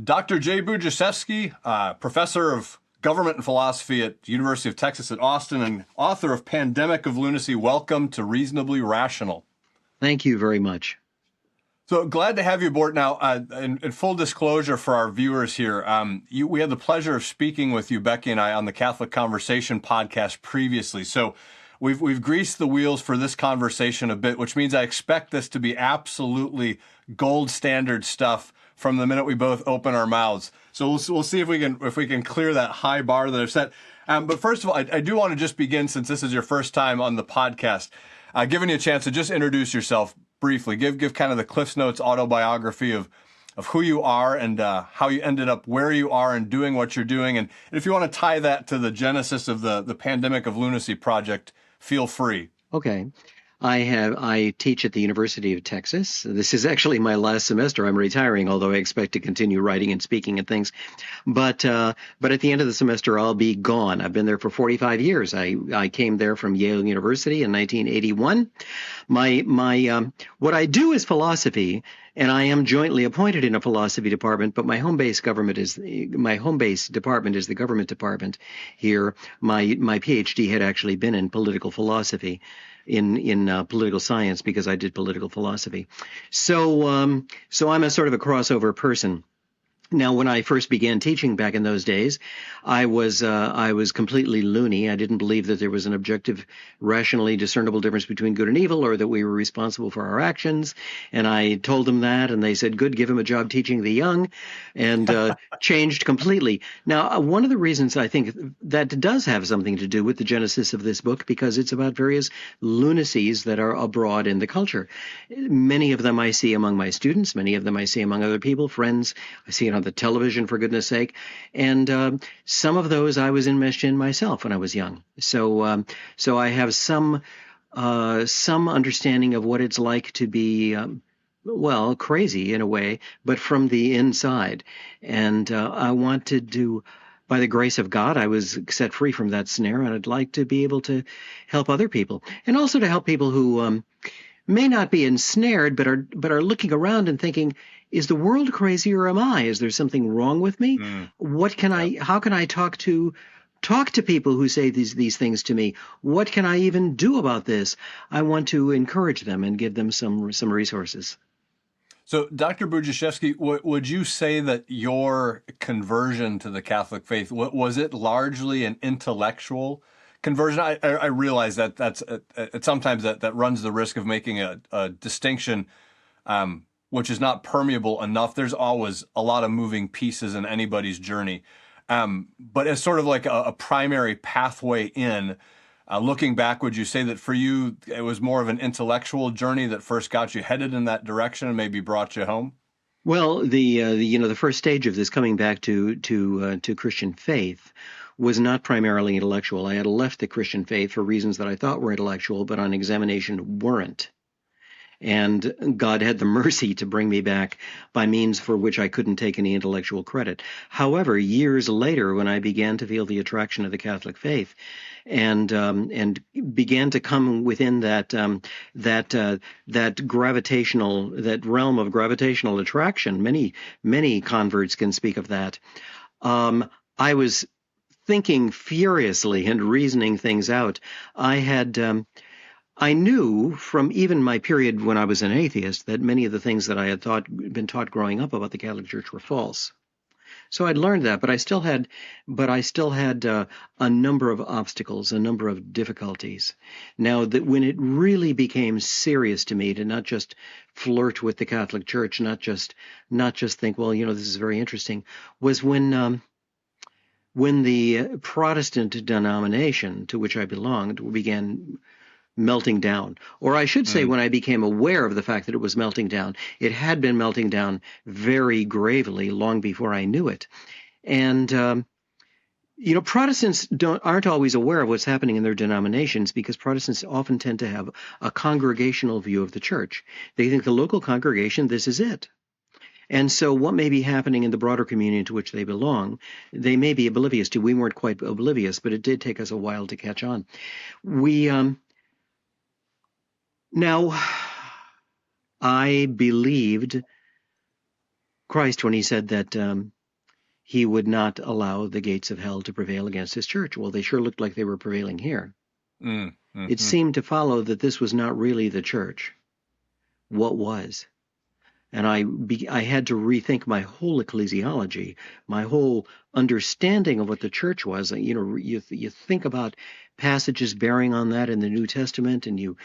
Dr. Jay Budziszewski, professor of government and philosophy at the University of Texas at Austin and author of Pandemic of Lunacy. Welcome to Reasonably Rational. Thank you very much. So glad to have you aboard. Now, in full disclosure for our viewers here, we had the pleasure of speaking with you, Becky and I, on the Catholic Conversation podcast previously. So we've greased the wheels for this conversation a bit, which means I expect this to be absolutely gold standard stuff from the minute we both open our mouths. So we'll see if we can clear that high bar that I've set. But first of all, I do want to just begin, since this is your first time on the podcast, giving you a chance to just introduce yourself briefly. Give kind of the Cliff's Notes autobiography of who you are and how you ended up where you are and doing what you're doing. And if you want to tie that to the genesis of the Pandemic of Lunacy project, feel free. Okay. I teach at the University of Texas. This is actually my last semester. I'm retiring, although I expect to continue writing and speaking and things. But at the end of the semester, I'll be gone. I've been there for 45 years. I came there from Yale University in 1981. What I do is philosophy, and I am jointly appointed in a philosophy department, but my home base department is the government department here. My PhD had actually been in political philosophy, in political science, because I did political philosophy. So I'm a sort of a crossover person. Now, when I first began teaching back in those days, I was completely loony. I didn't believe that there was an objective, rationally discernible difference between good and evil, or that we were responsible for our actions. And I told them that, and they said, "Good, give him a job teaching the young," and changed completely. Now, one of the reasons I think that does have something to do with the genesis of this book, because it's about various lunacies that are abroad in the culture. Many of them I see among my students. Many of them I see among other people, friends. I see it on the television, for goodness sake. And some of those I was enmeshed in myself when I was young. So I have some understanding of what it's like to be, well, crazy in a way, but from the inside. And I wanted to, by the grace of God, I was set free from that snare, and I'd like to be able to help other people, and also to help people who may not be ensnared, but are looking around and thinking, is the world crazy, or am I? Is there something wrong with me? How can I talk to people who say these things to me? What can I even do about this? I want to encourage them and give them some resources. So, Dr. Budziszewski, would you say that your conversion to the Catholic faith, was it largely an intellectual conversion? I realize that that's sometimes that runs the risk of making a distinction which is not permeable enough. There's always a lot of moving pieces in anybody's journey. But as sort of like a primary pathway in, looking back, would you say that for you, it was more of an intellectual journey that first got you headed in that direction and maybe brought you home? Well, the first stage of this coming back to Christian faith was not primarily intellectual. I had left the Christian faith for reasons that I thought were intellectual, but on examination weren't. And God had the mercy to bring me back by means for which I couldn't take any intellectual credit. However, years later, when I began to feel the attraction of the Catholic faith, and began to come within that realm of gravitational attraction, many converts can speak of that. I was thinking furiously and reasoning things out. I knew from even my period when I was an atheist that many of the things that I had been taught growing up about the Catholic Church were false. So I'd learned that, but I still had a number of obstacles, a number of difficulties. Now, that when it really became serious to me to not just flirt with the Catholic Church, not just think, well, this is very interesting, was when the Protestant denomination to which I belonged began melting down. Or I should say, when I became aware of the fact that it was melting down. It had been melting down very gravely long before I knew it. And Protestants aren't always aware of what's happening in their denominations, because Protestants often tend to have a congregational view of the church. They think the local congregation, this is it. And so what may be happening in the broader community to which they belong, they may be oblivious to. We weren't quite oblivious, but it did take us a while to catch on. Now, I believed Christ when he said that he would not allow the gates of hell to prevail against his church. Well, they sure looked like they were prevailing here. It Mm-hmm. seemed to follow that this was not really the church. What was? And I had to rethink my whole ecclesiology, my whole understanding of what the church was. You know, you think about passages bearing on that in the New Testament, and you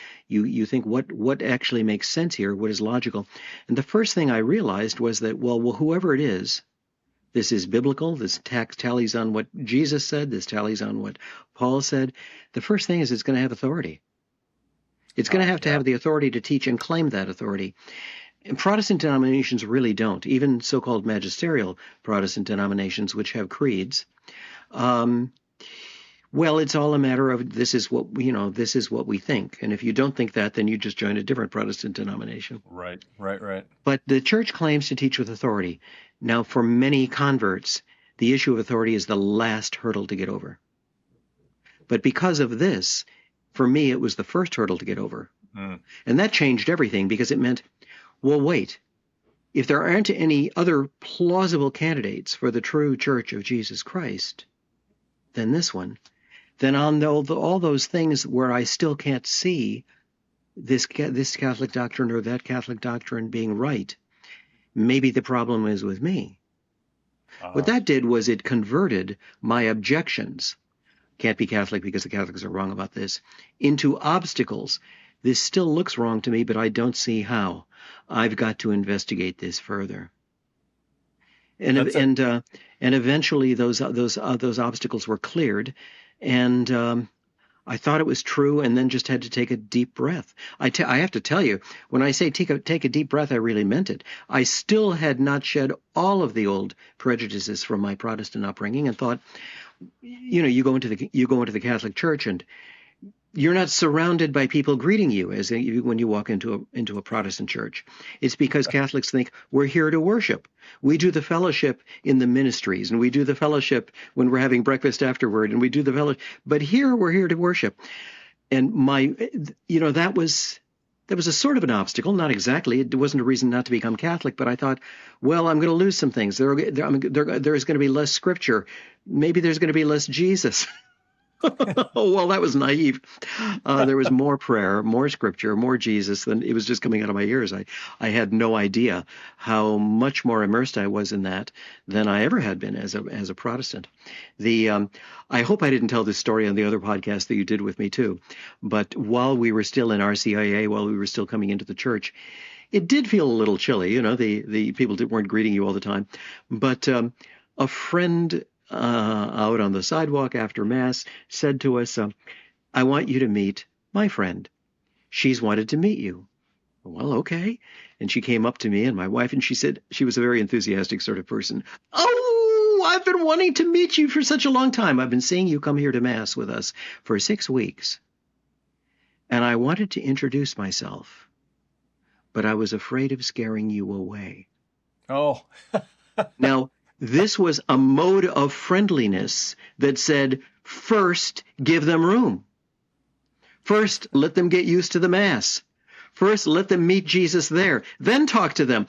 think what actually makes sense here, what is logical. And the first thing I realized was that well, whoever it is, this is biblical. This tallies on what Jesus said. This tallies on what Paul said. The first thing is it's going to have authority. It's going to have the authority to teach and claim that authority. And Protestant denominations really don't. Even so-called magisterial Protestant denominations, which have creeds, well, it's all a matter of this is what this is what we think. And if you don't think that, then you just join a different Protestant denomination. Right. But the church claims to teach with authority. Now, for many converts, the issue of authority is the last hurdle to get over. But because of this, for me, it was the first hurdle to get over. And that changed everything because it meant, well, wait, if there aren't any other plausible candidates for the true Church of Jesus Christ than this one, then I'll know all those things where I still can't see this Catholic doctrine or that Catholic doctrine being right. Maybe the problem is with me. What that did was it converted my objections, can't be Catholic because the Catholics are wrong about this, into obstacles. This still looks wrong to me, but I don't see how. I've got to investigate this further. And eventually those obstacles were cleared, and I thought it was true, and then just had to take a deep breath. I have to tell you, when I say take a deep breath, I really meant it. I still had not shed all of the old prejudices from my Protestant upbringing, and thought, you go into the Catholic Church, and you're not surrounded by people greeting you when you walk into a Protestant church. It's because Catholics think we're here to worship. We do the fellowship in the ministries, and we do the fellowship when we're having breakfast afterward, and we do the fellowship. But here we're here to worship. And that was a sort of an obstacle, not exactly. It wasn't a reason not to become Catholic, but I thought, well, I'm going to lose some things. There's going to be less scripture. Maybe there's going to be less Jesus. Oh, well, that was naive. There was more prayer, more scripture, more Jesus than it was just coming out of my ears. I had no idea how much more immersed I was in that than I ever had been as a Protestant. I hope I didn't tell this story on the other podcast that you did with me too. But while we were still in RCIA, while we were still coming into the church, it did feel a little chilly. The people weren't greeting you all the time. But a friend out on the sidewalk after Mass said to us, I want you to meet my friend. She's wanted to meet you. Well, okay. And she came up to me and my wife, and she said, she was a very enthusiastic sort of person. Oh, I've been wanting to meet you for such a long time. I've been seeing you come here to Mass with us for 6 weeks. And I wanted to introduce myself, but I was afraid of scaring you away. Oh. Now, this was a mode of friendliness that said, first, give them room. First, let them get used to the Mass. First, let them meet Jesus there. Then talk to them.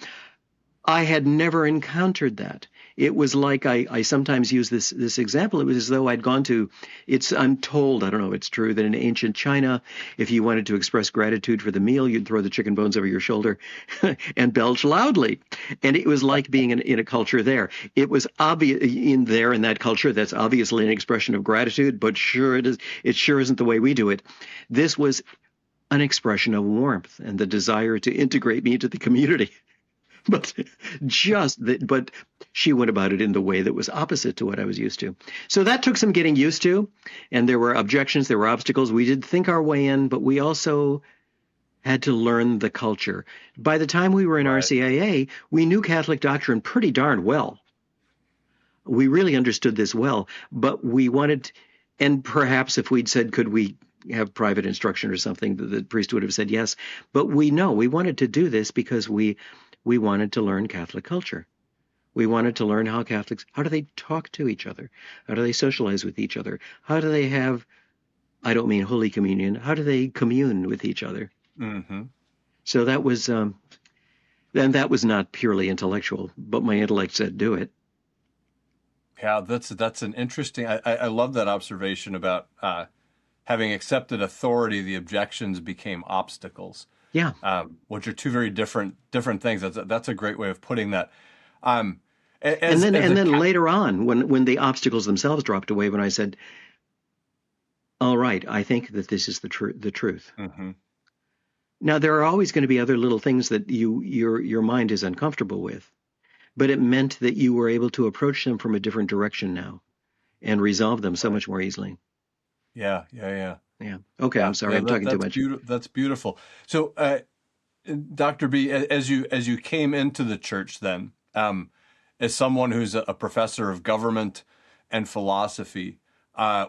I had never encountered that. It was like I sometimes use this example. It was as though I'd gone to, I'm told, I don't know if it's true, that in ancient China, if you wanted to express gratitude for the meal, you'd throw the chicken bones over your shoulder and belch loudly. And it was like being in a culture there. It was obvious in that culture, that's obviously an expression of gratitude, but it sure isn't the way we do it. This was an expression of warmth and the desire to integrate me into the community. But she went about it in the way that was opposite to what I was used to. So that took some getting used to, and there were objections, there were obstacles. We did think our way in, but we also had to learn the culture. By the time we were in RCIA, we knew Catholic doctrine pretty darn well. We really understood this well, but we wanted, and perhaps if we'd said, could we have private instruction or something, the priest would have said yes. But we wanted to do this because we wanted to learn Catholic culture. We wanted to learn how Catholics, how do they talk to each other? How do they socialize with each other? How do they have, I don't mean Holy Communion, how do they commune with each other? Mm-hmm. So that was And that was not purely intellectual, but my intellect said do it. Yeah, that's an interesting. I love that observation about having accepted authority, the objections became obstacles, Yeah. which are two very different things. That's a great way of putting that. Um, And then as a later on, when the obstacles themselves dropped away, when I said, all right, I think that this is the truth. Mhm. Now there are always going to be other little things that your mind is uncomfortable with, but it meant that you were able to approach them from a different direction now and resolve them so Right. much more easily. Yeah, yeah, yeah, Yeah. Okay, yeah, I'm sorry, yeah. I'm talking too That's much. beautiful. That's beautiful. So, Dr. B, as you came into the church, then, as someone who's a professor of government and philosophy,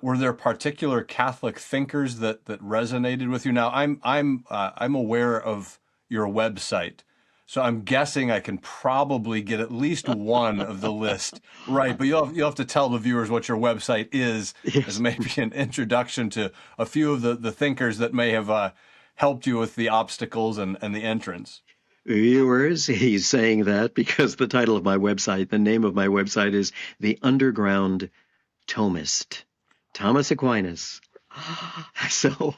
were there particular Catholic thinkers that resonated with you? Now, I'm aware of your website, so I'm guessing I can probably get at least one of the list right. But you'll have to tell the viewers what your website is, as Yes. maybe an introduction to a few of the thinkers that may have helped you with the obstacles and the entrance. Viewers, he's saying that because the title of my website, the name of my website is The Underground Thomist, Thomas Aquinas. So,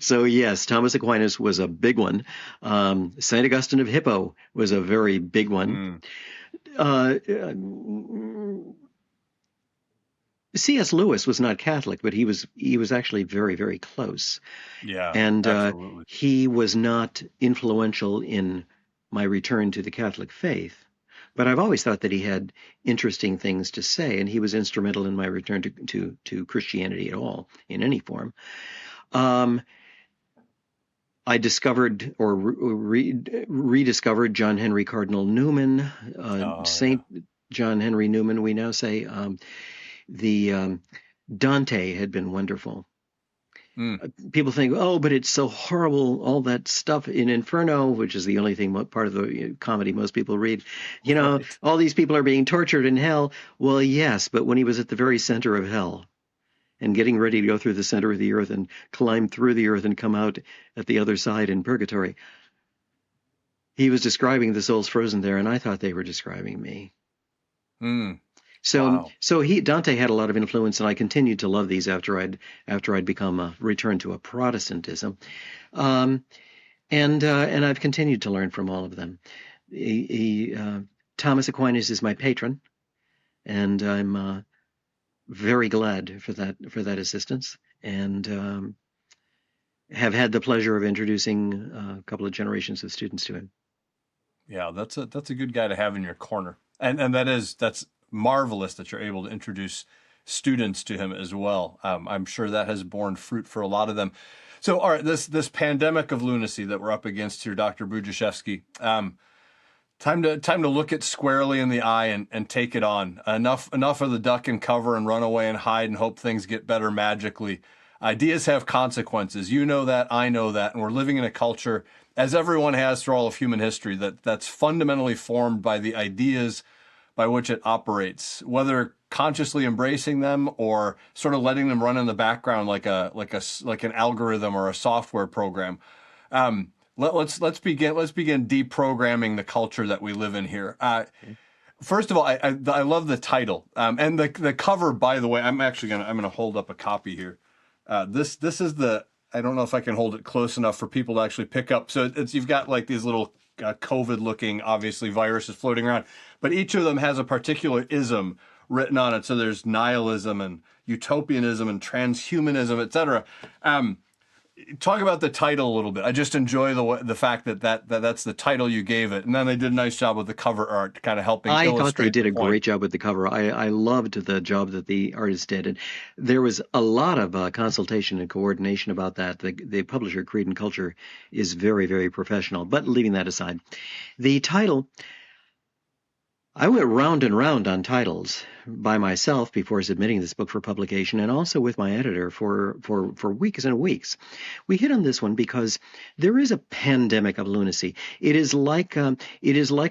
so yes, Thomas Aquinas was a big one. Saint Augustine of Hippo was a very big one. Mm, Uh, C.S. Lewis was not Catholic, but he was actually very, very close, yeah, and absolutely. he was not influential in my return to the Catholic faith. But I've always thought that he had interesting things to say, and he was instrumental in my return to Christianity at all, in any form. Um, I discovered or rediscovered John Henry Cardinal Newman, Oh yeah. Saint John Henry Newman. We now say the Dante had been wonderful. Mm, People think, oh, but it's so horrible, all that stuff in Inferno, which is the only thing, part of the comedy most people read. You know, right. all these people are being tortured in hell. Well, yes, but when he was at the very center of hell and getting ready to go through the center of the earth and climb through the earth and come out at the other side in purgatory, he was describing the souls frozen there, and I thought they were describing me. Mm, So, wow. Dante had a lot of influence, and I continued to love these after I'd become returned to a Protestantism. Um, and I've continued to learn from all of them. Thomas Aquinas is my patron, and I'm very glad for that assistance, and have had the pleasure of introducing a couple of generations of students to him. Yeah, that's a good guy to have in your corner, and that's marvelous that you're able to introduce students to him as well. I'm sure that has borne fruit for a lot of them. So, all right, this pandemic of lunacy that we're up against here, Dr. Bujashevsky. Time to look it squarely in the eye and take it on. Enough of the duck and cover and run away and hide and hope things get better magically. Ideas have consequences. You know that, I know that, and we're living in a culture, as everyone has through all of human history, that's fundamentally formed by the ideas by which it operates, whether consciously embracing them or sort of letting them run in the background like an algorithm or a software program. Let's begin deprogramming the culture that we live in here. First of all, I love the title and the cover. By the way, I'm gonna hold up a copy here. This is the I don't know if I can hold it close enough for people to actually pick up. So you've got like these little COVID looking obviously viruses floating around, but each of them has a particular ism written on it. So there's nihilism and utopianism and transhumanism, etc. Talk about the title a little bit. I just enjoy the fact that's the title you gave it, and then they did a nice job with the cover art, kind of helping I thought they illustrate did the a point. great job with the cover. I loved the job that the artist did, and there was a lot of consultation and coordination about that. The publisher, Creed and Culture, is very, very professional. But leaving that aside, the title, I went round and round on titles by myself before submitting this book for publication, and also with my editor for weeks and weeks. We hit on this one because there is a pandemic of lunacy. It is like a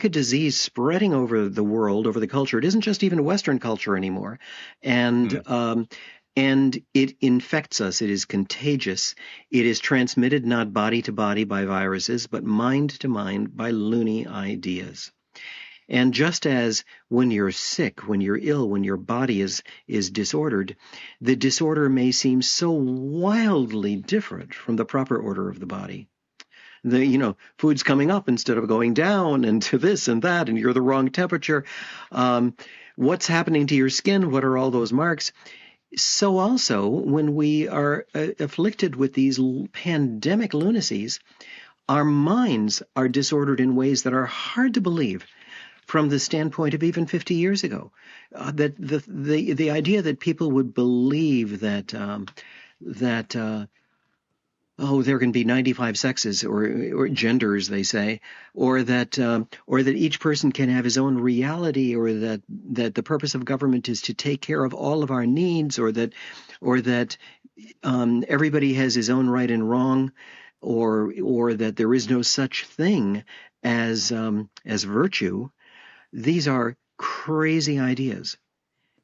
disease spreading over the world, over the culture. It isn't just even Western culture anymore, and Mm. and it infects us. It is contagious. It is transmitted not body to body by viruses, but mind to mind by loony ideas. And just as when you're sick, when you're ill, when your body is disordered, the disorder may seem so wildly different from the proper order of the body. Food's coming up instead of going down, and to this and that, and you're the wrong temperature. What's happening to your skin? What are all those marks? So also, when we are afflicted with these pandemic lunacies, our minds are disordered in ways that are hard to believe from the standpoint of even 50 years ago. That the idea that people would believe that there can be 95 sexes or genders, they say, or that each person can have his own reality, or that the purpose of government is to take care of all of our needs, or that everybody has his own right and wrong, or that there is no such thing as virtue. These are crazy ideas,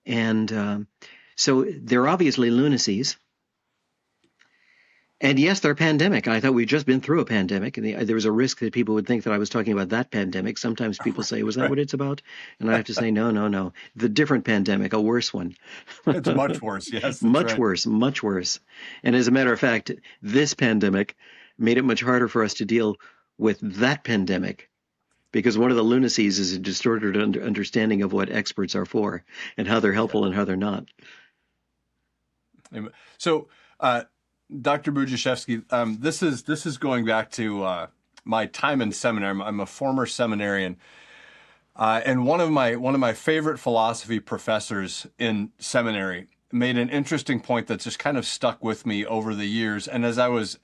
and so they're obviously lunacies. And yes, they're pandemic. I thought we'd just been through a pandemic, and there was a risk that people would think that I was talking about that pandemic. Sometimes people say, was that what it's about? And I have to say, no. The different pandemic, a worse one. It's much worse, yes. Much worse. And as a matter of fact, this pandemic made it much harder for us to deal with that pandemic, because one of the lunacies is a distorted understanding of what experts are for and how they're helpful and how they're not. So, Dr. Budziszewski, this is going back to my time in seminary. I'm a former seminarian, and one of my favorite philosophy professors in seminary made an interesting point that's just kind of stuck with me over the years. And as I was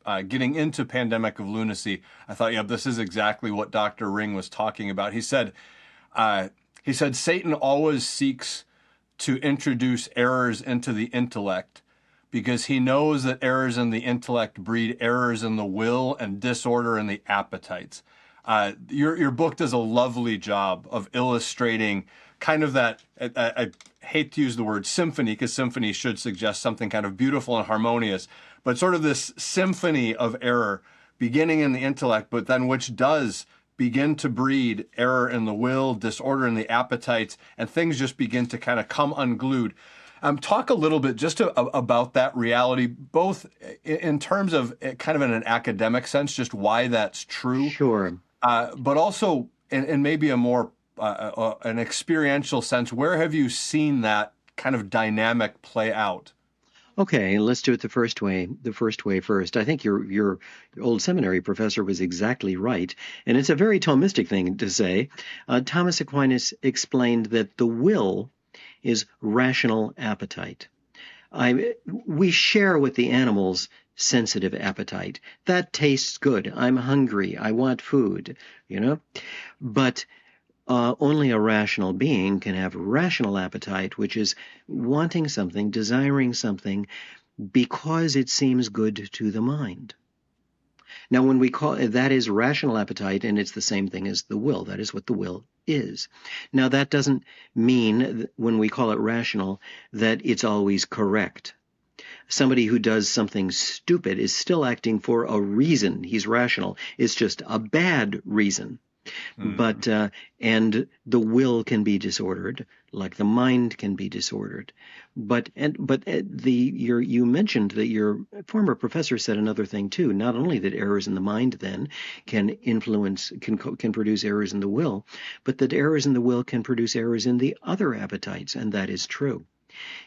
getting into Pandemic of Lunacy, I thought, yeah, this is exactly what Dr. Ring was talking about. He said Satan always seeks to introduce errors into the intellect, because he knows that errors in the intellect breed errors in the will and disorder in the appetites. Your book does a lovely job of illustrating kind of that, I hate to use the word symphony, because symphony should suggest something kind of beautiful and harmonious, but sort of this symphony of error beginning in the intellect, but then which does begin to breed error in the will, disorder in the appetites, and things just begin to kind of come unglued. Talk a little bit just about that reality, both in terms of kind of in an academic sense, just why that's true. Sure. But also in maybe a more an experiential sense, where have you seen that kind of dynamic play out? Okay, let's do it the first way. First. I think your old seminary professor was exactly right, and it's a very Thomistic thing to say. Thomas Aquinas explained that the will is rational appetite. We share with the animals sensitive appetite. That tastes good. I'm hungry. I want food, But only a rational being can have rational appetite, which is wanting something, desiring something, because it seems good to the mind. Now, when we call that is rational appetite, and it's the same thing as the will. That is what the will is. Now, that doesn't mean, when we call it rational, that it's always correct. Somebody who does something stupid is still acting for a reason. He's rational. It's just a bad reason. But and the will can be disordered, like the mind can be disordered. But you mentioned that your former professor said another thing too. Not only that errors in the mind then can produce errors in the will, but that errors in the will can produce errors in the other appetites, and that is true.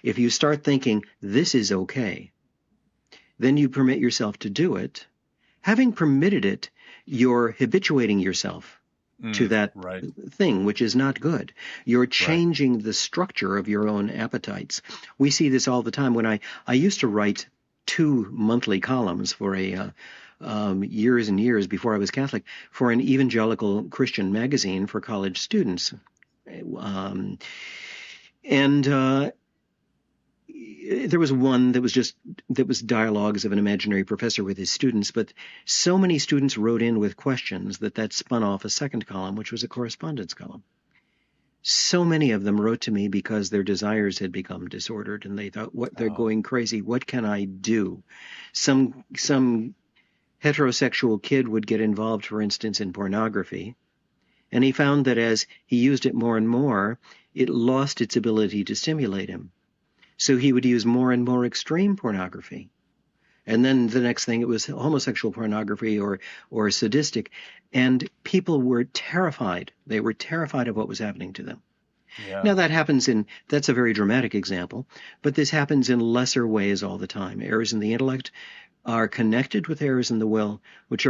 If you start thinking this is okay, then you permit yourself to do it. Having permitted it, you're habituating yourself to that thing, which is not good. You're changing the structure of your own appetites. We see this all the time. When I used to write 2 monthly columns for a years and years before I was Catholic, for an evangelical Christian magazine for college students. There was one that was dialogues of an imaginary professor with his students, but so many students wrote in with questions that spun off a second column, which was a correspondence column. So many of them wrote to me because their desires had become disordered and they thought, what, they're Oh, going crazy. What can I do? Some heterosexual kid would get involved, for instance, in pornography, and he found that as he used it more and more, it lost its ability to stimulate him. So he would use more and more extreme pornography. And then the next thing, it was homosexual pornography or sadistic. And people were terrified. They were terrified of what was happening to them. yeah. Now that's a very dramatic example, but this happens in lesser ways all the time. Errors in the intellect are connected with errors in the will, which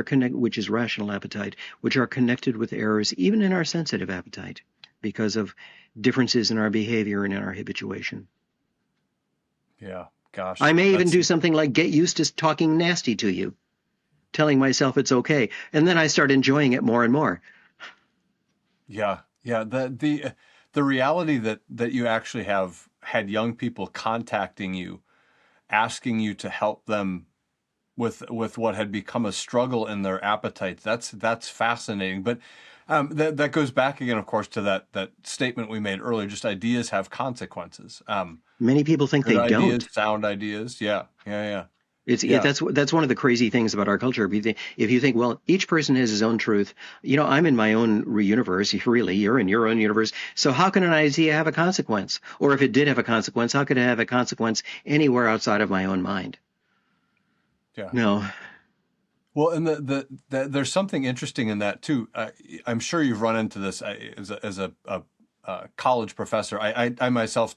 is rational appetite, which are connected with errors even in our sensitive appetite because of differences in our behavior and in our habituation. Yeah. Gosh, I may even that's do something like get used to talking nasty to you, telling myself it's okay, and then I start enjoying it more and more. yeah. Yeah. The reality that you actually have had young people contacting you, asking you to help them with what had become a struggle in their appetites. That's fascinating. But that goes back again, of course, to that statement we made earlier. Just ideas have consequences. Many people think Good they ideas, don't. sound ideas. Yeah, yeah, yeah, That's one of the crazy things about our culture. If you think, well, each person has his own truth. I'm in my own universe. Really, you're in your own universe. So how can an idea have a consequence? Or if it did have a consequence, how could it have a consequence anywhere outside of my own mind? yeah. No. Well, and there's something interesting in that too. I'm sure you've run into this as a college professor. I myself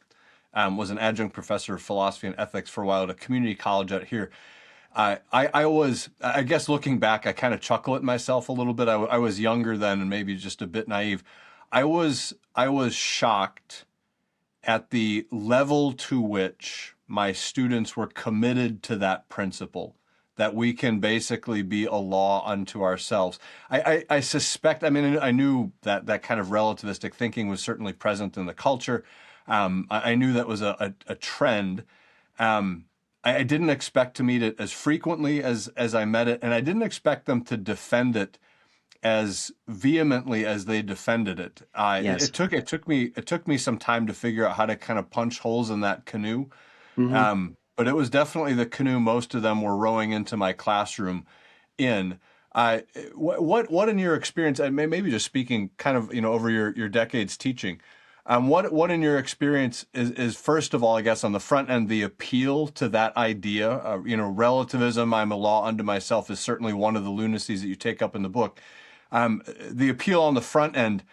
was an adjunct professor of philosophy and ethics for a while at a community college out here. I was, I guess looking back, I kind of chuckle at myself a little bit. I was younger then and maybe just a bit naive. I was shocked at the level to which my students were committed to that principle that we can basically be a law unto ourselves. I suspect, I mean, I knew that kind of relativistic thinking was certainly present in the culture. I knew that was a trend. I didn't expect to meet it as frequently as I met it, and I didn't expect them to defend it as vehemently as they defended it. Yes. It took me some time to figure out how to kind of punch holes in that canoe. Hmm. But it was definitely the canoe most of them were rowing into my classroom in. What in your experience, and maybe just speaking kind of over your decades teaching, what in your experience is first of all, I guess on the front end, the appeal to that idea, relativism, I'm a law unto myself is certainly one of the lunacies that you take up in the book. The appeal on the front end,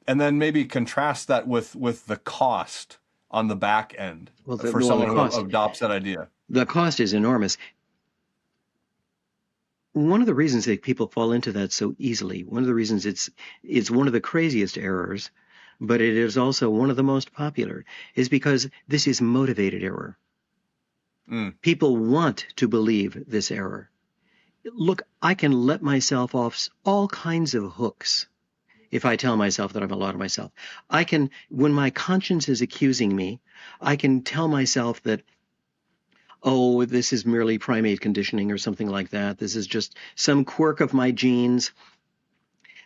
and then maybe contrast that with the cost on the back end Well, for the someone who cost adopts that idea. the cost is enormous. One of the reasons that people fall into that so easily, one of the reasons it's one of the craziest errors, but it is also one of the most popular, is because this is motivated error. Mm, People want to believe this error. Look, I can let myself off all kinds of hooks if I tell myself that I'm a lot of myself. When my conscience is accusing me, I can tell myself that, oh, this is merely primate conditioning or something like that. This is just some quirk of my genes,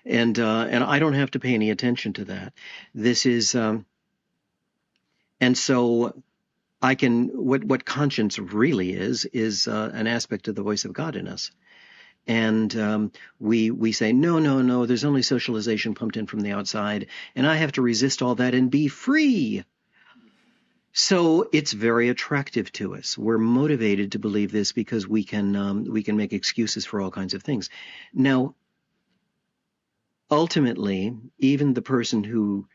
and I don't have to pay any attention to that. This is, and so I can. What conscience really is an aspect of the voice of God in us. And we say, no, no, no, there's only socialization pumped in from the outside, and I have to resist all that and be free. So it's very attractive to us. We're motivated to believe this because we can make excuses for all kinds of things. Now, ultimately, even the person who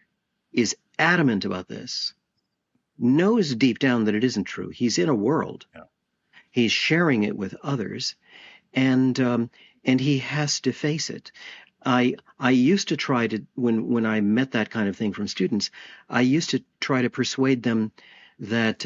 is adamant about this knows deep down that it isn't true. He's in a world. yeah. He's sharing it with others, and he has to face it. I used to try to when I met that kind of thing from students, I used to try to persuade them that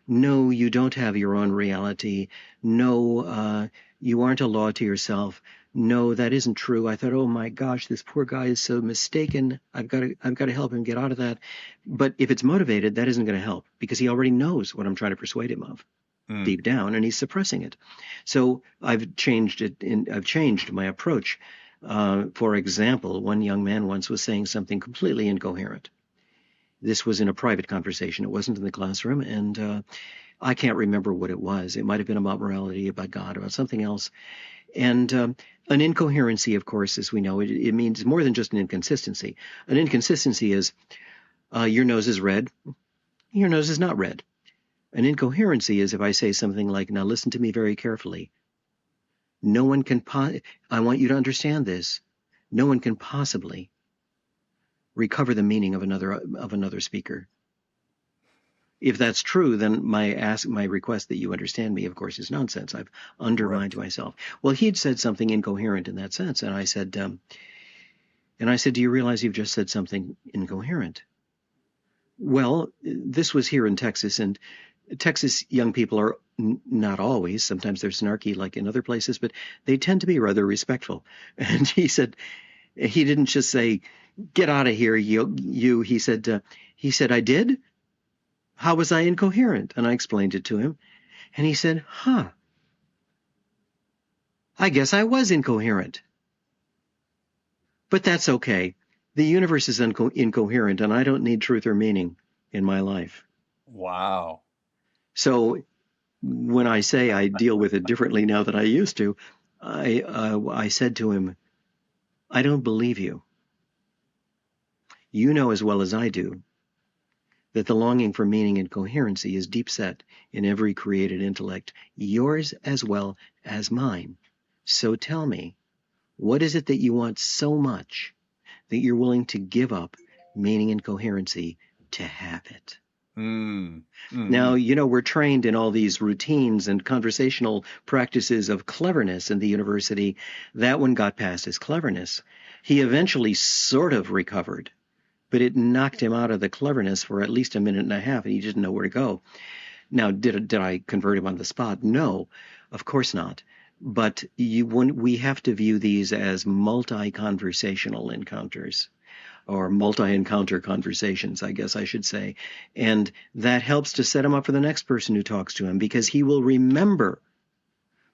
no, you don't have your own reality. No, you aren't a law to yourself. No, that isn't true. I thought, oh my gosh, this poor guy is so mistaken. I've got to help him get out of that. But if it's motivated, that isn't going to help because he already knows what I'm trying to persuade him of Mm, deep down, and he's suppressing it. So I've changed it. I've changed my approach. For example, one young man once was saying something completely incoherent. This was in a private conversation. It wasn't in the classroom, and I can't remember what it was. It might have been about morality, about God, about something else. And an incoherency, of course, as we know, it means more than just an inconsistency. An inconsistency is your nose is red, your nose is not red. An incoherency is if I say something like, now listen to me very carefully. No one can, I want you to understand this. No one can possibly recover the meaning of another speaker. If that's true, then my request that you understand me, of course, is nonsense. I've undermined myself. Well, he'd said something incoherent in that sense, and I said, do you realize you've just said something incoherent? Well, this was here in Texas, and Texas young people are not always. Sometimes they're snarky, like in other places, but they tend to be rather respectful. And he said, he didn't just say, "Get out of here, you." He said, "I did. How was I incoherent?" And I explained it to him, and he said, "Huh. I guess I was incoherent, but that's okay. The universe is incoherent, and I don't need truth or meaning in my life." Wow. So when I say I deal with it differently now than I used to, I said to him, "I don't believe you. You know as well as I do that the longing for meaning and coherency is deep set in every created intellect, yours as well as mine. So tell me, what is it that you want so much that you're willing to give up meaning and coherency to have it?" Now, we're trained in all these routines and conversational practices of cleverness in the university. That one got past his cleverness. He eventually sort of recovered, but it knocked him out of the cleverness for at least a minute and a half, and he didn't know where to go. Now, did I convert him on the spot? No, of course not. But we have to view these as multi-conversational encounters, or multi-encounter conversations, I guess I should say. And that helps to set him up for the next person who talks to him, because he will remember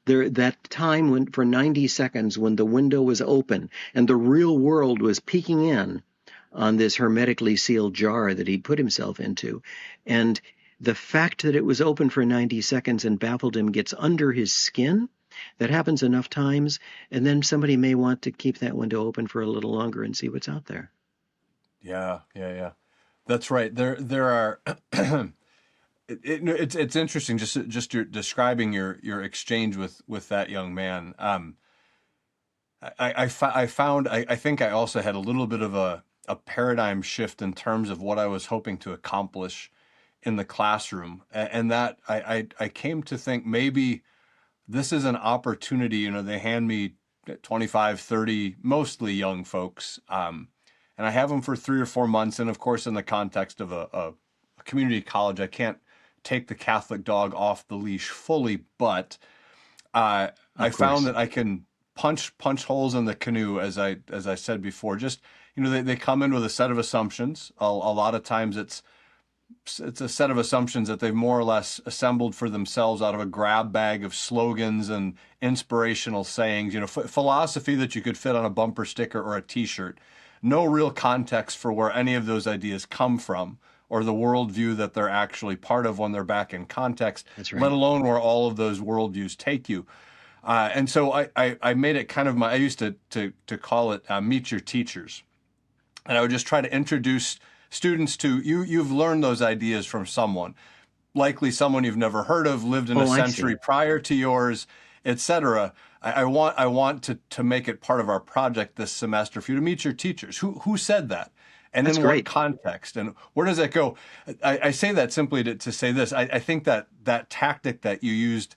that time for 90 seconds when the window was open and the real world was peeking in on this hermetically sealed jar that he'd put himself into. And the fact that it was open for 90 seconds and baffled him gets under his skin. That happens enough times, and then somebody may want to keep that window open for a little longer and see what's out there. Yeah. That's right. There are. It's interesting. Just your describing your exchange with that young man. I found I think I also had a little bit of a paradigm shift in terms of what I was hoping to accomplish in the classroom, and that I came to think maybe this is an opportunity. They hand me 25, 30, mostly young folks. And I have them for 3 or 4 months. And of course, in the context of a community college, I can't take the Catholic dog off the leash fully, but I found that I can punch holes in the canoe, as I said before. Just, they come in with a set of assumptions. A lot of times it's a set of assumptions that they've more or less assembled for themselves out of a grab bag of slogans and inspirational sayings, philosophy that you could fit on a bumper sticker or a t-shirt. No real context for where any of those ideas come from, or the worldview that they're actually part of when they're back in context. That's right. Let alone where all of those worldviews take you. And so I made it kind of I used to call it meet your teachers. And I would just try to introduce students to you've learned those ideas from someone, likely someone you've never heard of, lived in a century prior to yours, etc. I want to make it part of our project this semester for you to meet your teachers. Who said that? And in what context? And where does that go? I say that simply to say this. I think that tactic that you used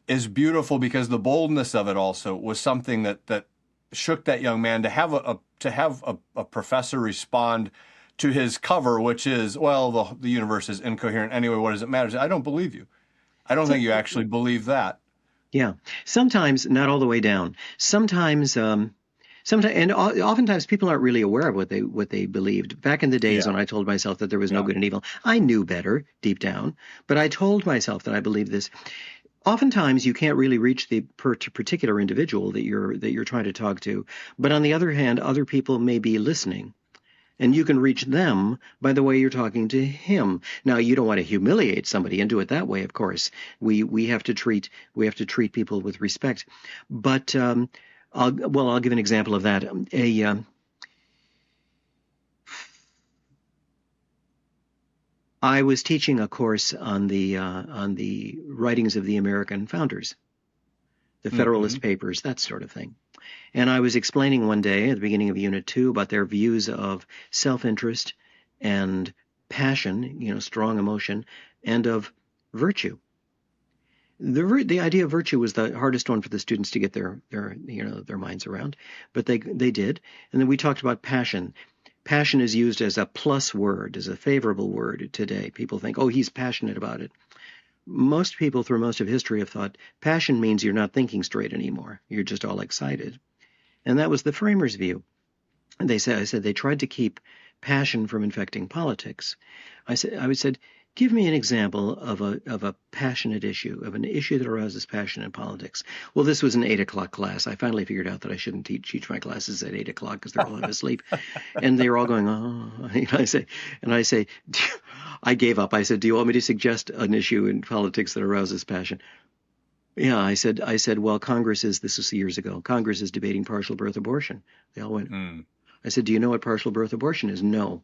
is beautiful, because the boldness of it also was something that shook that young man to have a professor respond to his cover, which is, well, the universe is incoherent anyway. What does it matter? I don't believe you. I don't think you actually believe that. Yeah. Sometimes, not all the way down. Sometimes, and oftentimes people aren't really aware of what they believed. Back in the days when I told myself that there was no good and evil, I knew better deep down, but I told myself that I believed this. Oftentimes, you can't really reach the particular individual that you're trying to talk to, but on the other hand, other people may be listening. And you can reach them by the way you're talking to him. Now, you don't want to humiliate somebody and do it that way, of course. We have to treat people with respect. But I'll give an example of that. I was teaching a course on the writings of the American founders, the Federalist Papers, that sort of thing. And I was explaining one day at the beginning of Unit 2 about their views of self-interest and passion, strong emotion, and of virtue. The idea of virtue was the hardest one for the students to get their minds around, but they did. And then we talked about passion. Passion is used as a plus word, as a favorable word today. People think, oh, he's passionate about it. Most people through most of history have thought passion means you're not thinking straight anymore. You're just all excited. And that was the framers' view. And I said they tried to keep passion from infecting politics. I said, give me an example of a passionate issue, of an issue that arouses passion in politics. Well, this was an 8 o'clock class. I finally figured out that I shouldn't teach my classes at 8 o'clock because they're all half asleep. And they were all going, oh. And I say, I gave up. I said, do you want me to suggest an issue in politics that arouses passion? Yeah, I said, well, this was years ago, Congress is debating partial birth abortion. They all went, I said, do you know what partial birth abortion is? No.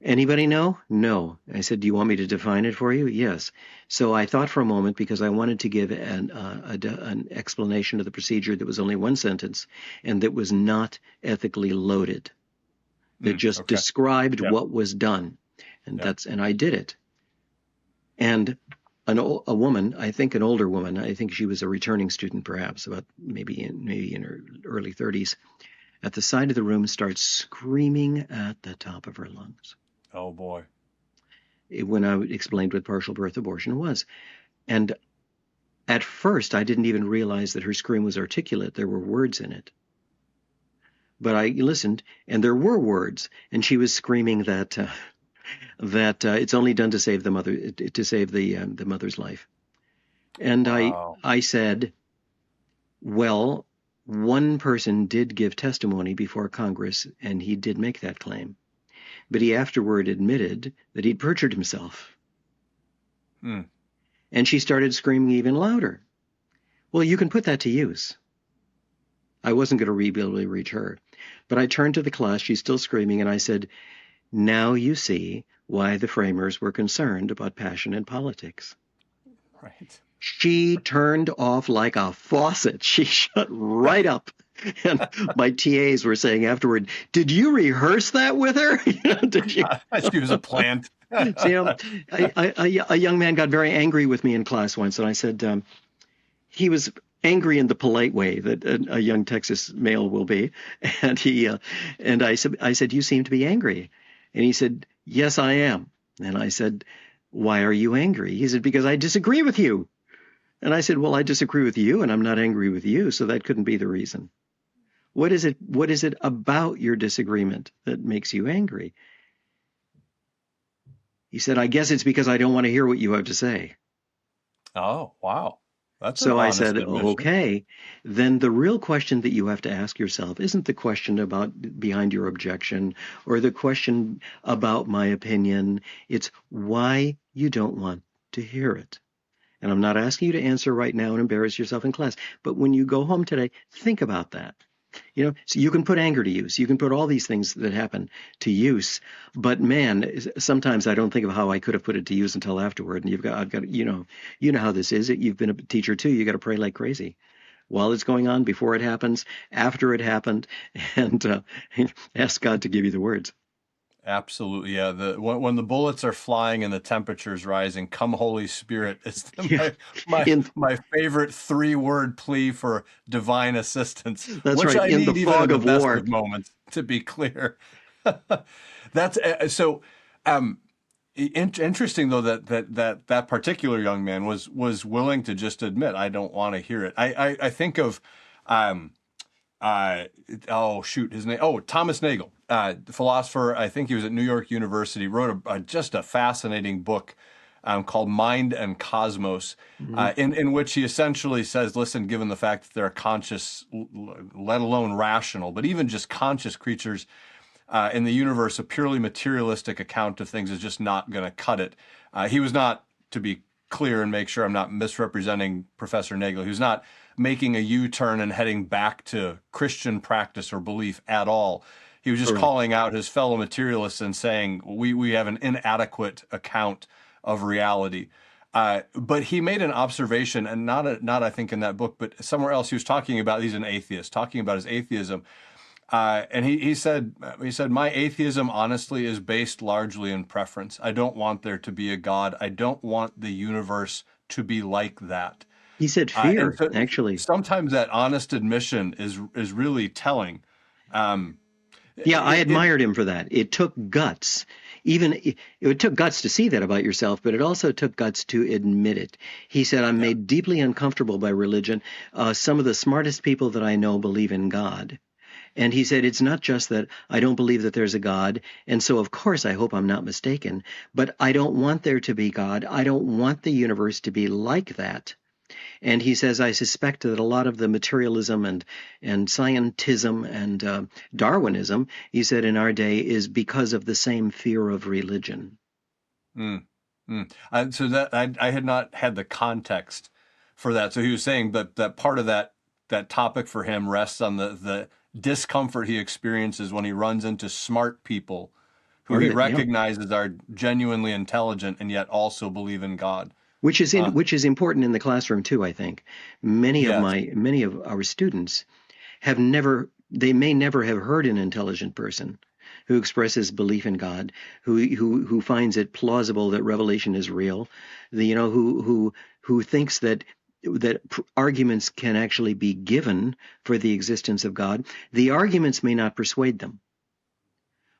Anybody know? No. I said, do you want me to define it for you? Yes. So I thought for a moment, because I wanted to give an explanation of the procedure that was only one sentence and that was not ethically loaded, that just described what was done. And I did it. And a woman, I think an older woman, I think she was a returning student perhaps, about maybe in her early 30s, at the side of the room starts screaming at the top of her lungs. Oh, boy. When I explained what partial birth abortion was. And at first, I didn't even realize that her scream was articulate. There were words in it. But I listened, and there were words. And she was screaming that it's only done to save the mother, to save the mother's life. And wow. I said, well, one person did give testimony before Congress, and he did make that claim. But he afterward admitted that he'd perjured himself. And she started screaming even louder. Well, you can put that to use. I wasn't going to be able to reach her. But I turned to the class, she's still screaming, and I said, now you see why the framers were concerned about passion in politics. Right. She turned off like a faucet. She shut right up. And my TAs were saying afterward, did you rehearse that with her? She was a plant. So, a young man got very angry with me in class once, and I said, he was angry in the polite way that a young Texas male will be. And I said, you seem to be angry. And he said, yes, I am. And I said, why are you angry? He said, because I disagree with you. And I said, well, I disagree with you, and I'm not angry with you, so that couldn't be the reason. What is it about your disagreement that makes you angry? He said, I guess it's because I don't want to hear what you have to say. Oh, wow. That's so I said, okay, then the real question that you have to ask yourself isn't the question about behind your objection or the question about my opinion. It's why you don't want to hear it. And I'm not asking you to answer right now and embarrass yourself in class. But when you go home today, think about that. So you can put anger to use. You can put all these things that happen to use. But man, sometimes I don't think of how I could have put it to use until afterward. And I've got, you know how this is. You've been a teacher too. You got to pray like crazy while it's going on, before it happens, after it happened, and ask God to give you the words. Absolutely, yeah. When the bullets are flying and the temperature's rising, come Holy Spirit. It's my favorite 3-word plea for divine assistance. That's which right. I in need the fog even of in the war. best of moments, to be clear. That's so. Interesting though that particular young man was willing to just admit, I don't want to hear it. I think of his name. Oh, Thomas Nagel, philosopher. I think he was at New York University. Wrote just a fascinating book called Mind and Cosmos, in which he essentially says, listen, given the fact that there are conscious, let alone rational, but even just conscious creatures, in the universe, a purely materialistic account of things is just not going to cut it. He was not, to be clear and make sure I'm not misrepresenting Professor Nagel, he was not making a U-turn and heading back to Christian practice or belief at all. He was just Correct. calling out his fellow materialists and saying, we have an inadequate account of reality. But he made an observation, and not I think in that book, but somewhere else. He was talking about, he's an atheist, talking about his atheism. And he said, my atheism honestly is based largely in preference. I don't want there to be a God. I don't want the universe to be like that. He said fear, And so actually. sometimes that honest admission is really telling. Yeah, I It, admired him for that. It took guts. It took guts to see that about yourself, but it also took guts to admit it. He said, I'm yeah, made deeply uncomfortable by religion. Some of the smartest people that I know believe in God. And he said, it's not just that I don't believe that there's a God, and so of course I hope I'm not mistaken, but I don't want there to be God. I don't want the universe to be like that. And he says, I suspect that a lot of the materialism and scientism and Darwinism, he said, in our day is because of the same fear of religion. mm, so that I had not had the context for that. So he was saying that part of that topic for him rests on the discomfort he experiences when he runs into smart people who Part he of it, yeah. recognizes are genuinely intelligent and yet also believe in God. Which is important in the classroom too, I think. Many Yes. of our students they may never have heard an intelligent person who expresses belief in God, who finds it plausible that revelation is real, who thinks that arguments can actually be given for the existence of God. The arguments may not persuade them,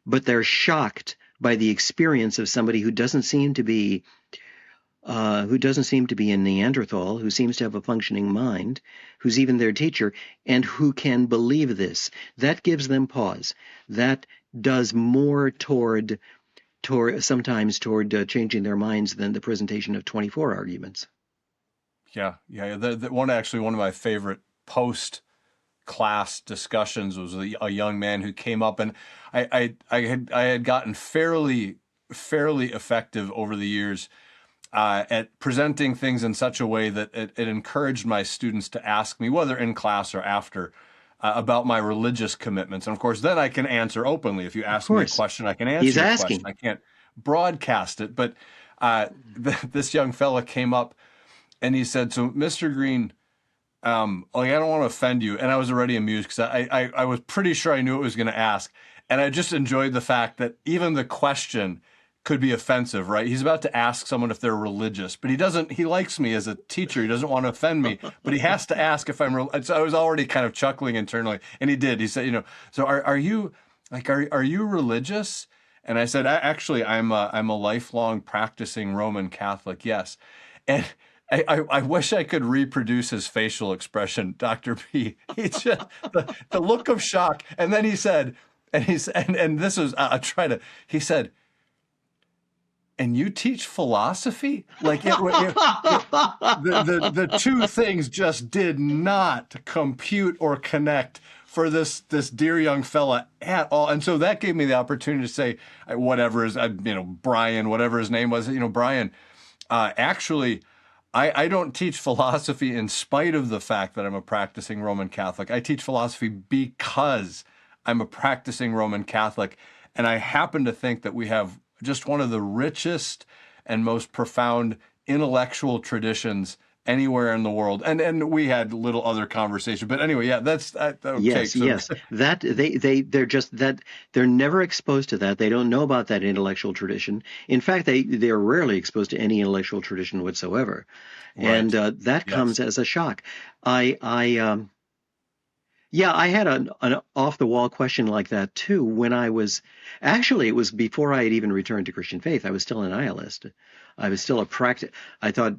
but they're shocked by the experience of somebody who doesn't seem to be a Neanderthal, who seems to have a functioning mind, who's even their teacher, and who can believe this. That gives them pause. That does more toward changing their minds than the presentation of 24 arguments. Yeah. One of my favorite post class discussions was a young man who came up, and I had gotten fairly effective over the years at presenting things in such a way that it encouraged my students to ask me, whether in class or after, about my religious commitments. And of course, then I can answer openly. If you Of ask me a course, question, I can answer he's your question. asking. I can't broadcast it. But this young fella came up and he said, so Mr. Green, I don't want to offend you. And I was already amused because I was pretty sure I knew what he was going to ask. And I just enjoyed the fact that even the question could be offensive, right? He's about to ask someone if they're religious, but he likes me as a teacher. He doesn't want to offend me, but he has to ask if I'm so I was already kind of chuckling internally. And he did. He said, so are you religious? And I said, actually, I'm a lifelong practicing Roman Catholic. Yes. And I wish I could reproduce his facial expression, Dr. B. He just the look of shock. And then he said, and this was, he said, and you teach philosophy? Like the two things just did not compute or connect for this dear young fella at all. And so that gave me the opportunity to say, Brian, whatever his name was, Brian, actually, I don't teach philosophy in spite of the fact that I'm a practicing Roman Catholic. I teach philosophy because I'm a practicing Roman Catholic. And I happen to think that we have just one of the richest and most profound intellectual traditions anywhere in the world. And we had little other conversation, but anyway, yeah, that's okay. Yes. That they're just that they're never exposed to that. They don't know about that intellectual tradition. In fact, they're rarely exposed to any intellectual tradition whatsoever, Right. and that comes as a shock. I had an off the wall question like that too when I was actually it was before I had even returned to Christian faith. I was still a nihilist. I was still I thought,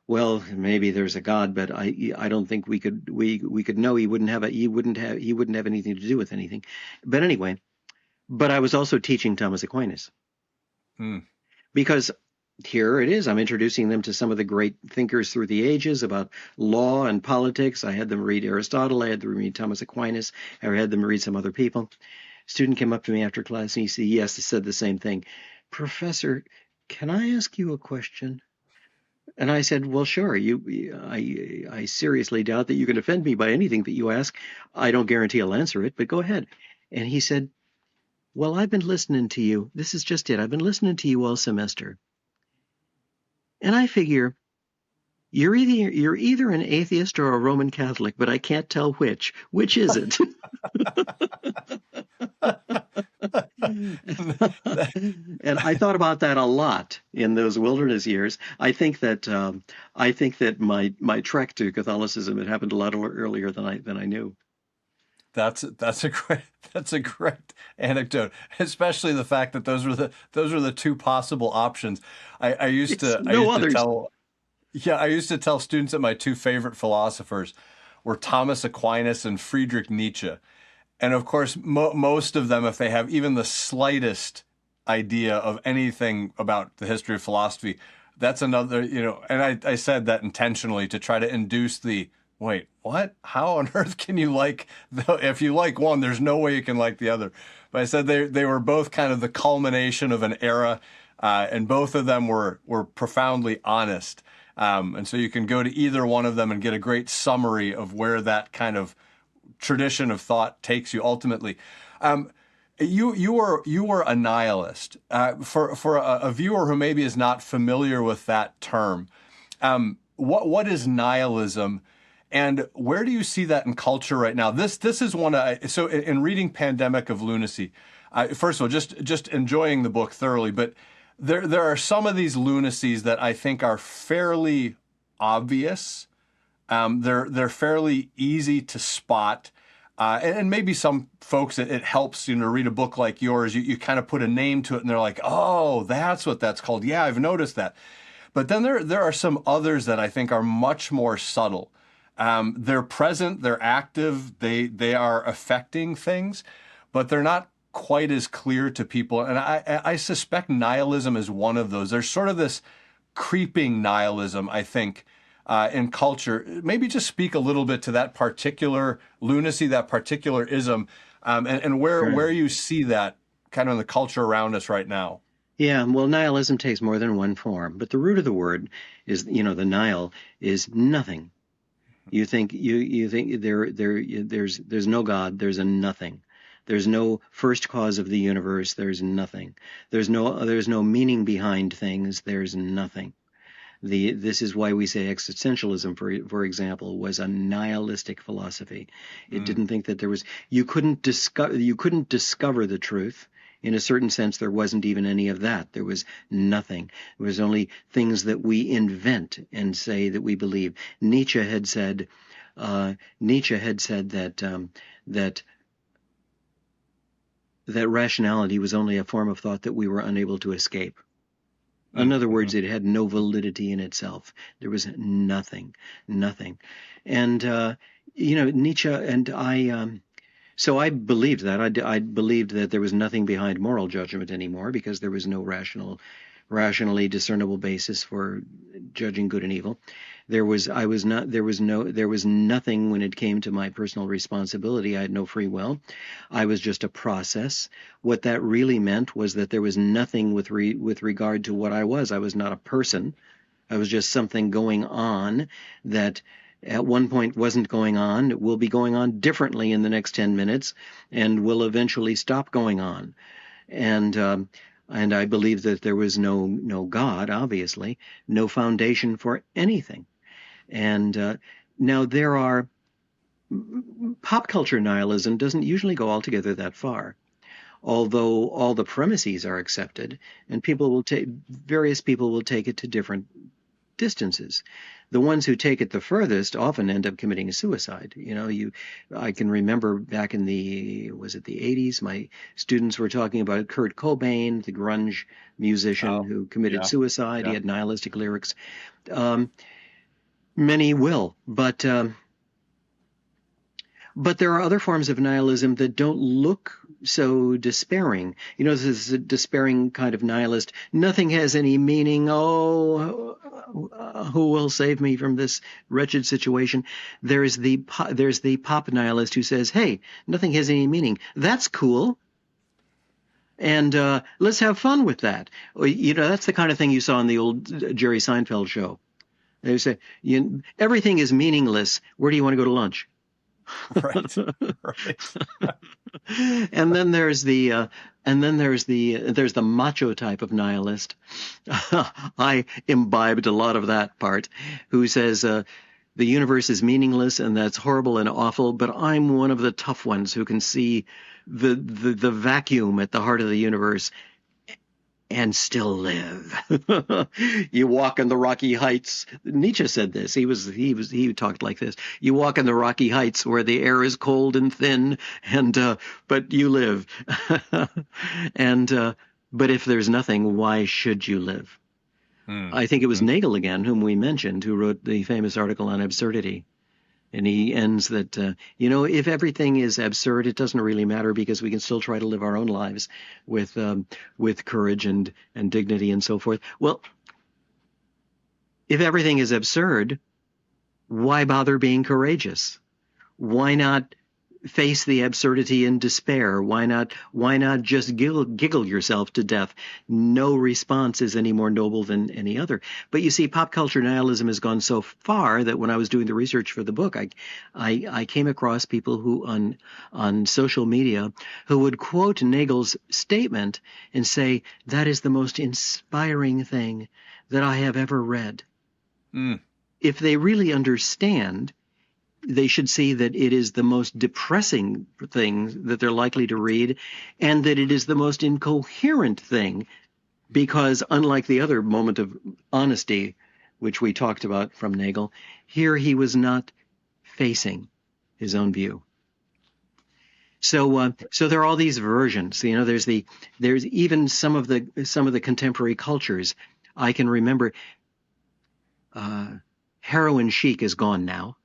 well, maybe there's a God, but I don't think we could know he wouldn't have anything to do with anything. But anyway, but I was also teaching Thomas Aquinas because here it is. I'm introducing them to some of the great thinkers through the ages about law and politics. I had them read Aristotle. I had them read Thomas Aquinas. I had them read some other people. student came up to me after class and he said, yes, he said the same thing. Professor, can I ask you a question? And I said, well, sure. I seriously doubt that you can offend me by anything that you ask. I don't guarantee I'll answer it, but go ahead. And he said, well, I've been listening to you. This is just it. I've been listening to you all semester. And I figure you're either an atheist or a Roman Catholic, but I can't tell which. Which is it? And I thought about that a lot in those wilderness years. I think that my trek to Catholicism had happened a lot earlier than I knew. That's a great anecdote, especially the fact that those were the two possible options. I used It's to I no used to others. tell Yeah, I used to tell students that my two favorite philosophers were Thomas Aquinas and Friedrich Nietzsche. And of course, most of them, if they have even the slightest idea of anything about the history of philosophy, that's another, and I said that intentionally to try to induce wait, what? How on earth can you if you like one, there's no way you can like the other. But I said they were both kind of the culmination of an era, and both of them were profoundly honest. And so you can go to either one of them and get a great summary of where that kind of tradition of thought takes you ultimately. You were a nihilist. For a viewer who maybe is not familiar with that term, what is nihilism, and where do you see that in culture right now? This is one. So in reading Pandemic of Lunacy, first of all, just enjoying the book thoroughly, but there are some of these lunacies that I think are fairly obvious. They're fairly easy to spot, and maybe some folks it helps to read a book like yours. You kind of put a name to it, and they're like, oh, that's what that's called. Yeah, I've noticed that. But then there are some others that I think are much more subtle. They're present, they're active, they are affecting things, but they're not quite as clear to people. And I suspect nihilism is one of those. There's sort of this creeping nihilism, I think, in culture. Maybe just speak a little bit to that particular lunacy, that particular ism, and where Sure. you see that kind of in the culture around us right now. Yeah, well, nihilism takes more than one form, but the root of the word is, the nihil is nothing. You think there's no God, there's a nothing. There's no first cause of the universe, there's nothing. There's no meaning behind things, there's nothing. This is why we say existentialism, for example, was a nihilistic philosophy. It Mm. didn't think that you couldn't discover the truth. In a certain sense, there wasn't even any of that. There was nothing. It was only things that we invent and say that we believe. Nietzsche had said that that rationality was only a form of thought that we were unable to escape. In Mm. other words, Mhm. it had no validity in itself. There was nothing. And Nietzsche and I. So I believed that. I believed that there was nothing behind moral judgment anymore because there was no rationally discernible basis for judging good and evil. There was I was not there was nothing when it came to my personal responsibility. I had no free will. I was just a process. What that really meant was that there was nothing with regard to what I was. I was not a person. I was just something going on that at one point wasn't going on. It will be going on differently in the next 10 minutes and will eventually stop going on. And I believe that there was no God, obviously, no foundation for anything. And now there are pop culture nihilism doesn't usually go altogether that far, although all the premises are accepted, and various people will take it to different distances. The ones who take it the furthest often end up committing suicide. I can remember back in was it the 80s, my students were talking about Kurt Cobain, the grunge musician Oh, who committed yeah, suicide. He yeah. had nihilistic lyrics. Um, Many will, but there are other forms of nihilism that don't look so despairing. This is a despairing kind of nihilist. Nothing has any meaning. Oh, who will save me from this wretched situation? There's the pop nihilist who says, "Hey, nothing has any meaning. That's cool." and let's have fun with that. That's the kind of thing you saw in the old Jerry Seinfeld show. They say, everything is meaningless. Where do you want to go to lunch? Right. Right. And then there's the macho type of nihilist. I imbibed a lot of that part, who says the universe is meaningless and that's horrible and awful, but I'm one of the tough ones who can see the vacuum at the heart of the universe and still live. You walk in the Rocky Heights. Nietzsche said this. He talked like this. You walk in the Rocky Heights where the air is cold and thin, and but you live. and but if there's nothing, why should you live? I think it was Nagel again, whom we mentioned, who wrote the famous article on absurdity. And he ends that, if everything is absurd, it doesn't really matter because we can still try to live our own lives with courage and dignity and so forth. Well, if everything is absurd, why bother being courageous? Why not face the absurdity in despair? Why not just giggle yourself to death? No response is any more noble than any other. But you see, pop culture nihilism has gone so far that when I was doing the research for the book, I came across people who on social media who would quote Nagel's statement and say, that is the most inspiring thing that I have ever read. If they really understand, they should see that it is the most depressing thing that they're likely to read, and that it is the most incoherent thing, because unlike the other moment of honesty, which we talked about from Nagel, here he was not facing his own view. So there are all these versions. There's even some of the contemporary cultures. I can remember heroin chic is gone now.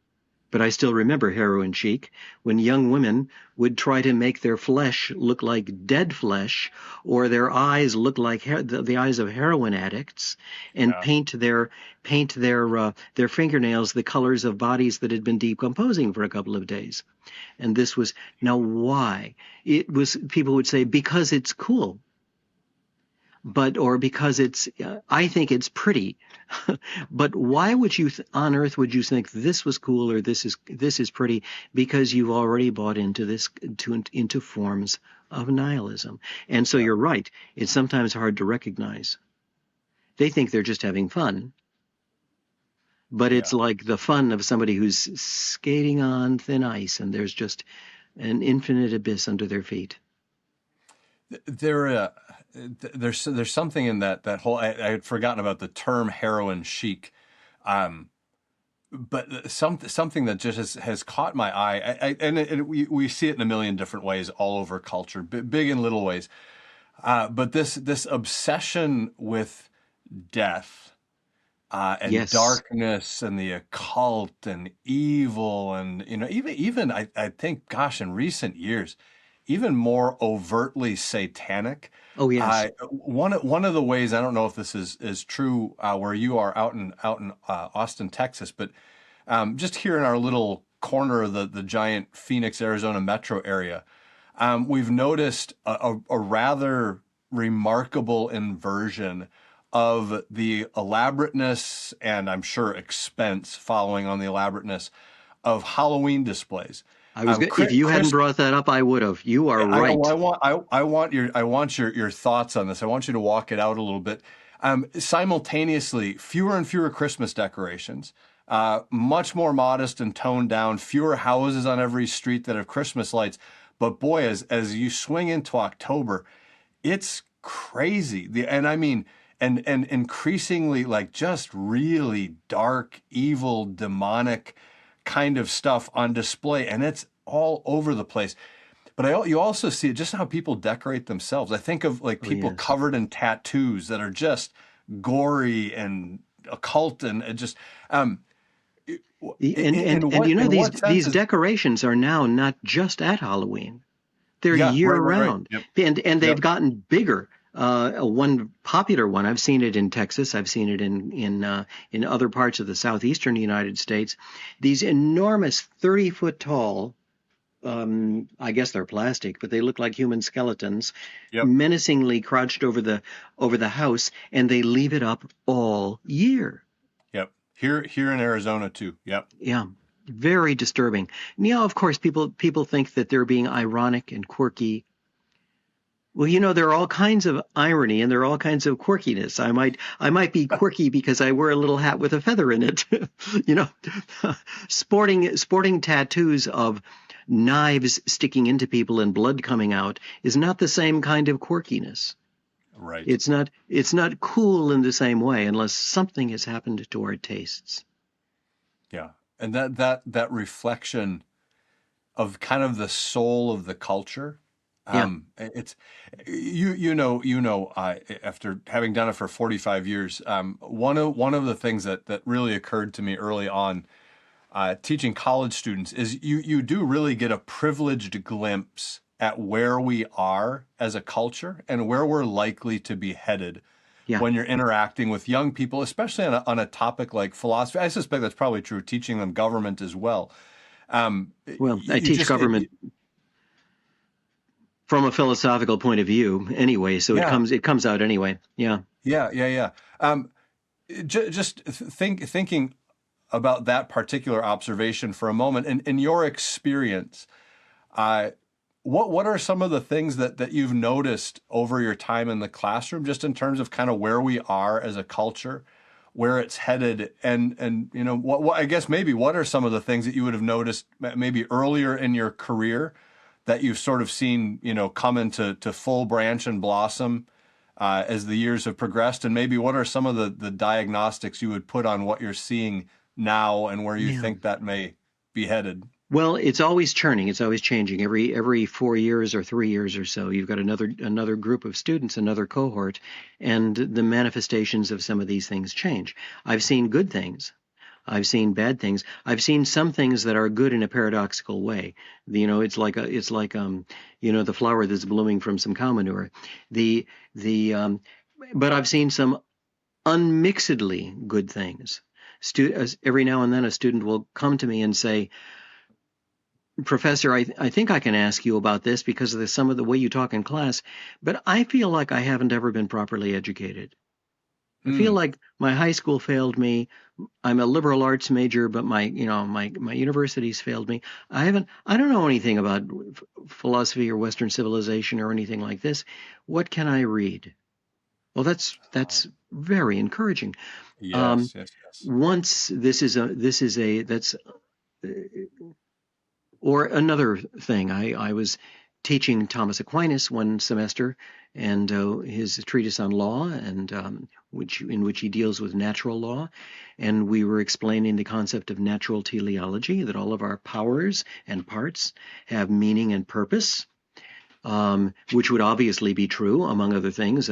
But I still remember heroin chic, when young women would try to make their flesh look like dead flesh, or their eyes look like the eyes of heroin addicts, and paint their fingernails the colors of bodies that had been decomposing for a couple of days. And this was, now why? People would say, because it's cool. Or because I think it's pretty. But why would you on earth would you think this was cool or this is pretty? Because you've already bought into into forms of nihilism. And so you're right. It's sometimes hard to recognize. They think they're just having fun. But it's like the fun of somebody who's skating on thin ice and there's just an infinite abyss under their feet. There's something in that whole. I had forgotten about the term heroin chic, but something that just has caught my eye. And we see it in a million different ways all over culture, big and little ways. But this obsession with death and darkness and the occult and evil, and even I think, gosh, in recent years, even more overtly satanic. Oh yes. One of the ways, I don't know if this is true where you are out in Austin, Texas, but just here in our little corner of the giant Phoenix, Arizona metro area, we've noticed a rather remarkable inversion of the elaborateness and I'm sure expense following on the elaborateness of Halloween displays. If you hadn't brought that up, I would have. You are right. I want your thoughts on this. I want you to walk it out a little bit. Simultaneously, fewer and fewer Christmas decorations, much more modest and toned down, fewer houses on every street that have Christmas lights. But boy, as you swing into October, it's crazy. And increasingly like just really dark, evil, demonic kind of stuff on display, and it's all over the place. But you also see just how people decorate themselves. I think of like people covered in tattoos that are just gory and occult and just these decorations are now not just at Halloween; they're year round, and they've gotten bigger. One popular one, I've seen it in Texas, I've seen it in other parts of the southeastern United States. These enormous 30-foot tall I guess they're plastic, but they look like human skeletons, Yep. menacingly crouched over the house, and they leave it up all year. Yep. Here in Arizona too. Yep. Yeah, very disturbing. Yeah, of course, people think that they're being ironic and quirky. Well, there are all kinds of irony and there are all kinds of quirkiness. I might be quirky because I wear a little hat with a feather in it. you know, sporting tattoos of knives sticking into people and blood coming out is not the same kind of quirkiness. Right. It's not cool in the same way unless something has happened to our tastes. Yeah. And that reflection of kind of the soul of the culture. Yeah, It's after having done it for 45 years, one of the things that really occurred to me early on, teaching college students is you do really get a privileged glimpse at where we are as a culture and where we're likely to be headed yeah. when you're interacting with young people, especially on a topic like philosophy. I suspect that's probably true, teaching them government as well. Well, I You teach just government from a philosophical point of view anyway, so it yeah. comes out anyway. Yeah. Yeah, yeah, yeah. Just thinking about that particular observation for a moment, in your experience, uh, what are some of the things that you've noticed over your time in the classroom, just in terms of kind of where we are as a culture, where it's headed, and what I guess maybe what are some of the things that you would have noticed maybe earlier in your career that you've sort of seen come into full branch and blossom as the years have progressed, and maybe what are some of the diagnostics you would put on what you're seeing now and where you Yeah. think that may be headed? Well, it's always churning. It's always changing. Every 4 years or 3 years or so, you've got another group of students, another cohort, and the manifestations of some of these things change. I've seen good things. I've seen bad things. I've seen some things that are good in a paradoxical way. It's like the flower that's blooming from some cow manure. The the But I've seen some unmixedly good things. Every now and then, a student will come to me and say, Professor, I think I can ask you about this because of some of the way you talk in class, but I feel like I haven't ever been properly educated. I feel Mm, like my high school failed me. I'm a liberal arts major, but my universities failed me. I don't know anything about philosophy or Western civilization or anything like this. What can I read? Well, that's very encouraging. Um, yes, yes, yes. Once this is a that's Or another thing, I was teaching Thomas Aquinas one semester, and his treatise on law, and in which he deals with natural law, and we were explaining the concept of natural teleology, that all of our powers and parts have meaning and purpose, which would obviously be true, among other things.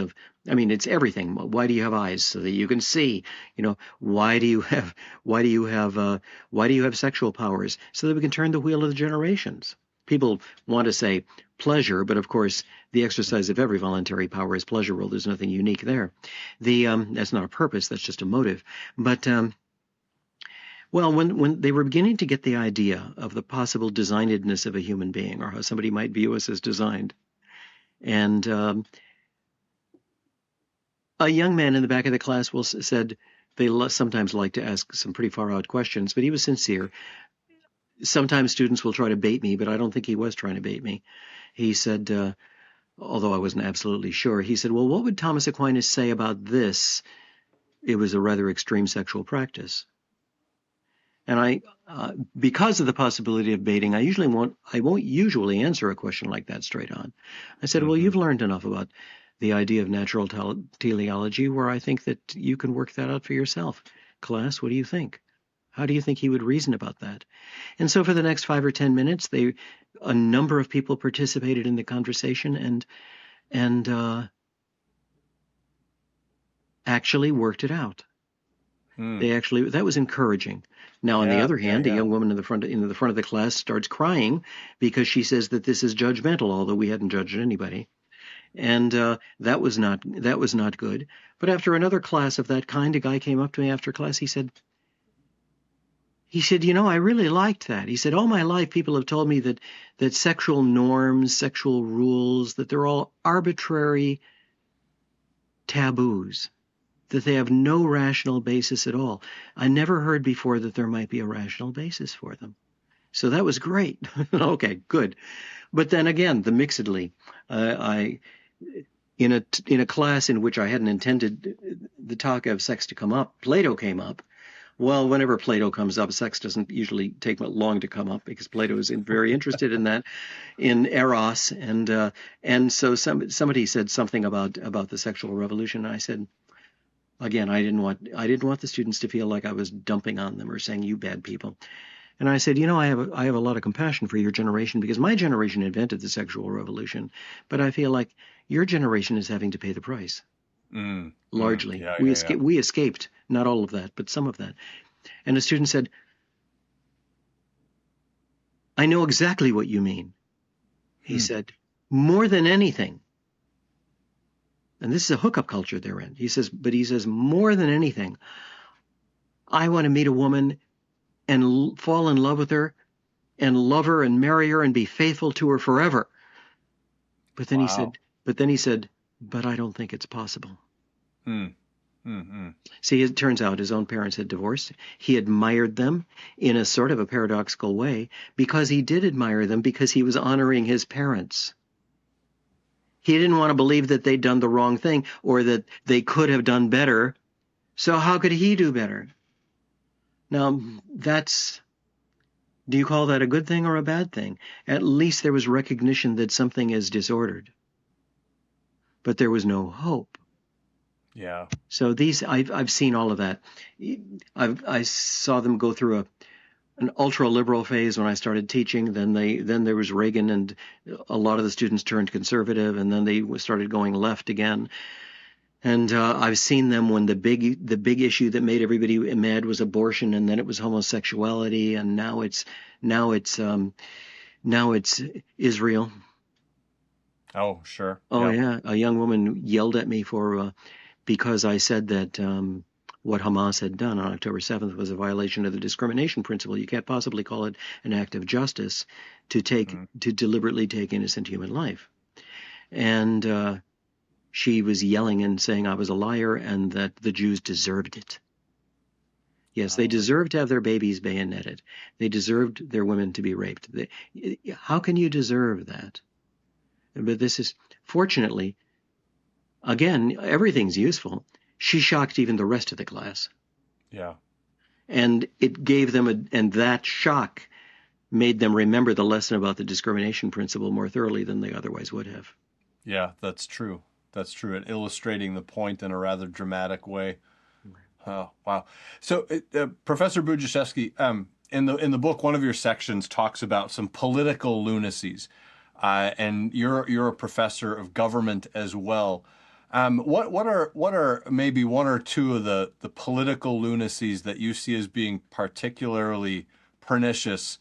It's everything. Why do you have eyes? So that you can see. Why do you have why do you have sexual powers? So that we can turn the wheel of the generations. People want to say pleasure, but of course, the exercise of every voluntary power is pleasurable. There's nothing unique there. That's not a purpose. That's just a motive. But well, when they were beginning to get the idea of the possible designedness of a human being, or how somebody might view us as designed, and a young man in the back of the class said they sometimes like to ask some pretty far out questions, but he was sincere. Sometimes students will try to bait me, but I don't think he was trying to bait me. He said, although I wasn't absolutely sure, he said, well, what would Thomas Aquinas say about this? It was a rather extreme sexual practice. And because of the possibility of baiting, I won't usually answer a question like that straight on. I said, well, Hmm. you've learned enough about the idea of natural teleology where I think that you can work that out for yourself. Class, what do you think? How do you think he would reason about that? And so for the next 5 or 10 minutes, a number of people participated in the conversation and actually worked it out. Hmm. That was encouraging. Now, on the Yeah, other yeah, hand, a yeah. young woman in the front of the class starts crying because she says that this is judgmental, although we hadn't judged anybody, and that was not good. But after another class of that kind, a guy came up to me after class. He said, he said, I really liked that. He said, all my life people have told me that sexual norms, sexual rules, that they're all arbitrary taboos, that they have no rational basis at all. I never heard before that there might be a rational basis for them. So that was great. Okay, good. But then again, the mixedly, I in a class in which I hadn't intended the talk of sex to come up, Plato came up. Well, whenever Plato comes up, sex doesn't usually take long to come up because Plato is very interested in that, in eros, and so somebody said something about the sexual revolution. And I said, again, I didn't want the students to feel like I was dumping on them or saying you bad people. And I said, I have a lot of compassion for your generation because my generation invented the sexual revolution, but I feel like your generation is having to pay the price. Largely. Yeah, We escaped, not all of that, but some of that. And a student said, I know exactly what you mean. He said, more than anything, and this is a hookup culture they're in. He says, more than anything, I want to meet a woman and fall in love with her and love her and marry her and be faithful to her forever. But then he said, but I don't think it's possible. See, it turns out his own parents had divorced. He admired them in a sort of a paradoxical way because he did admire them because he was honoring his parents. He didn't want to believe that they'd done the wrong thing or that they could have done better. So how could he do better? Now, do you call that a good thing or a bad thing? At least there was recognition that something is disordered. But there was no hope. Yeah. So I've seen all of that. I saw them go through an ultra liberal phase when I started teaching. Then there was Reagan, and a lot of the students turned conservative, and then they started going left again. And I've seen them when the big issue that made everybody mad was abortion, and then it was homosexuality, and now it's Israel. Oh, sure. Oh, yeah. A young woman yelled at me because I said that what Hamas had done on October 7th was a violation of the discrimination principle. You can't possibly call it an act of justice to deliberately take innocent human life. And she was yelling and saying I was a liar and that the Jews deserved it. Yes, they deserved to have their babies bayoneted. They deserved their women to be raped. How can you deserve that? But this is, fortunately, again, everything's useful. She shocked even the rest of the class. Yeah. And it gave them, and that shock made them remember the lesson about the discrimination principle more thoroughly than they otherwise would have. Yeah, that's true. That's true. It illustrating the point in a rather dramatic way. Oh, wow. So, Professor Budziszewski, in the book, one of your sections talks about some political lunacies, and you're a professor of government as well. What are maybe one or two of the political lunacies that you see as being particularly pernicious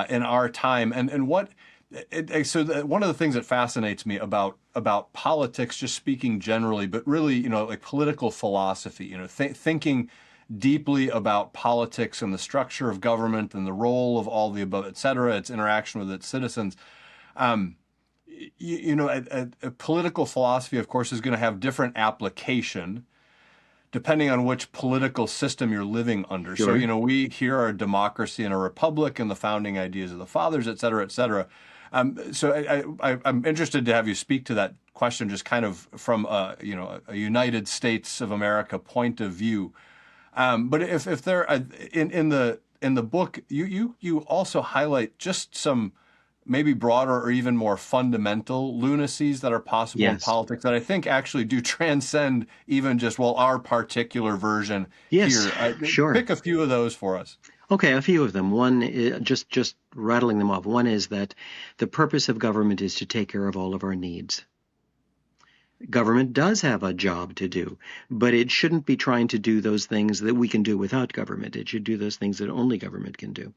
in our time, and what? One of the things that fascinates me about politics, just speaking generally, but really, like political philosophy, thinking deeply about politics and the structure of government and the role of all the above, et cetera, its interaction with its citizens. A political philosophy, of course, is going to have different application depending on which political system you're living under. Sure. So, we here are a democracy and a republic and the founding ideas of the fathers, et cetera, et cetera. So I'm interested to have you speak to that question, just kind of from a United States of America point of view. But if there in the book, you also highlight just some maybe broader or even more fundamental lunacies that are possible in politics that I think actually do transcend even just, our particular version here. Sure. Pick a few of those for us. Okay, a few of them. One, just rattling them off. One is that the purpose of government is to take care of all of our needs. Government does have a job to do, but it shouldn't be trying to do those things that we can do without government. It should do those things that only government can do.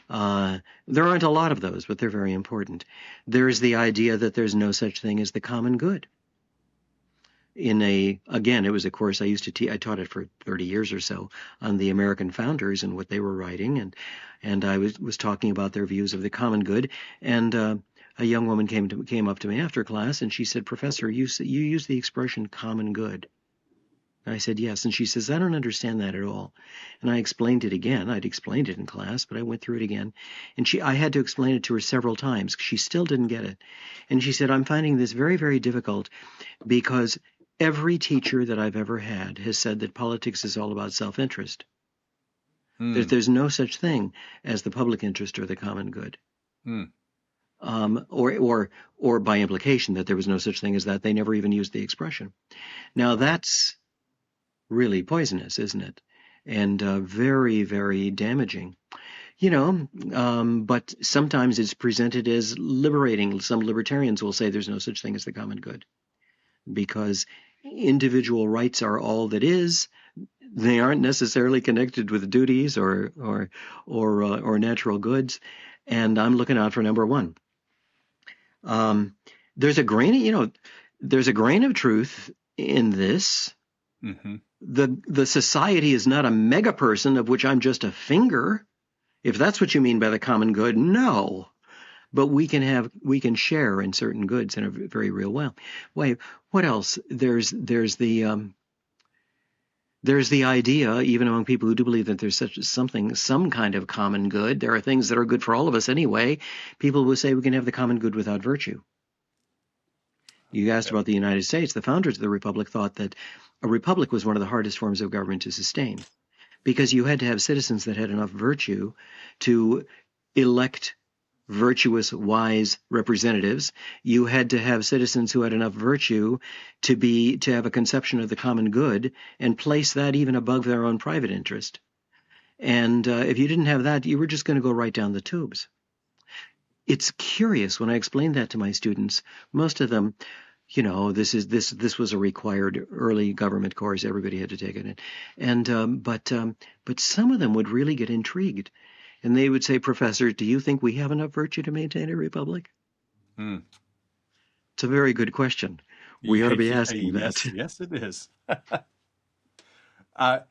There aren't a lot of those, but they're very important. There's the idea that there's no such thing as the common good. Again, it was a course I used to teach. I taught it for 30 years or so on the American founders and what they were writing, and I was talking about their views of the common good. And a young woman came up to me after class, and she said, "Professor, you use the expression common good." And I said, "Yes." And she says, "I don't understand that at all." And I explained it again. I'd explained it in class, but I went through it again. And I had to explain it to her several times. She still didn't get it. And she said, "I'm finding this very, very difficult because every teacher that I've ever had has said that politics is all about self-interest. That there's no such thing as the public interest or the common good." Or by implication that there was no such thing as that. They never even used the expression. Now that's really poisonous, isn't it? And very, very damaging. But sometimes it's presented as liberating. Some libertarians will say there's no such thing as the common good because individual rights are all that is. They aren't necessarily connected with duties or natural goods. And I'm looking out for number one. There's a grain of truth in this. Mm-hmm. The society is not a mega person of which I'm just a finger. If that's what you mean by the common good, no. But we can share in certain goods in a very real way. What else? There's the idea, even among people who do believe that there's some kind of common good. There are things that are good for all of us anyway. People will say we can have the common good without virtue. You asked about the United States. The founders of the Republic thought that a republic was one of the hardest forms of government to sustain because you had to have citizens that had enough virtue to elect virtuous, wise representatives. You had to have citizens who had enough virtue to have a conception of the common good and place that even above their own private interest. And if you didn't have that, you were just going to go right down the tubes. It's curious when I explain that to my students. Most of them, this was a required early government course. Everybody had to take it. But some of them would really get intrigued. And they would say, "Professor, do you think we have enough virtue to maintain a republic?" It's a very good question. We ought to be asking that. Yes, it is. I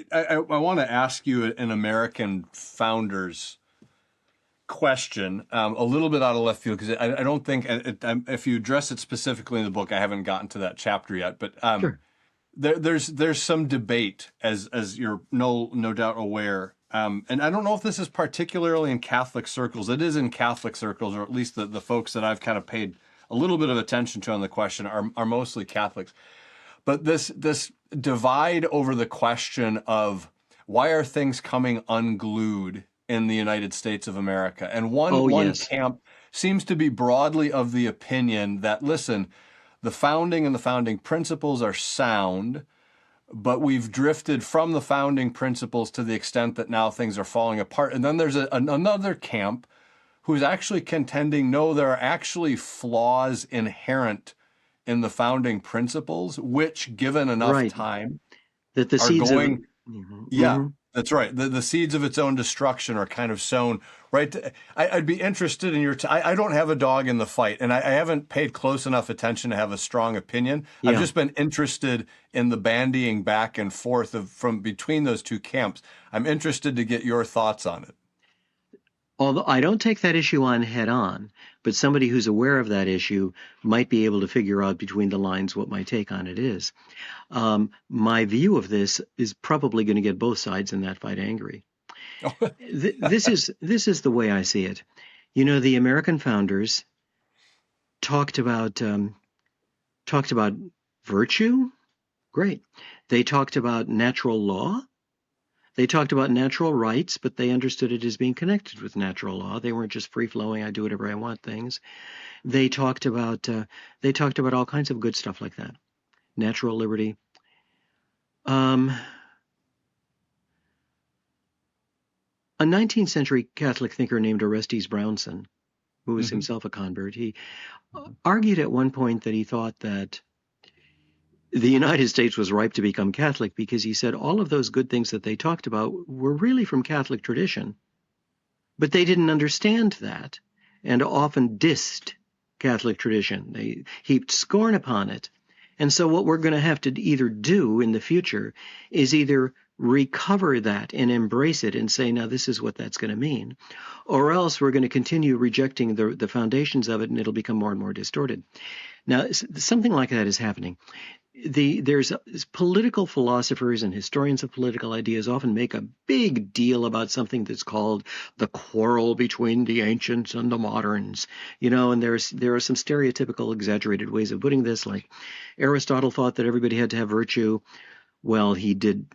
want to ask you an American founders question, a little bit out of left field, because I don't think, if you address it specifically in the book, I haven't gotten to that chapter yet, but Sure. there's some debate, as you're no doubt aware. And I don't know if this is particularly in Catholic circles. It is in Catholic circles, or at least the folks that I've kind of paid a little bit of attention to on the question are mostly Catholics. But this divide over the question of why are things coming unglued in the United States of America? And one Yes. camp seems to be broadly of the opinion that, listen, the founding and the founding principles are sound, but we've drifted from the founding principles to the extent that now things are falling apart. And then there's another camp who's actually contending, no, there are actually flaws inherent in the founding principles, which, given enough time, that the are seeds going. Yeah, Mhm. that's right. The seeds of its own destruction are kind of sown. Right. I'd be interested in your. I don't have a dog in the fight, and I haven't paid close enough attention to have a strong opinion. Yeah. I've just been interested in the bandying back and forth from between those two camps. I'm interested to get your thoughts on it. Although I don't take that issue on head on, but somebody who's aware of that issue might be able to figure out between the lines what my take on it is. My view of this is probably going to get both sides in that fight angry. This is the way I see it. The American founders talked about virtue. Great. They talked about natural law. They talked about natural rights, but they understood it as being connected with natural law. They weren't just free-flowing, I do whatever I want things. They talked about all kinds of good stuff like that. Natural liberty. A 19th century Catholic thinker named Orestes Brownson, who was himself a convert, he argued at one point that he thought that the United States was ripe to become Catholic because he said all of those good things that they talked about were really from Catholic tradition, but they didn't understand that and often dissed Catholic tradition. They heaped scorn upon it. And so what we're going to have to either do in the future is either recover that and embrace it and say, now this is what that's going to mean, or else we're going to continue rejecting the foundations of it and it'll become more and more distorted. Now, something like that is happening. There's political philosophers and historians of political ideas often make a big deal about something that's called the quarrel between the ancients and the moderns, and there are some stereotypical exaggerated ways of putting this, like Aristotle thought that everybody had to have virtue. Well, he did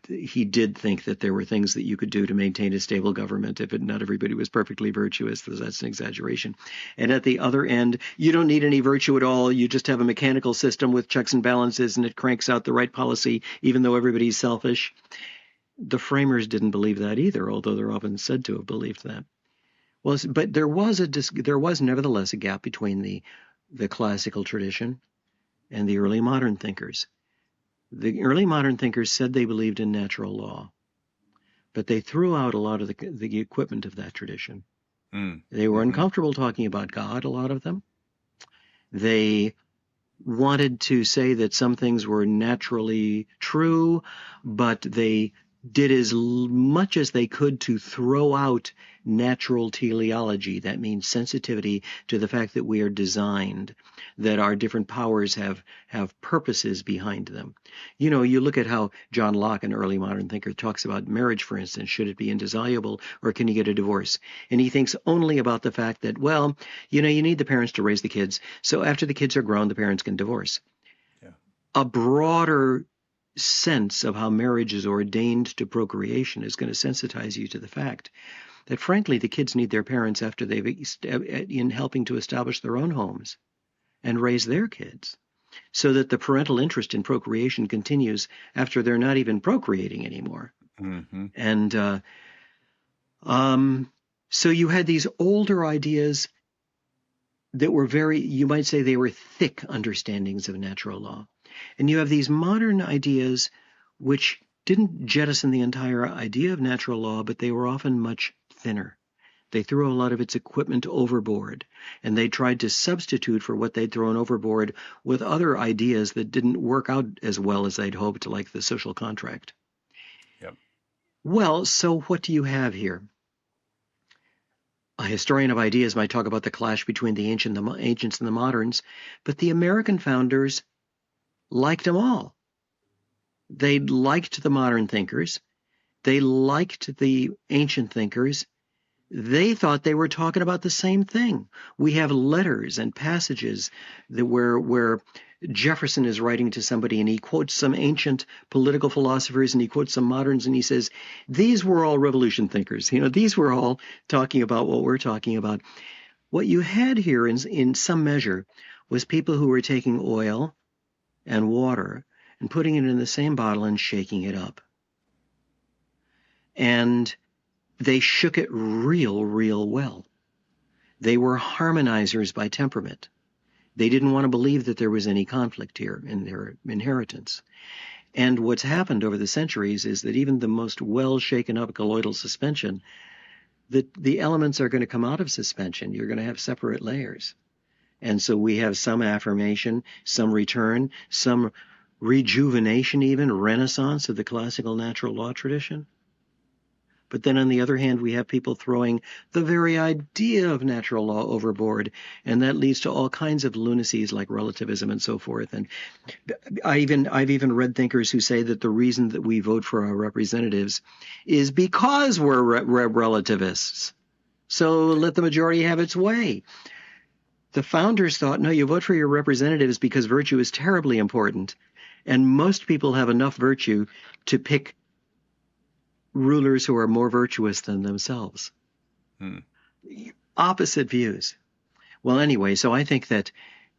think that there were things that you could do to maintain a stable government if not everybody was perfectly virtuous. That's an exaggeration. And at the other end, you don't need any virtue at all. You just have a mechanical system with checks and balances, and it cranks out the right policy, even though everybody's selfish. The framers didn't believe that either, although they're often said to have believed that. Well, but there was nevertheless a gap between the classical tradition and the early modern thinkers. The early modern thinkers said they believed in natural law, but they threw out a lot of the equipment of that tradition. They were uncomfortable talking about God, a lot of them. They wanted to say that some things were naturally true, but they did as much as they could to throw out natural teleology. That means sensitivity to the fact that we are designed, that our different powers have purposes behind them. You look at how John Locke, an early modern thinker, talks about marriage, for instance. Should it be indissoluble, or can you get a divorce? And he thinks only about the fact that, well, you need the parents to raise the kids, so after the kids are grown, the parents can divorce. Yeah. A broader sense of how marriage is ordained to procreation is going to sensitize you to the fact that, frankly, the kids need their parents after in helping to establish their own homes and raise their kids, so that the parental interest in procreation continues after they're not even procreating anymore. And so you had these older ideas that were you might say they were thick understandings of natural law. And you have these modern ideas which didn't jettison the entire idea of natural law, but they were often much thinner. They threw a lot of its equipment overboard, and they tried to substitute for what they'd thrown overboard with other ideas that didn't work out as well as they'd hoped, like the social contract. Yep. Well, so what do you have here? A historian of ideas might talk about the clash between the ancients and the moderns, but the American founders liked them all. They liked the modern thinkers. They liked the ancient thinkers. They thought they were talking about the same thing. We have letters and passages where Jefferson is writing to somebody, and he quotes some ancient political philosophers and he quotes some moderns, and he says, these were all revolution thinkers. These were all talking about what we're talking about. What you had here in some measure was people who were taking oil and water and putting it in the same bottle and shaking it up. And they shook it real well. They were harmonizers by temperament. They didn't want to believe that there was any conflict here in their inheritance. And what's happened over the centuries is that even the most well-shaken up colloidal suspension, the elements are going to come out of suspension. You're going to have separate layers. And so we have some affirmation, some return, some rejuvenation, even renaissance of the classical natural law tradition. But then on the other hand, we have people throwing the very idea of natural law overboard, and that leads to all kinds of lunacies like relativism and so forth. And I've even read thinkers who say that the reason that we vote for our representatives is because we're relativists. So let the majority have its way. The founders thought, no, you vote for your representatives because virtue is terribly important. And most people have enough virtue to pick rulers who are more virtuous than themselves. Opposite views. Well, anyway, so I think that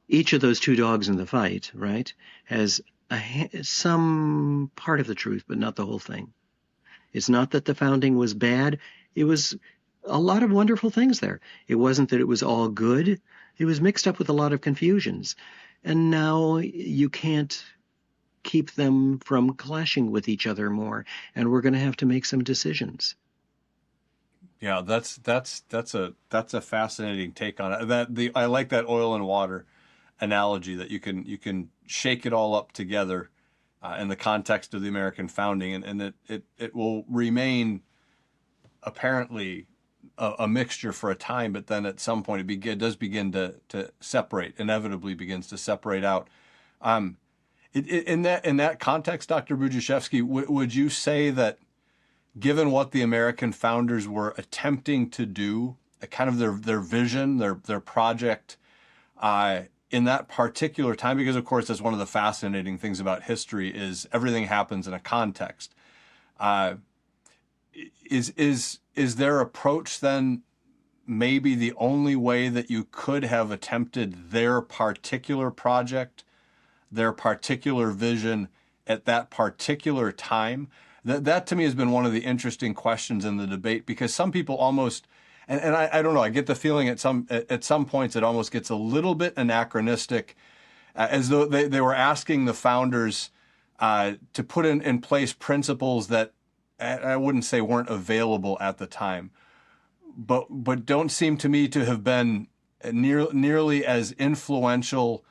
each of those two dogs in the fight, right, has some part of the truth, but not the whole thing. It's not that the founding was bad. It was a lot of wonderful things there. It wasn't that it was all good. It was mixed up with a lot of confusions. And now you can't keep them from clashing with each other more, and we're going to have to make some decisions. Yeah, that's a fascinating take on it. I like that oil and water analogy that you can shake it all up together in the context of the American founding, and it will remain apparently a mixture for a time, but then at some point it does begin to separate, inevitably begins to separate out. In that context, Dr. Budziszewski, would you say that given what the American founders were attempting to do, kind of their vision, their project, in that particular time, because of course that's one of the fascinating things about history is everything happens in a context. Is their approach then maybe the only way that you could have attempted their particular project, their particular vision at that particular time? That to me has been one of the interesting questions in the debate, because some people almost, and I don't know, I get the feeling at some points it almost gets a little bit anachronistic, as though they were asking the founders to put in place principles that I wouldn't say weren't available at the time, but don't seem to me to have been nearly as influential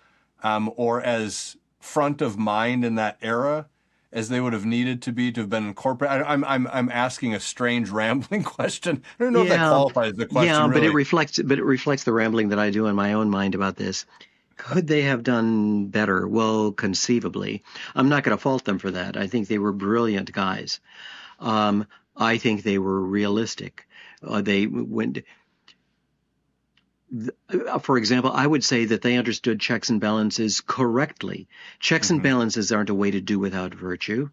or as front of mind in that era as they would have needed to be to have been incorporated. I'm asking a strange rambling question. I don't know if that qualifies the question. Yeah, really. But it reflects the rambling that I do in my own mind about this. Could they have done better? Well, conceivably. I'm not going to fault them for that. I think they were brilliant guys. I think they were realistic. They went. For example, I would say that they understood checks and balances correctly. Checks and balances aren't a way to do without virtue.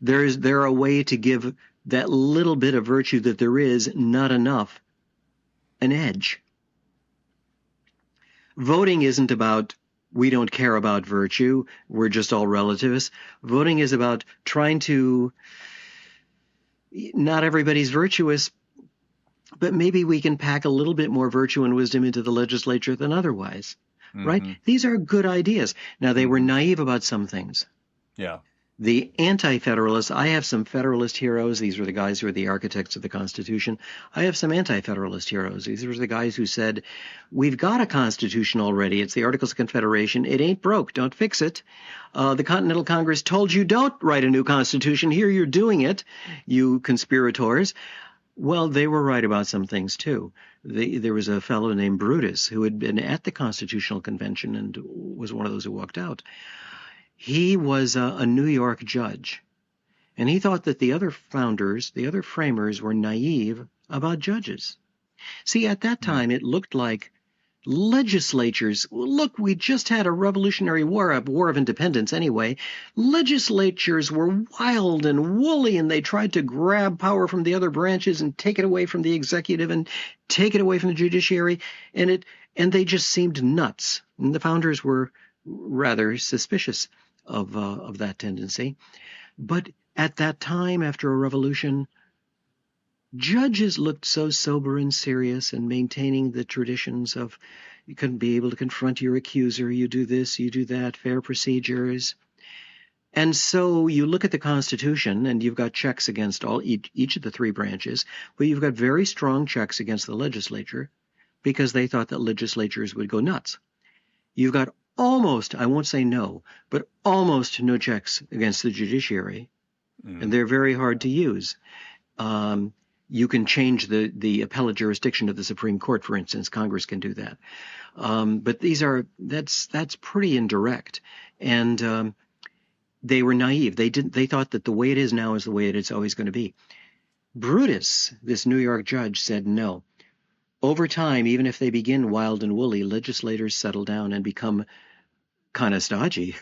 They're a way to give that little bit of virtue that there is, not enough, an edge. Voting isn't about we don't care about virtue, we're just all relativists. Voting is about trying to, not everybody's virtuous, but maybe we can pack a little bit more virtue and wisdom into the legislature than otherwise, right? These are good ideas. Now, they were naive about some things. Yeah. The anti-federalists, I have some federalist heroes. These were the guys who were the architects of the Constitution. I have some anti-federalist heroes. These were the guys who said, we've got a Constitution already. It's the Articles of Confederation. It ain't broke. Don't fix it. The Continental Congress told you don't write a new Constitution. Here you're doing it, you conspirators. Well, they were right about some things, too. There was a fellow named Brutus who had been at the Constitutional Convention and was one of those who walked out. He was a New York judge, and he thought that the other founders, the other framers, were naive about judges. See, at that time, it looked like legislatures, look, we just had a Revolutionary War, a War of Independence anyway. Legislatures were wild and woolly, and they tried to grab power from the other branches and take it away from the executive and take it away from the judiciary, and they just seemed nuts. And the founders were rather suspicious of that tendency. But at that time, after a revolution, judges looked so sober and serious and maintaining the traditions of you couldn't be able to confront your accuser, you do this, you do that, fair procedures. And so you look at the Constitution and you've got checks against each of the three branches, but you've got very strong checks against the legislature because they thought that legislatures would go nuts. You've got almost, I won't say no, but almost no checks against the judiciary, and they're very hard to use. You can change the appellate jurisdiction of the Supreme Court, for instance. Congress can do that. But that's pretty indirect. And they were naive. They thought that the way it is now is the way it's always going to be. Brutus, this New York judge, said no. Over time, even if they begin wild and woolly, legislators settle down and become kind of stodgy.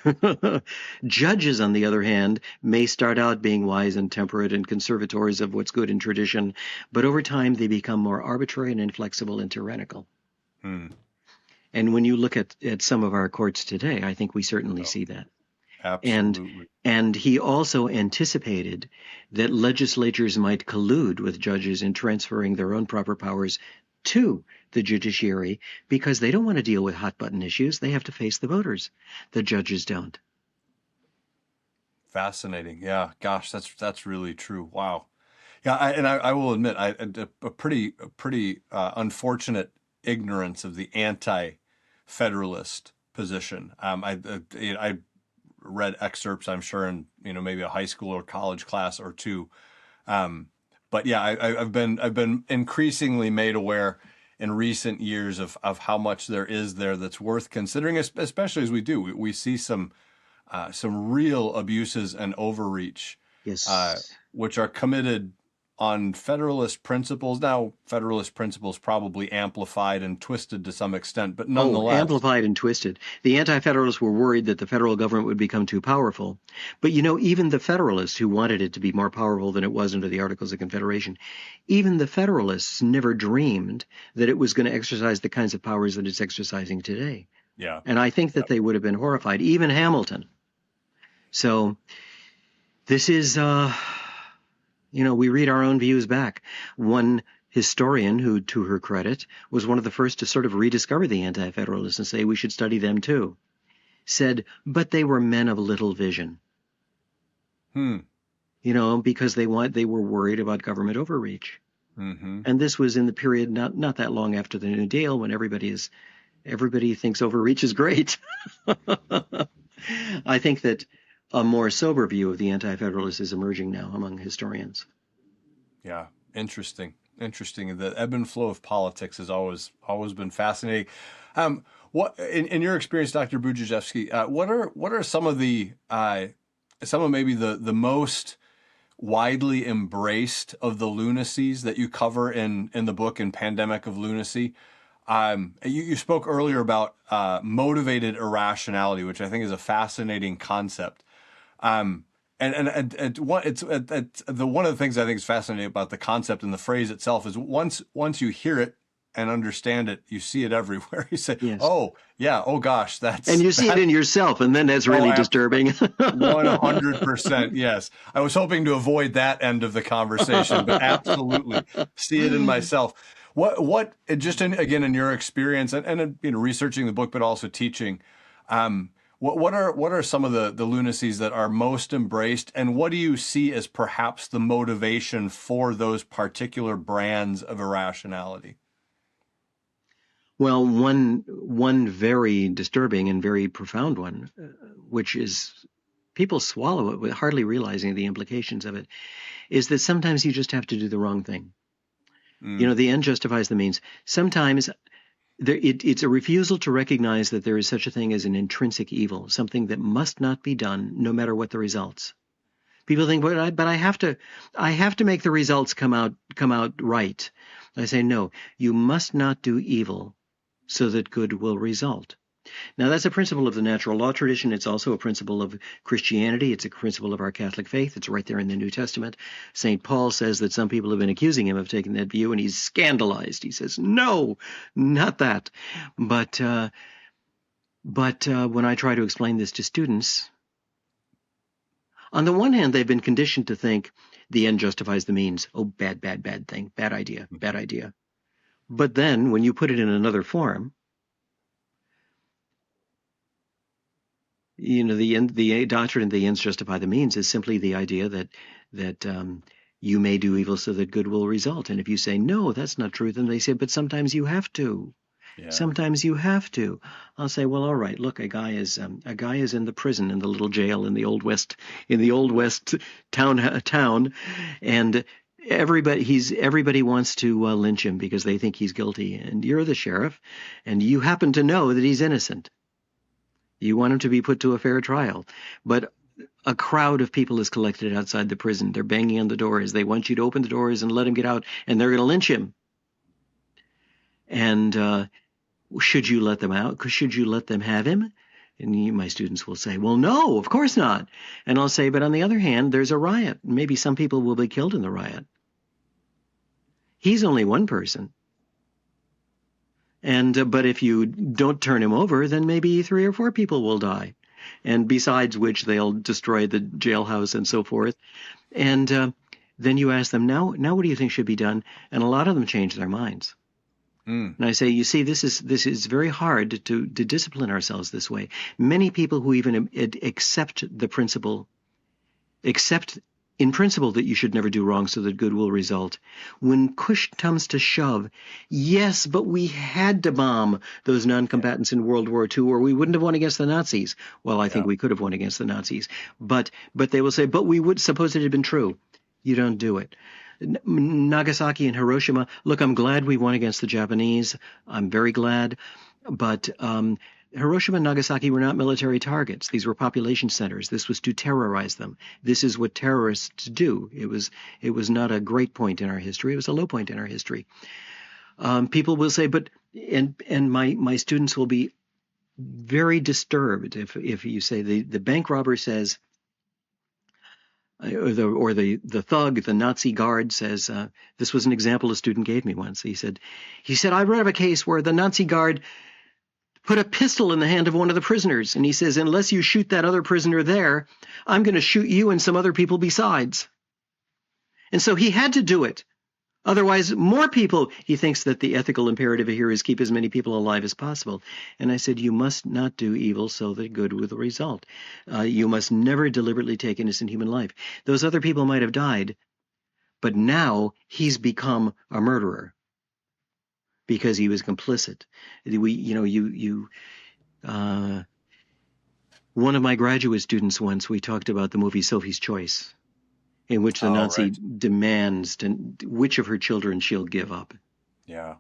Judges, on the other hand, may start out being wise and temperate and conservators of what's good in tradition, but over time they become more arbitrary and inflexible and tyrannical. And when you look at some of our courts today, I think we certainly see that. Absolutely. And he also anticipated that legislatures might collude with judges in transferring their own proper powers to the judiciary because they don't want to deal with hot-button issues. They have to face the voters. The judges don't. Fascinating. Yeah. Gosh, that's really true. Wow. Yeah. I will admit, a pretty unfortunate ignorance of the anti-federalist position. I read excerpts, I'm sure, in maybe a high school or college class or two. But yeah, I've been increasingly made aware in recent years of how much there is there that's worth considering, especially as we see some real abuses and overreach, Yes. which are committed on Federalist principles. Now, Federalist principles probably amplified and twisted to some extent, but Oh, nonetheless, amplified and twisted. The Anti-Federalists were worried that the federal government would become too powerful. But even the Federalists who wanted it to be more powerful than it was under the Articles of Confederation, even the Federalists never dreamed that it was going to exercise the kinds of powers that it's exercising today. yeah, And I think that they would have been horrified, even Hamilton. So this is, we read our own views back. One historian who, to her credit, was one of the first to sort of rediscover the Anti-Federalists and say we should study them too, said, but they were men of little vision. Because they were worried about government overreach. Mm-hmm. And this was in the period not that long after the New Deal, when everybody thinks overreach is great. I think that a more sober view of the Anti-Federalists is emerging now among historians. Yeah, interesting. The ebb and flow of politics has always been fascinating. What in your experience, Dr. Budziszewski, what are some of maybe the most widely embraced of the lunacies that you cover in the book in Pandemic of Lunacy? You spoke earlier about motivated irrationality, which I think is a fascinating concept. And one of the things I think is fascinating about the concept and the phrase itself is once you hear it and understand it, you see it everywhere. You say, Yes. "Oh yeah, oh gosh, and you see it in yourself, and then that's really disturbing." 100%. Yes, I was hoping to avoid that end of the conversation, but absolutely see it in myself. What just again in your experience and researching the book, but also teaching. What are some of the lunacies that are most embraced, and what do you see as perhaps the motivation for those particular brands of irrationality? Well, one very disturbing and very profound one, which is people swallow it with hardly realizing the implications of it, is that sometimes you just have to do the wrong thing. The end justifies the means. Sometimes it's a refusal to recognize that there is such a thing as an intrinsic evil, something that must not be done, no matter what the results. People think, but I have to make the results come out right. I say, no, you must not do evil so that good will result. Now, that's a principle of the natural law tradition. It's also a principle of Christianity. It's a principle of our Catholic faith. It's right there in the New Testament. St. Paul says that some people have been accusing him of taking that view, and he's scandalized. He says, no, not that. But when I try to explain this to students, on the one hand, they've been conditioned to think the end justifies the means. Oh, bad thing, bad idea. But then when you put it in another form, the doctrine of the ends justify the means is simply the idea that you may do evil so that good will result. And if you say, no, that's not true, then they say, but sometimes you have to. Yeah. Sometimes you have to. I'll say, well, all right, look, a guy is in the prison, in the little jail in the Old West town, and everybody wants to lynch him because they think he's guilty, and you're the sheriff, and you happen to know that he's innocent. You want him to be put to a fair trial, but a crowd of people is collected outside the prison. They're banging on the doors. They want you to open the doors and let him get out, and they're going to lynch him. And should you let them out? Should you let them have him? And my students will say, well, no, of course not. And I'll say, but on the other hand, there's a riot. Maybe some people will be killed in the riot. He's only one person. And but if you don't turn him over, then maybe 3 or 4 people will die. And besides which, they'll destroy the jailhouse and so forth. And then you ask them, now what do you think should be done? And a lot of them change their minds. And I say, you see, this is very hard to discipline ourselves this way. Many people who even accept the principle, accept in principle that you should never do wrong so that good will result. When push comes to shove, yes, but we had to bomb those non-combatants in World War II, or we wouldn't have won against the Nazis. Well, I think we could have won against the Nazis, but they will say, but we would suppose it had been true. You don't do it. Nagasaki and Hiroshima. Look, I'm glad we won against the Japanese. I'm very glad, but Hiroshima and Nagasaki were not military targets. These were population centers. This was to terrorize them. This is what terrorists do. It was not a great point in our history. It was a low point in our history. People will say, but and my students will be very disturbed if you say the bank robber says, or the thug, the Nazi guard says, this was an example a student gave me once. He said, I read of a case where the Nazi guard put a pistol in the hand of one of the prisoners. And he says, unless you shoot that other prisoner there, I'm going to shoot you and some other people besides. And so he had to do it. Otherwise, more people, he thinks that the ethical imperative here is keep as many people alive as possible. And I said, you must not do evil so that good will result. You must never deliberately take innocent human life. Those other people might have died, but now he's become a murderer because he was complicit. One of my graduate students once, we talked about the movie Sophie's Choice, in which the Nazi demands which of her children she'll give up. Yeah.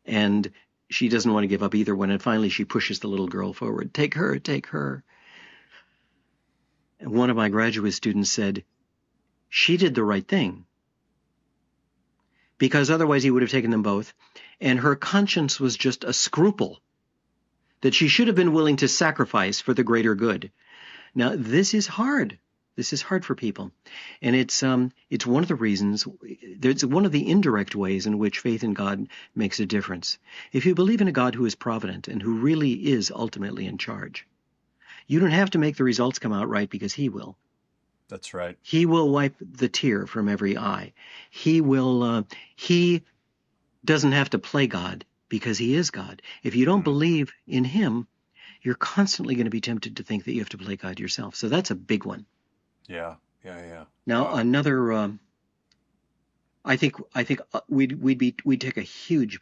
And she doesn't want to give up either one. And finally she pushes the little girl forward. Take her, take her. And one of my graduate students said, she did the right thing, because otherwise he would have taken them both. And her conscience was just a scruple that she should have been willing to sacrifice for the greater good. Now, this is hard. This is hard for people. And it's one of the reasons, there's one of the indirect ways in which faith in God makes a difference. If you believe in a God who is provident and who really is ultimately in charge, you don't have to make the results come out right, because he will. That's right. He will wipe the tear from every eye. He doesn't have to play God, because he is God. If you don't believe in him, you're constantly going to be tempted to think that you have to play God yourself. So that's a big one. Yeah. Now, another, I think we'd take a huge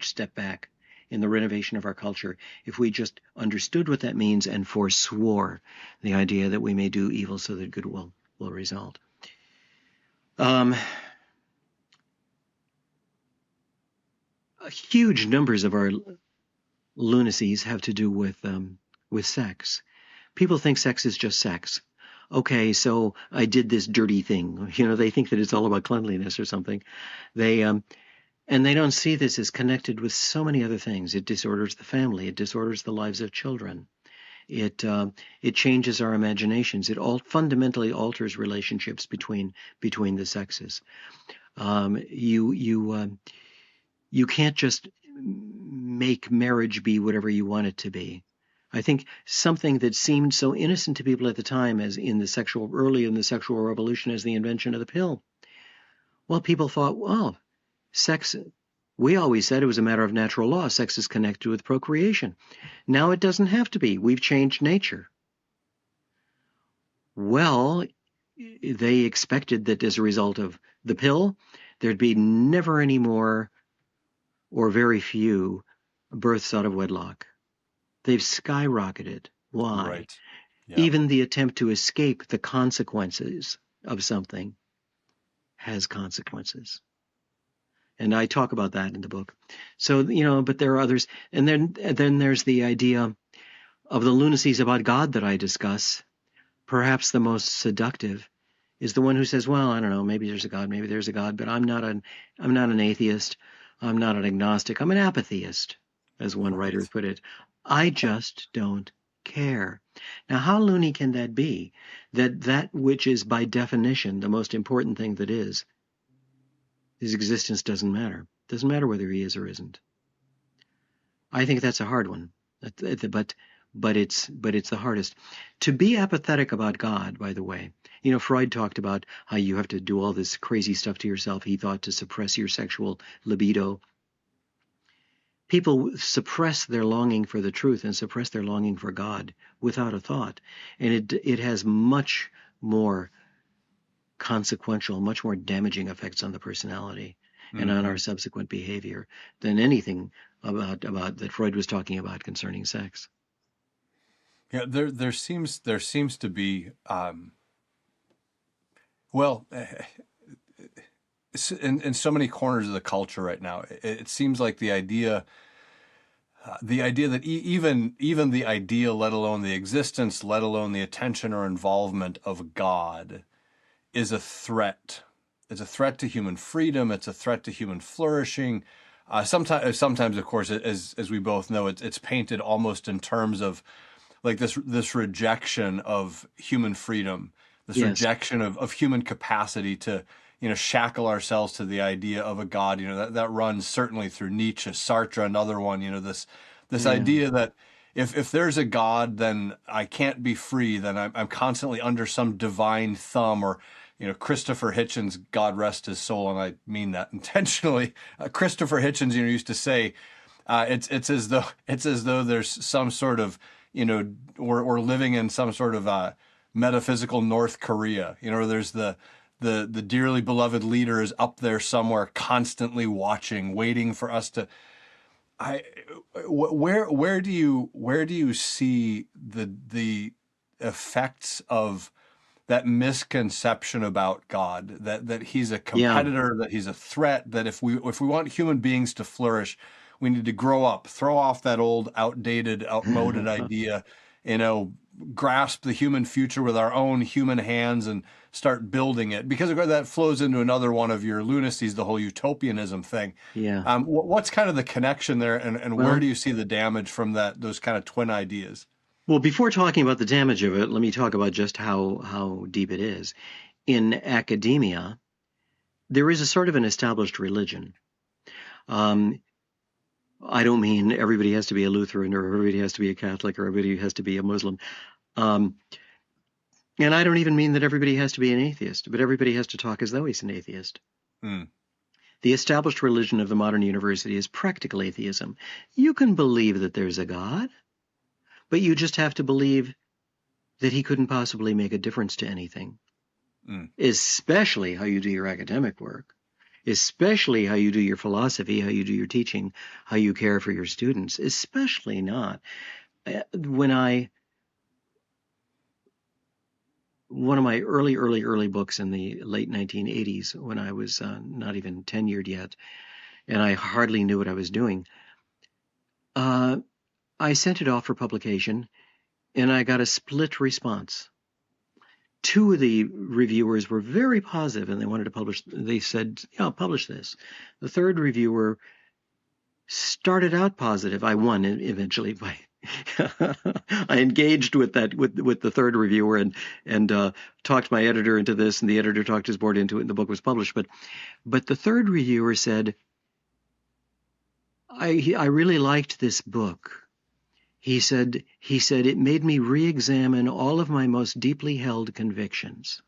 step back in the renovation of our culture if we just understood what that means and forswore the idea that we may do evil so that good will result. Huge numbers of our lunacies have to do with sex. People think sex is just sex. Okay, so I did this dirty thing. They think that it's all about cleanliness or something. And they don't see this as connected with so many other things. It disorders the family. It disorders the lives of children. It changes our imaginations. It all fundamentally alters relationships between the sexes. You can't just make marriage be whatever you want it to be. I think something that seemed so innocent to people at the time, as early in the sexual revolution, as the invention of the pill. Well, people thought, well, sex, we always said it was a matter of natural law. Sex is connected with procreation. Now it doesn't have to be. We've changed nature. Well, they expected that as a result of the pill, there'd be never any more, or very few, births out of wedlock. They've skyrocketed. Why? Right. Yeah. Even the attempt to escape the consequences of something has consequences. And I talk about that in the book. So, but there are others. And then there's the idea of the lunacies about God that I discuss. Perhaps the most seductive is the one who says, well, I don't know, maybe there's a God, but I'm not an atheist. I'm not an agnostic. I'm an apatheist, as one writer put it. I just don't care. Now, how loony can that be? That which is by definition the most important thing that is, his existence doesn't matter. Doesn't matter whether he is or isn't. I think that's a hard one, but it's the hardest. To be apathetic about God, by the way, Freud talked about how you have to do all this crazy stuff to yourself. He thought to suppress your sexual libido. People suppress their longing for the truth and suppress their longing for God without a thought. And it has much more consequential, much more damaging effects on the personality and on our Hmm. subsequent behavior than anything about that Freud was talking about concerning sex. Yeah, there seems to be well, in so many corners of the culture right now, it seems like the idea that even the idea, let alone the existence, let alone the attention or involvement of God, is a threat. It's a threat to human freedom. It's a threat to human flourishing. Sometimes, of course, as we both know, it's painted almost in terms of like this rejection of human freedom, this Yes. rejection of human capacity to shackle ourselves to the idea of a God. That runs certainly through Nietzsche, Sartre, another one. This Yeah. idea that if there's a God, then I can't be free. Then I'm constantly under some divine thumb. Or Christopher Hitchens, God rest his soul, and I mean that intentionally. Christopher Hitchens, used to say, it's as though there's some sort of we're living in some sort of metaphysical North Korea. There's the dearly beloved leader is up there somewhere, constantly watching, waiting for us to. I where do you see the effects of that misconception about God, that he's a Yeah. competitor, that he's a threat, that if we want human beings to flourish, we need to grow up, throw off that old, outdated, outmoded idea, you know, grasp the human future with our own human hands and start building it. Because of course, that flows into another one of your lunacies, the whole utopianism thing. Yeah. What's kind of the connection there, and where Well, do you see the damage from those kind of twin ideas? well, before talking about the damage of it, let me talk about just how deep it is. In academia, there is a sort of an established religion. Um, I don't mean everybody has to be a Lutheran or everybody has to be a Catholic or everybody has to be a Muslim. Um, and I don't even mean that everybody has to be an atheist, but everybody has to talk as though he's an atheist. Hmm. The established religion of the modern university is practical atheism. You can believe that there's a God, but you just have to believe that he couldn't possibly make a difference to anything, Hmm. especially how you do your academic work, especially how you do your philosophy, how you do your teaching, how you care for your students, especially not. When one of my early books in the late 1980s, when I was not even tenured yet, and I hardly knew what I was doing, uh, I sent it off for publication, and I got a split response. Two of the reviewers were very positive and they wanted to publish. They said, yeah, I'll publish this. The third reviewer started out positive. I won eventually by I engaged with the third reviewer and talked my editor into this, and the editor talked his board into it, and the book was published. But the third reviewer said, I really liked this book. He said it made me re-examine all of my most deeply held convictions.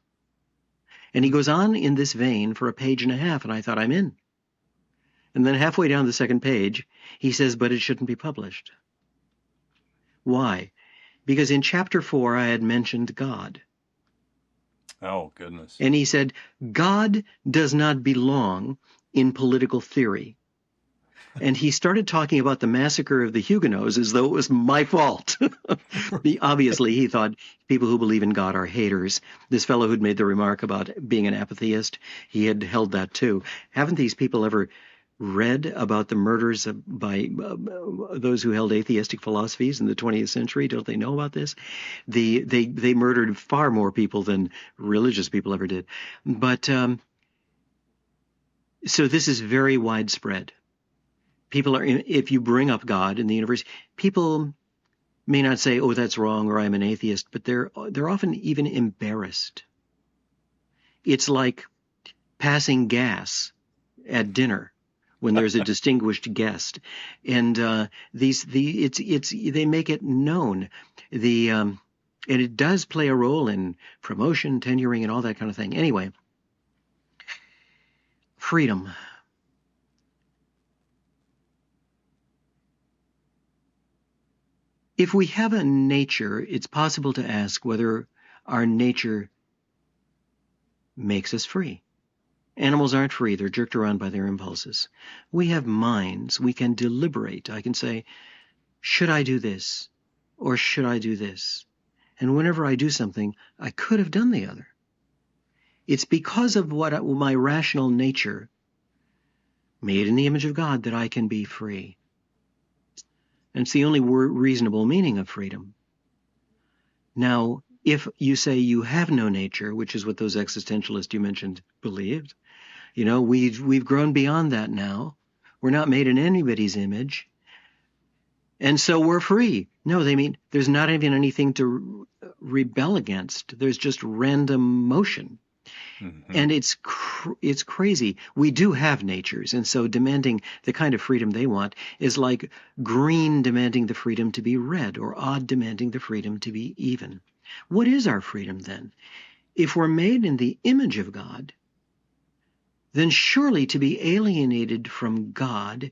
And he goes on in this vein for a page and a half, and I thought, I'm in. And then halfway down the second page, he says, but it shouldn't be published. Why? Because in chapter 4, I had mentioned God. Oh, goodness. And he said, God does not belong in political theory. And he started talking about the massacre of the Huguenots as though it was my fault. Obviously, he thought people who believe in God are haters. This fellow who'd made the remark about being an atheist, he had held that too. Haven't these people ever read about the murders by those who held atheistic philosophies in the 20th century? Don't they know about this? They murdered far more people than religious people ever did. But so this is very widespread. People are, if you bring up God in the universe, people may not say, "Oh, that's wrong," or "I'm an atheist," but they're often even embarrassed. It's like passing gas at dinner when there's a distinguished guest, and they make it known. And it does play a role in promotion, tenuring, and all that kind of thing. Anyway, freedom. If we have a nature, it's possible to ask whether our nature makes us free. Animals aren't free. They're jerked around by their impulses. We have minds. We can deliberate. I can say, should I do this? Or should I do this? And whenever I do something, I could have done the other. It's because of my rational nature, made in the image of God, that I can be free. And it's the only reasonable meaning of freedom. Now, if you say you have no nature, which is what those existentialists you mentioned believed, we've grown beyond that now. We're not made in anybody's image. And so we're free. No, they mean there's not even anything to rebel against. There's just random motion. Mm-hmm. And it's crazy. We do have natures, and so demanding the kind of freedom they want is like green demanding the freedom to be red, or odd demanding the freedom to be even. What is our freedom then? If we're made in the image of God, then surely to be alienated from God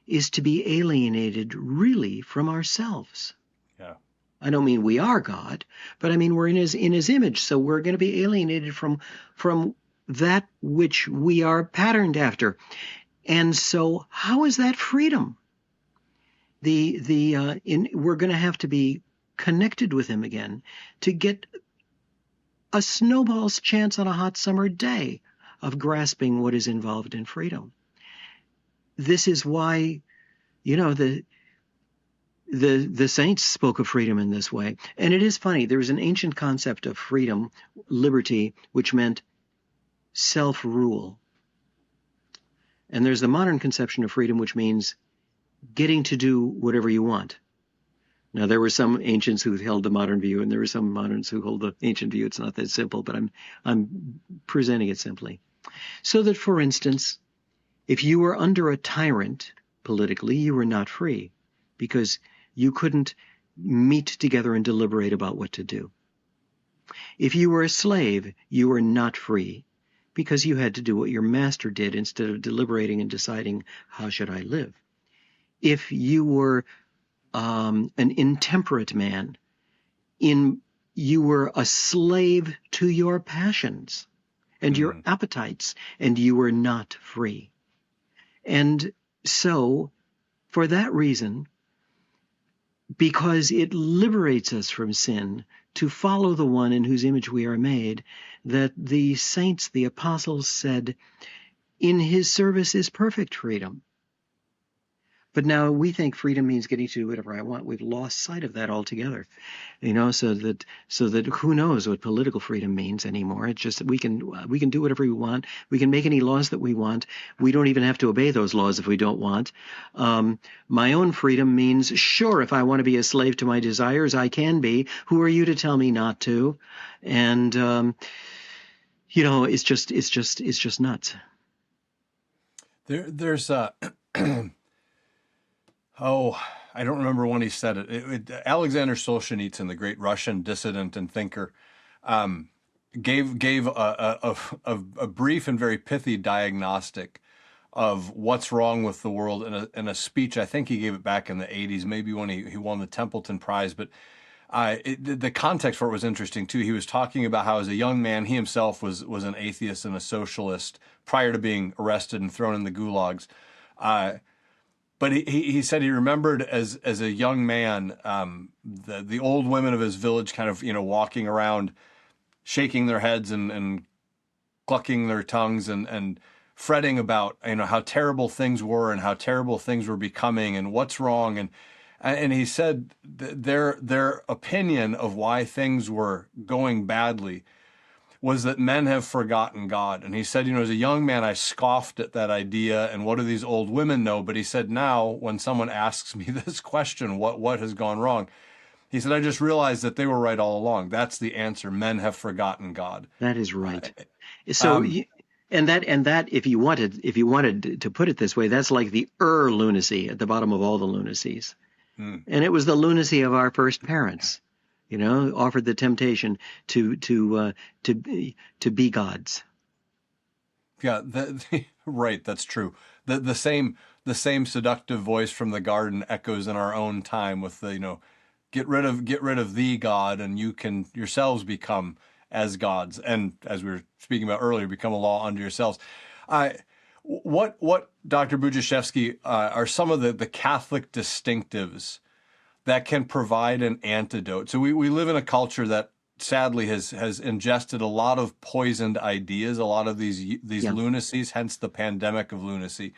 is to be alienated really from ourselves. Yeah. I don't mean we are God, but I mean we're in his image, so we're going to be alienated from that which we are patterned after. And so how is that freedom? We're going to have to be connected with him again to get a snowball's chance on a hot summer day of grasping what is involved in freedom. This is why, the saints spoke of freedom in this way. And it is funny, there was an ancient concept of freedom, liberty, which meant self-rule. And there's the modern conception of freedom, which means getting to do whatever you want. Now, there were some ancients who held the modern view, and there were some moderns who hold the ancient view. It's not that simple, but I'm presenting it simply. So that, for instance, if you were under a tyrant politically, you were not free, because you couldn't meet together and deliberate about what to do. If you were a slave, you were not free, because you had to do what your master did instead of deliberating and deciding, how should I live? If you were an intemperate man, you were a slave to your passions and your appetites, and you were not free. And so, for that reason, because it liberates us from sin to follow the one in whose image we are made, that the saints, the apostles, said, in his service is perfect freedom. But now we think freedom means getting to do whatever I want. We've lost sight of that altogether, so that who knows what political freedom means anymore. It's just that we can do whatever we want. We can make any laws that we want. We don't even have to obey those laws if we don't want. My own freedom means, sure, if I want to be a slave to my desires, I can be. Who are you to tell me not to? And it's just nuts. There's I don't remember when he said it. Alexander Solzhenitsyn, the great Russian dissident and thinker, gave a brief and very pithy diagnostic of what's wrong with the world in a speech. I think he gave it back in the 80s, maybe when he won the Templeton Prize. But the context for it was interesting too. He was talking about how, as a young man, he himself was an atheist and a socialist prior to being arrested and thrown in the gulags. But he said he remembered as a young man, the old women of his village kind of, walking around, shaking their heads and clucking their tongues and fretting about, how terrible things were and how terrible things were becoming and what's wrong. And he said their opinion of why things were going badly was that men have forgotten God. And he said, as a young man, I scoffed at that idea, and what do these old women know? But he said, now, when someone asks me this question, what has gone wrong? He said, I just realized that they were right all along. That's the answer. Men have forgotten God. That is right. So, and that, if you wanted to put it this way, that's like the lunacy at the bottom of all the lunacies. And it was the lunacy of our first parents. Offered the temptation to be gods. Yeah, right. That's true. The same seductive voice from the garden echoes in our own time with the get rid of the God, and you can yourselves become as gods, and as we were speaking about earlier, become a law unto yourselves. What Dr. Budziszewski, are some of the Catholic distinctives that can provide an antidote? So we live in a culture that sadly has ingested a lot of poisoned ideas, a lot of these lunacies, hence the pandemic of lunacy.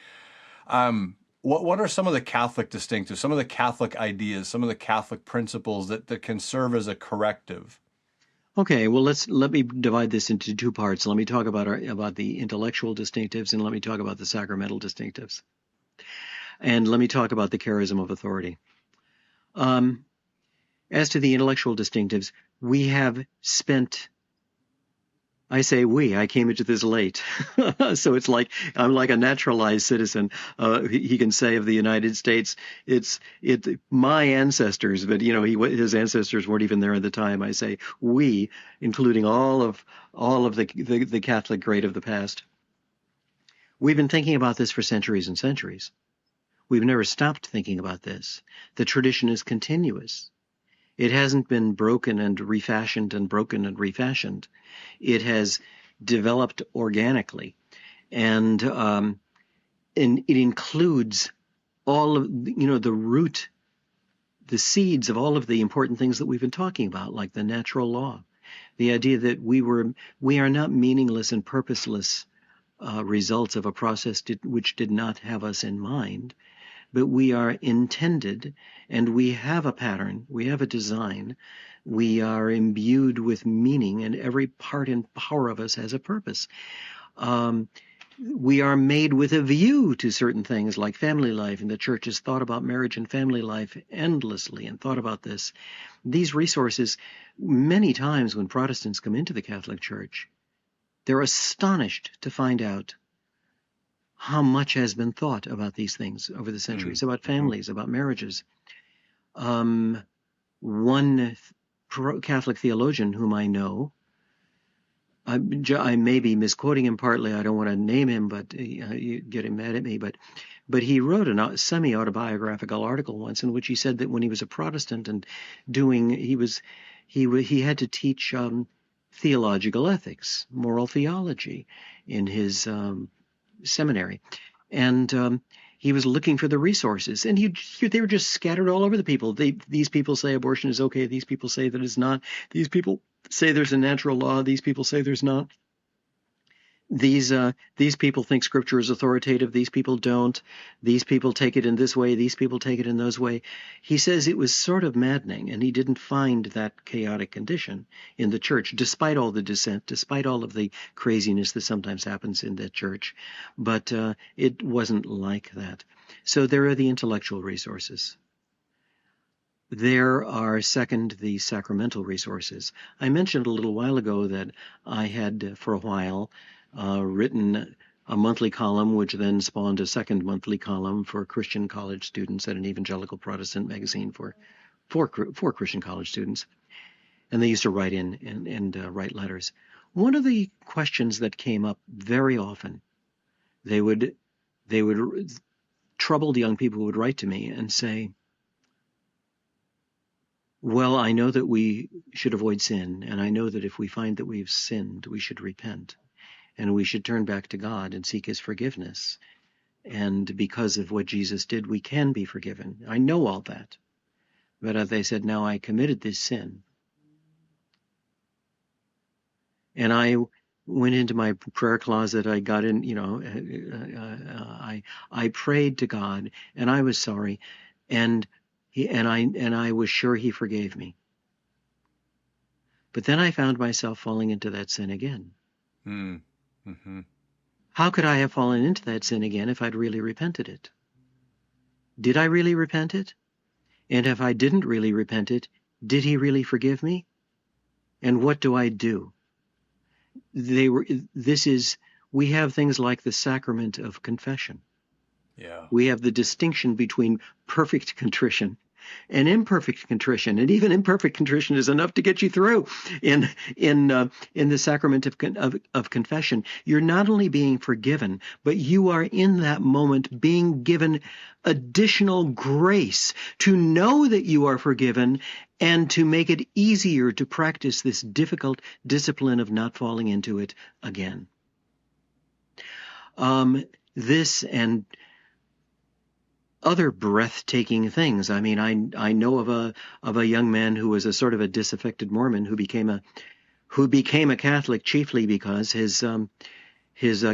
What are some of the Catholic distinctives, some of the Catholic ideas, some of the Catholic principles that can serve as a corrective? Okay, well, let me divide this into two parts. Let me talk about the intellectual distinctives, and let me talk about the sacramental distinctives, and let me talk about the charism of authority. As to the intellectual distinctives, we have spent. I say we. I came into this late, so it's like I'm like a naturalized citizen. He can say of the United States, it's my ancestors, but his ancestors weren't even there at the time. I say we, including all of the Catholic great of the past. We've been thinking about this for centuries and centuries. We've never stopped thinking about this. The tradition is continuous. It hasn't been broken and refashioned and broken and refashioned. It has developed organically, and it includes all of the root, the seeds of all of the important things that we've been talking about, like the natural law, the idea that we are not meaningless and purposeless results of a process which did not have us in mind. But we are intended, and we have a pattern, we have a design, we are imbued with meaning, and every part and power of us has a purpose. We are made with a view to certain things like family life, and the church has thought about marriage and family life endlessly and thought about this. These resources, many times when Protestants come into the Catholic Church, they're astonished to find out how much has been thought about these things over the centuries, about families, about marriages. One Catholic theologian whom I know, I may be misquoting him partly, I don't want to name him, but you get him mad at me, but he wrote a semi-autobiographical article once in which he said that when he was a Protestant and he had to teach theological ethics, moral theology in his seminary, and he was looking for the resources, and they were just scattered all over the people. These people say abortion is okay. These people say that it's not. These people say there's a natural law. These people say there's not. These people think Scripture is authoritative. These people don't. These people take it in this way. These people take it in those way. He says it was sort of maddening, and he didn't find that chaotic condition in the church, despite all the dissent, despite all of the craziness that sometimes happens in that church. But it wasn't like that. So there are the intellectual resources. There are, second, the sacramental resources. I mentioned a little while ago that I had, for a while, written a monthly column, which then spawned a second monthly column for Christian college students at an evangelical Protestant magazine for Christian college students. And they used to write in and write letters. One of the questions that came up very often, they would troubled young people would write to me and say, well, I know that we should avoid sin, and I know that if we find that we've sinned, we should repent. And we should turn back to God and seek his forgiveness. And because of what Jesus did, we can be forgiven. I know all that. But as they said, now I committed this sin. And I went into my prayer closet. I got in, I prayed to God, and I was sorry. And I was sure he forgave me. But then I found myself falling into that sin again. Mm-hmm. How could I have fallen into that sin again if I'd really repented it? Did I really repent it? And if I didn't really repent it, did he really forgive me? And what do I do? We have things like the sacrament of confession. Yeah. We have the distinction between perfect contrition and imperfect contrition, and even imperfect contrition is enough to get you through. In the sacrament of confession, you're not only being forgiven, but you are in that moment being given additional grace to know that you are forgiven and to make it easier to practice this difficult discipline of not falling into it again. This and other breathtaking things. I mean, I know of a young man who was a sort of a disaffected Mormon who became a Catholic chiefly because his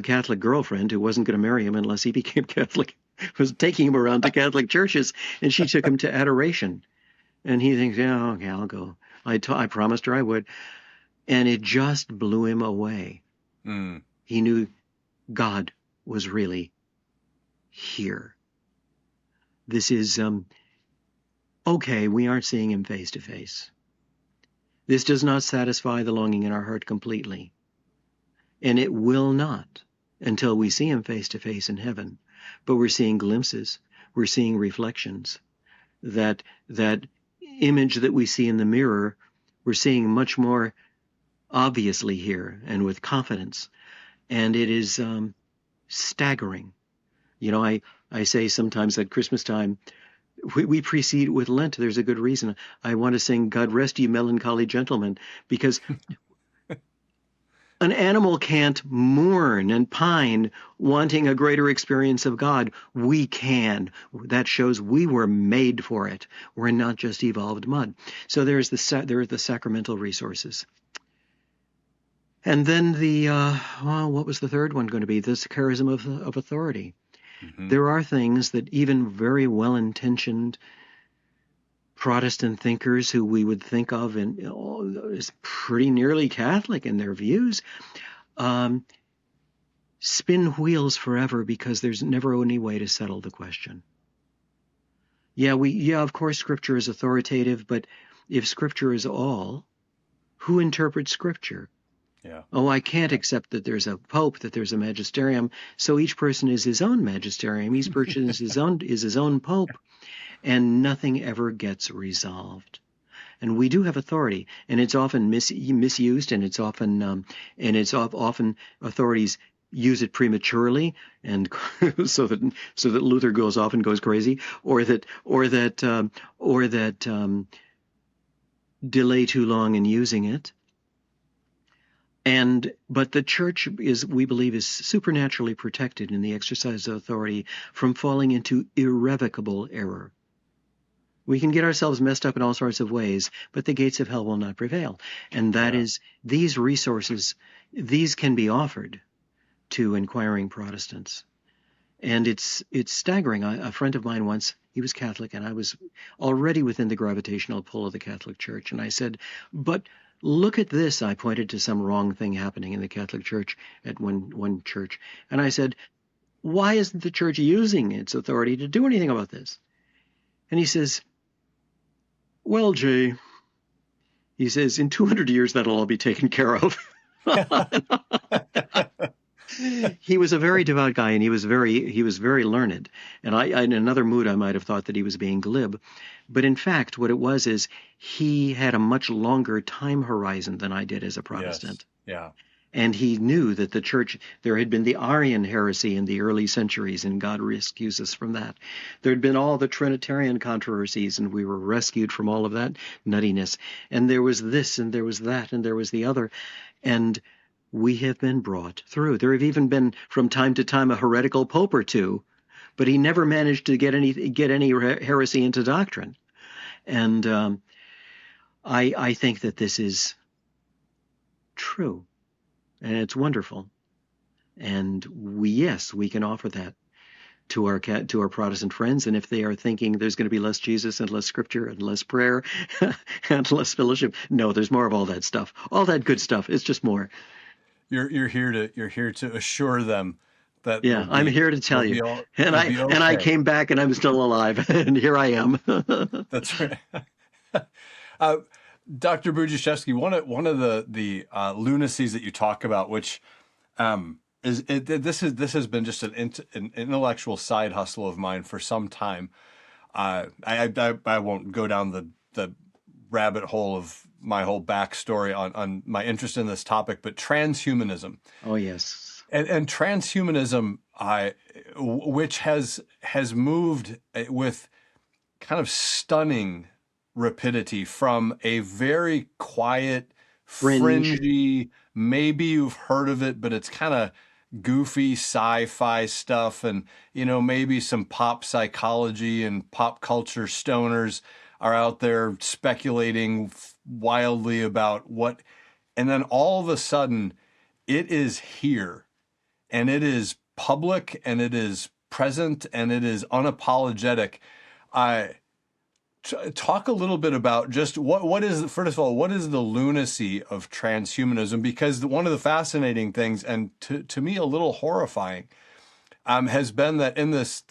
Catholic girlfriend, who wasn't going to marry him unless he became Catholic, was taking him around to Catholic churches, and she took him to adoration. And he thinks, yeah, okay, I'll go. I promised her I would, and it just blew him away. Mm. He knew God was really here. This is, okay, we aren't seeing him face to face. This does not satisfy the longing in our heart completely. And it will not until we see him face to face in heaven. But we're seeing glimpses, we're seeing reflections. That image that we see in the mirror, we're seeing much more obviously here and with confidence. And it is staggering. You know, I say sometimes at Christmas time, we precede with Lent. There's a good reason. I want to sing God Rest Ye Melancholy Gentlemen, because an animal can't mourn and pine wanting a greater experience of God. We can. That shows we were made for it. We're not just evolved mud. So there are the sacramental resources. And then what was the third one going to be? This charism of authority. Mm-hmm. There are things that even very well-intentioned Protestant thinkers who we would think of as pretty nearly Catholic in their views, spin wheels forever because there's never any way to settle the question. Of course Scripture is authoritative, but if Scripture is all, who interprets Scripture? Yeah. Oh, I can't accept that there's a pope, that there's a magisterium. So each person is his own magisterium. Each person is his own pope, and nothing ever gets resolved. And we do have authority, and it's often misused, and it's often often authorities use it prematurely, and so that Luther goes off and goes crazy, or that delay too long in using it. But the church we believe, is supernaturally protected in the exercise of authority from falling into irrevocable error. We can get ourselves messed up in all sorts of ways, but the gates of hell will not prevail. And that is, these resources, these can be offered to inquiring Protestants. And it's staggering. A friend of mine once, he was Catholic, and I was already within the gravitational pull of the Catholic Church. And I said, but look at this. I pointed to some wrong thing happening in the Catholic Church at one church. And I said, why isn't the church using its authority to do anything about this? And he says, well, Jay, he says, in 200 years, that'll all be taken care of. He was a very devout guy, and he was very learned. And in another mood, I might have thought that he was being glib. But in fact, what it was is he had a much longer time horizon than I did as a Protestant. Yes. Yeah. And he knew that the church, there had been the Arian heresy in the early centuries, and God rescues us from that. There had been all the Trinitarian controversies, and we were rescued from all of that nuttiness. And there was this, and there was that, and there was the other. And we have been brought through. There have even been, from time to time, a heretical pope or two, but he never managed to get any heresy into doctrine. And I think that this is true, and it's wonderful. And we can offer that to our Protestant friends. And if they are thinking there's going to be less Jesus and less Scripture and less prayer and less fellowship, no, there's more of all that stuff, all that good stuff. It's just more. You're here to assure them that I'm here to tell you. I came back, and I'm still alive, and here I am. That's right. Dr. Budziszewski, one of the lunacies that you talk about, which this has been just an intellectual side hustle of mine for some time. I won't go down the rabbit hole of my whole backstory on my interest in this topic, but transhumanism. Oh yes, and transhumanism, which has moved with kind of stunning rapidity from a very quiet, Fringe. fringy, maybe you've heard of it, but it's kind of goofy sci-fi stuff, and maybe some pop psychology and pop culture stoners are out there speculating wildly about what, and then all of a sudden it is here, and it is public, and it is present, and it is unapologetic. I Talk a little bit about just what is, first of all, what is the lunacy of transhumanism? Because one of the fascinating things, and to me a little horrifying, has been that in this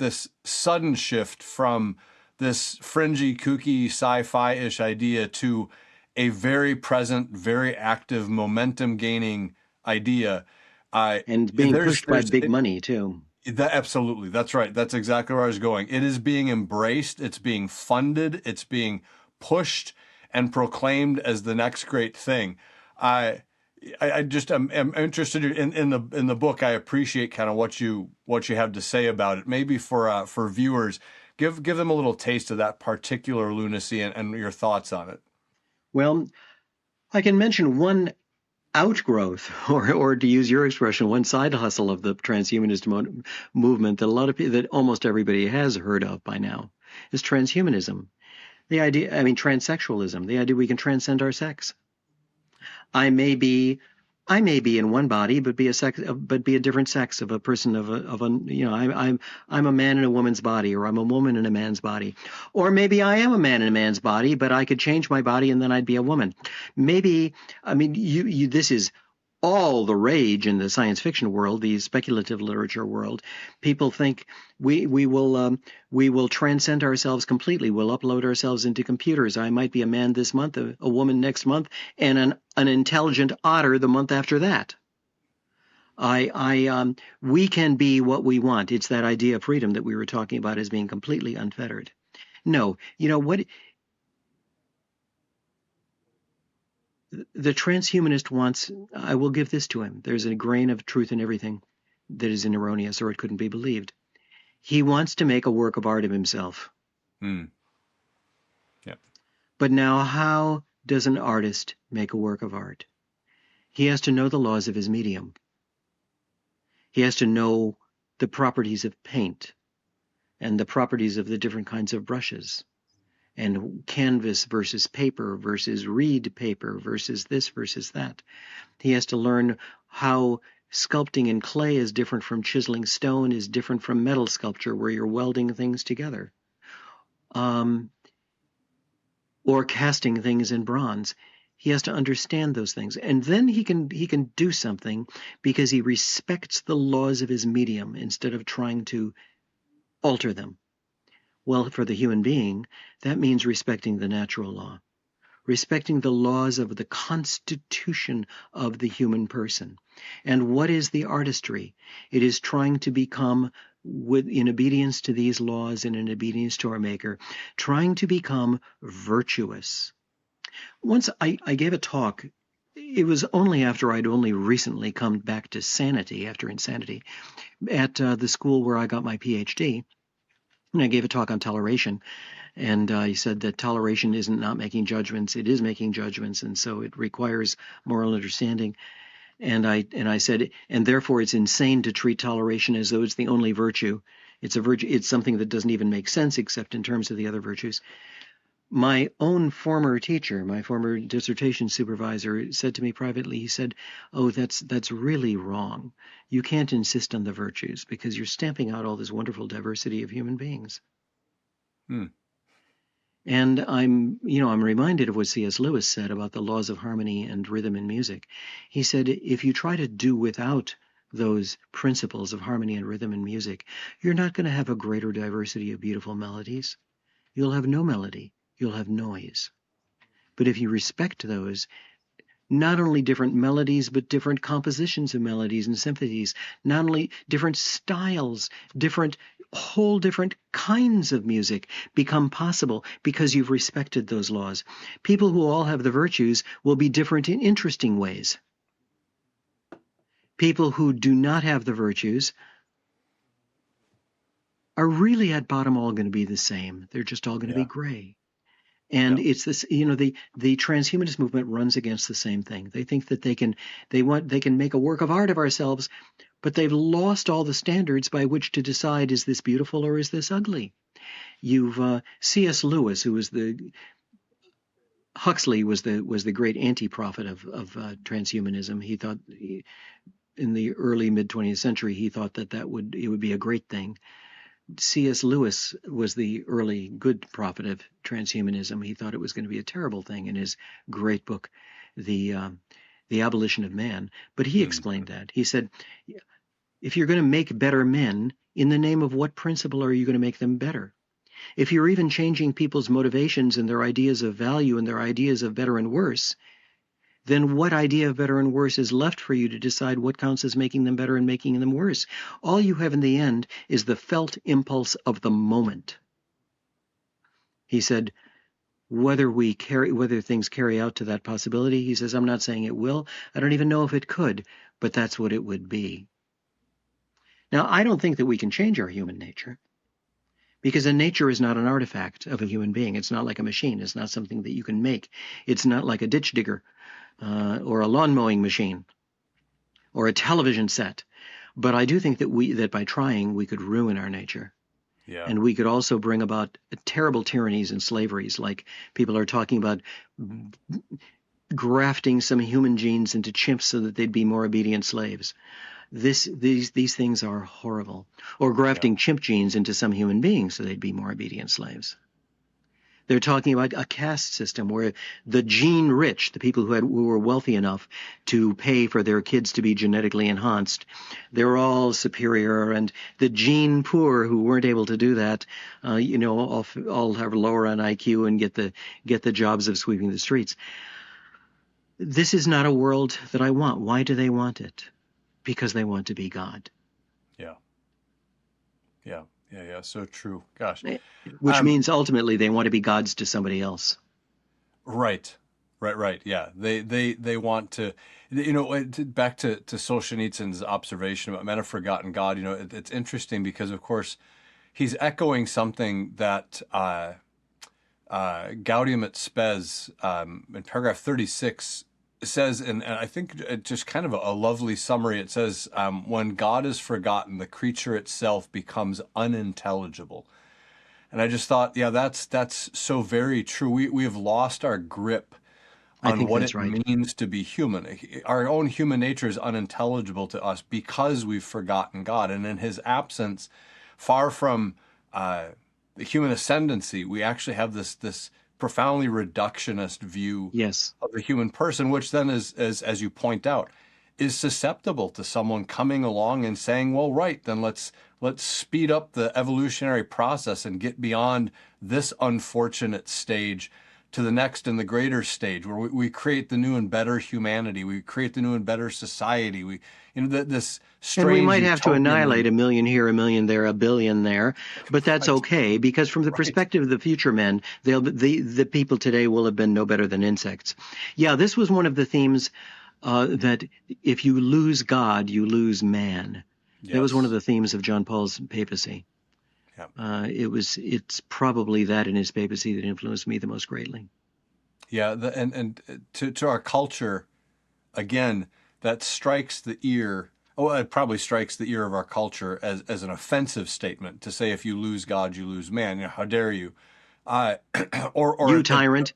sudden shift from this fringy, kooky, sci-fi-ish idea to a very present, very active, momentum-gaining idea. And being There's pushed by there's big money, too. that absolutely. That's right. That's exactly where I was going. It is being embraced, it's being funded, it's being pushed and proclaimed as the next great thing. I I just am interested in the book. I appreciate kind of what you have to say about it. Maybe for viewers, give them a little taste of that particular lunacy and your thoughts on it. Well, I can mention one outgrowth, or to use your expression, one side hustle of the transhumanist movement that a lot of people, that almost everybody has heard of by now, is transhumanism. The idea, I mean, transsexualism, the idea we can transcend our sex. I may be, I may be in one body, but be a sex, but be a different sex of a person I'm a man in a woman's body, or I'm a woman in a man's body, or maybe I am a man in a man's body, but I could change my body and then I'd be a woman. Maybe, I mean, this is all the rage in the science fiction world, the speculative literature world. People think we will transcend ourselves completely. We'll upload ourselves into computers. I might be a man this month, a woman next month, and an intelligent otter the month after that. We can be what we want. It's that idea of freedom that we were talking about as being completely unfettered. No, you know what? The transhumanist wants, I will give this to him. There's a grain of truth in everything that is erroneous, or it couldn't be believed. He wants to make a work of art of himself. Yeah. But now, how does an artist make a work of art? He has to know the laws of his medium. He has to know the properties of paint and the properties of the different kinds of brushes, and canvas versus paper versus reed paper versus this versus that. He has to learn how sculpting in clay is different from chiseling stone, is different from metal sculpture, where you're welding things together, or casting things in bronze. He has to understand those things, and then he can do something because he respects the laws of his medium instead of trying to alter them. Well, for the human being, that means respecting the natural law, respecting the laws of the constitution of the human person. And what is the artistry? It is trying to become, in obedience to these laws and in obedience to our Maker, trying to become virtuous. Once I gave a talk. It was only after I'd only recently come back to sanity after insanity at the school where I got my PhD. And I gave a talk on toleration, and he said that toleration isn't not making judgments; it is making judgments, and so it requires moral understanding. And I said, and therefore it's insane to treat toleration as though it's the only virtue. It's a virtue. It's something that doesn't even make sense except in terms of the other virtues. My own former teacher, my former dissertation supervisor, said to me privately, he said, "Oh, that's really wrong. You can't insist on the virtues because you're stamping out all this wonderful diversity of human beings." And I'm reminded of what C.S. Lewis said about the laws of harmony and rhythm in music. He said, if you try to do without those principles of harmony and rhythm in music, you're not going to have a greater diversity of beautiful melodies. You'll have no melody. You'll have noise. But if you respect those, not only different melodies, but different compositions of melodies and symphonies, not only different styles, whole different kinds of music become possible because you've respected those laws. People who all have the virtues will be different in interesting ways. People who do not have the virtues are really at bottom all going to be the same. They're just all going to be gray. And Yeah. it's this, the transhumanist movement runs against the same thing. They think that they can make a work of art of ourselves, but they've lost all the standards by which to decide, is this beautiful or is this ugly? You've C.S. Lewis, who was Huxley was the great anti-prophet of transhumanism. He thought in the early mid 20th century, he thought that it would be a great thing. C.S. Lewis was the early good prophet of transhumanism. He thought it was going to be a terrible thing in his great book, the Abolition of Man. But he explained that. He said, if you're going to make better men, in the name of what principle are you going to make them better? If you're even changing people's motivations and their ideas of value and their ideas of better and worse, then what idea of better and worse is left for you to decide what counts as making them better and making them worse? All you have in the end is the felt impulse of the moment. He said, whether things carry out to that possibility, he says, I'm not saying it will. I don't even know if it could, but that's what it would be. Now, I don't think that we can change our human nature, because a nature is not an artifact of a human being. It's not like a machine. It's not something that you can make. It's not like a ditch digger. Or a lawn mowing machine, or a television set. But I do think that by trying, we could ruin our nature. Yeah. And we could also bring about terrible tyrannies and slaveries, like people are talking about grafting some human genes into chimps so that they'd be more obedient slaves. These things are horrible. Or grafting chimp genes into some human beings so they'd be more obedient slaves. They're talking about a caste system where the gene rich, the people who were wealthy enough to pay for their kids to be genetically enhanced, they're all superior, and the gene poor who weren't able to do that, all have lower on IQ and get the jobs of sweeping the streets. This is not a world that I want. Why do they want it? Because they want to be God. Yeah. Yeah. Yeah. Yeah. So true. Gosh. Which means ultimately they want to be gods to somebody else. Right. Right. Yeah. They want to, back to Solzhenitsyn's observation about men have forgotten God. It's interesting because, of course, he's echoing something that Gaudium et Spes in paragraph 36 says, and I think just kind of a lovely summary. It says, when God is forgotten, the creature itself becomes unintelligible. And I just thought, yeah, that's so very true. We have lost our grip on what it means to be human. Our own human nature is unintelligible to us because we've forgotten God. And in his absence, far from the human ascendancy, we actually have this profoundly reductionist view of the human person, which then is, as you point out, is susceptible to someone coming along and saying, well, right, then let's speed up the evolutionary process and get beyond this unfortunate stage to the next and the greater stage where we create the new and better humanity. We create the new and better society. This strange. And we might have to annihilate a million here, a million there, a billion there, but that's okay, because from the perspective of the future men, the people today will have been no better than insects. Yeah, this was one of the themes that if you lose God, you lose man. Yes. That was one of the themes of John Paul's papacy. Yeah. It's probably that in his papacy that influenced me the most greatly. Yeah, and to our culture, again, that strikes the ear. Oh, it probably strikes the ear of our culture as an offensive statement to say if you lose God, you lose man. How dare you? Or you tyrant.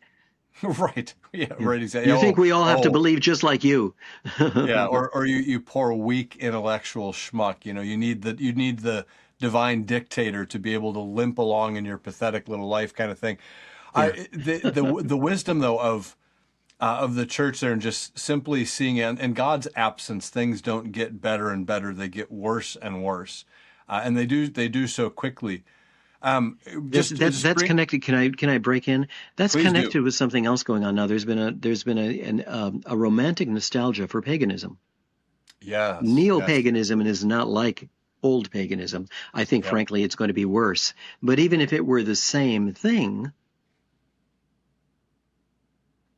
Right. Yeah. Right. Exactly. You think we all have to believe just like you? Yeah. Or you poor weak intellectual schmuck. You need the divine dictator to be able to limp along in your pathetic little life, kind of thing. Yeah. The wisdom though of the church there, and just simply seeing it in God's absence, things don't get better and better; they get worse and worse, and they do so quickly. That's connected. Can I break in? That's Please connected do. With something else going on now. There's been a romantic nostalgia for paganism. Yes. Neo-paganism is not like old paganism. I think, frankly, it's going to be worse. But even if it were the same thing,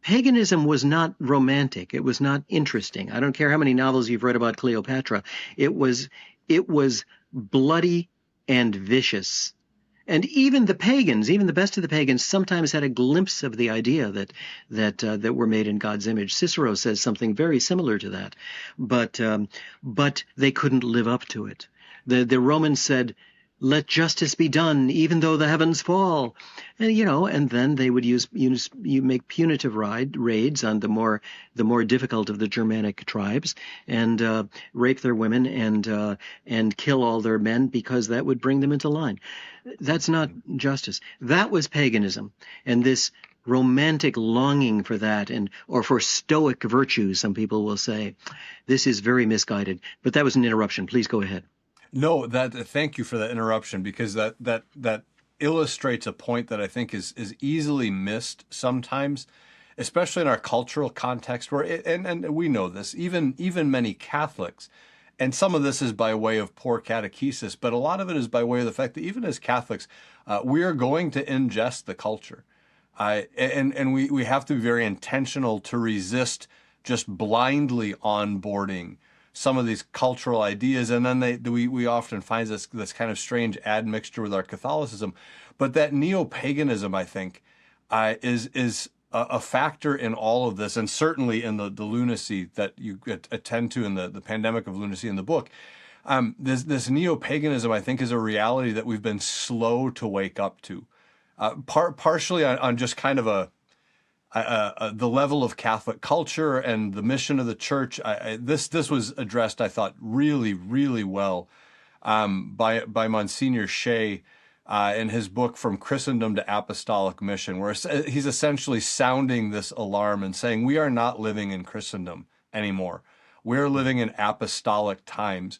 paganism was not romantic. It was not interesting. I don't care how many novels you've read about Cleopatra. It was bloody and vicious. And even the pagans, even the best of the pagans, sometimes had a glimpse of the idea that we're made in God's image. Cicero says something very similar to that, but they couldn't live up to it. The Romans said, "Let justice be done, even though the heavens fall," and then they would you make punitive raids on the more difficult of the Germanic tribes, and rape their women and kill all their men, because that would bring them into line. That's not justice. That was paganism, and this romantic longing for that, or for stoic virtue, some people will say. This is very misguided. But that was an interruption. Please go ahead. No, thank you for that interruption, because that illustrates a point that I think is easily missed sometimes, especially in our cultural context, and we know this, even many Catholics, and some of this is by way of poor catechesis, but a lot of it is by way of the fact that even as Catholics, we are going to ingest the culture, and we have to be very intentional to resist just blindly onboarding some of these cultural ideas, and then we often find this kind of strange admixture with our Catholicism. But that neo-paganism, I think, is a factor in all of this, and certainly in the lunacy that you attend to in the pandemic of lunacy in the book. This neo-paganism, I think, is a reality that we've been slow to wake up to, partially on just kind of the level of Catholic culture and the mission of the church. This was addressed, I thought, really, really well by Monsignor Shea in his book From Christendom to Apostolic Mission, where he's essentially sounding this alarm and saying we are not living in Christendom anymore. We're living in apostolic times.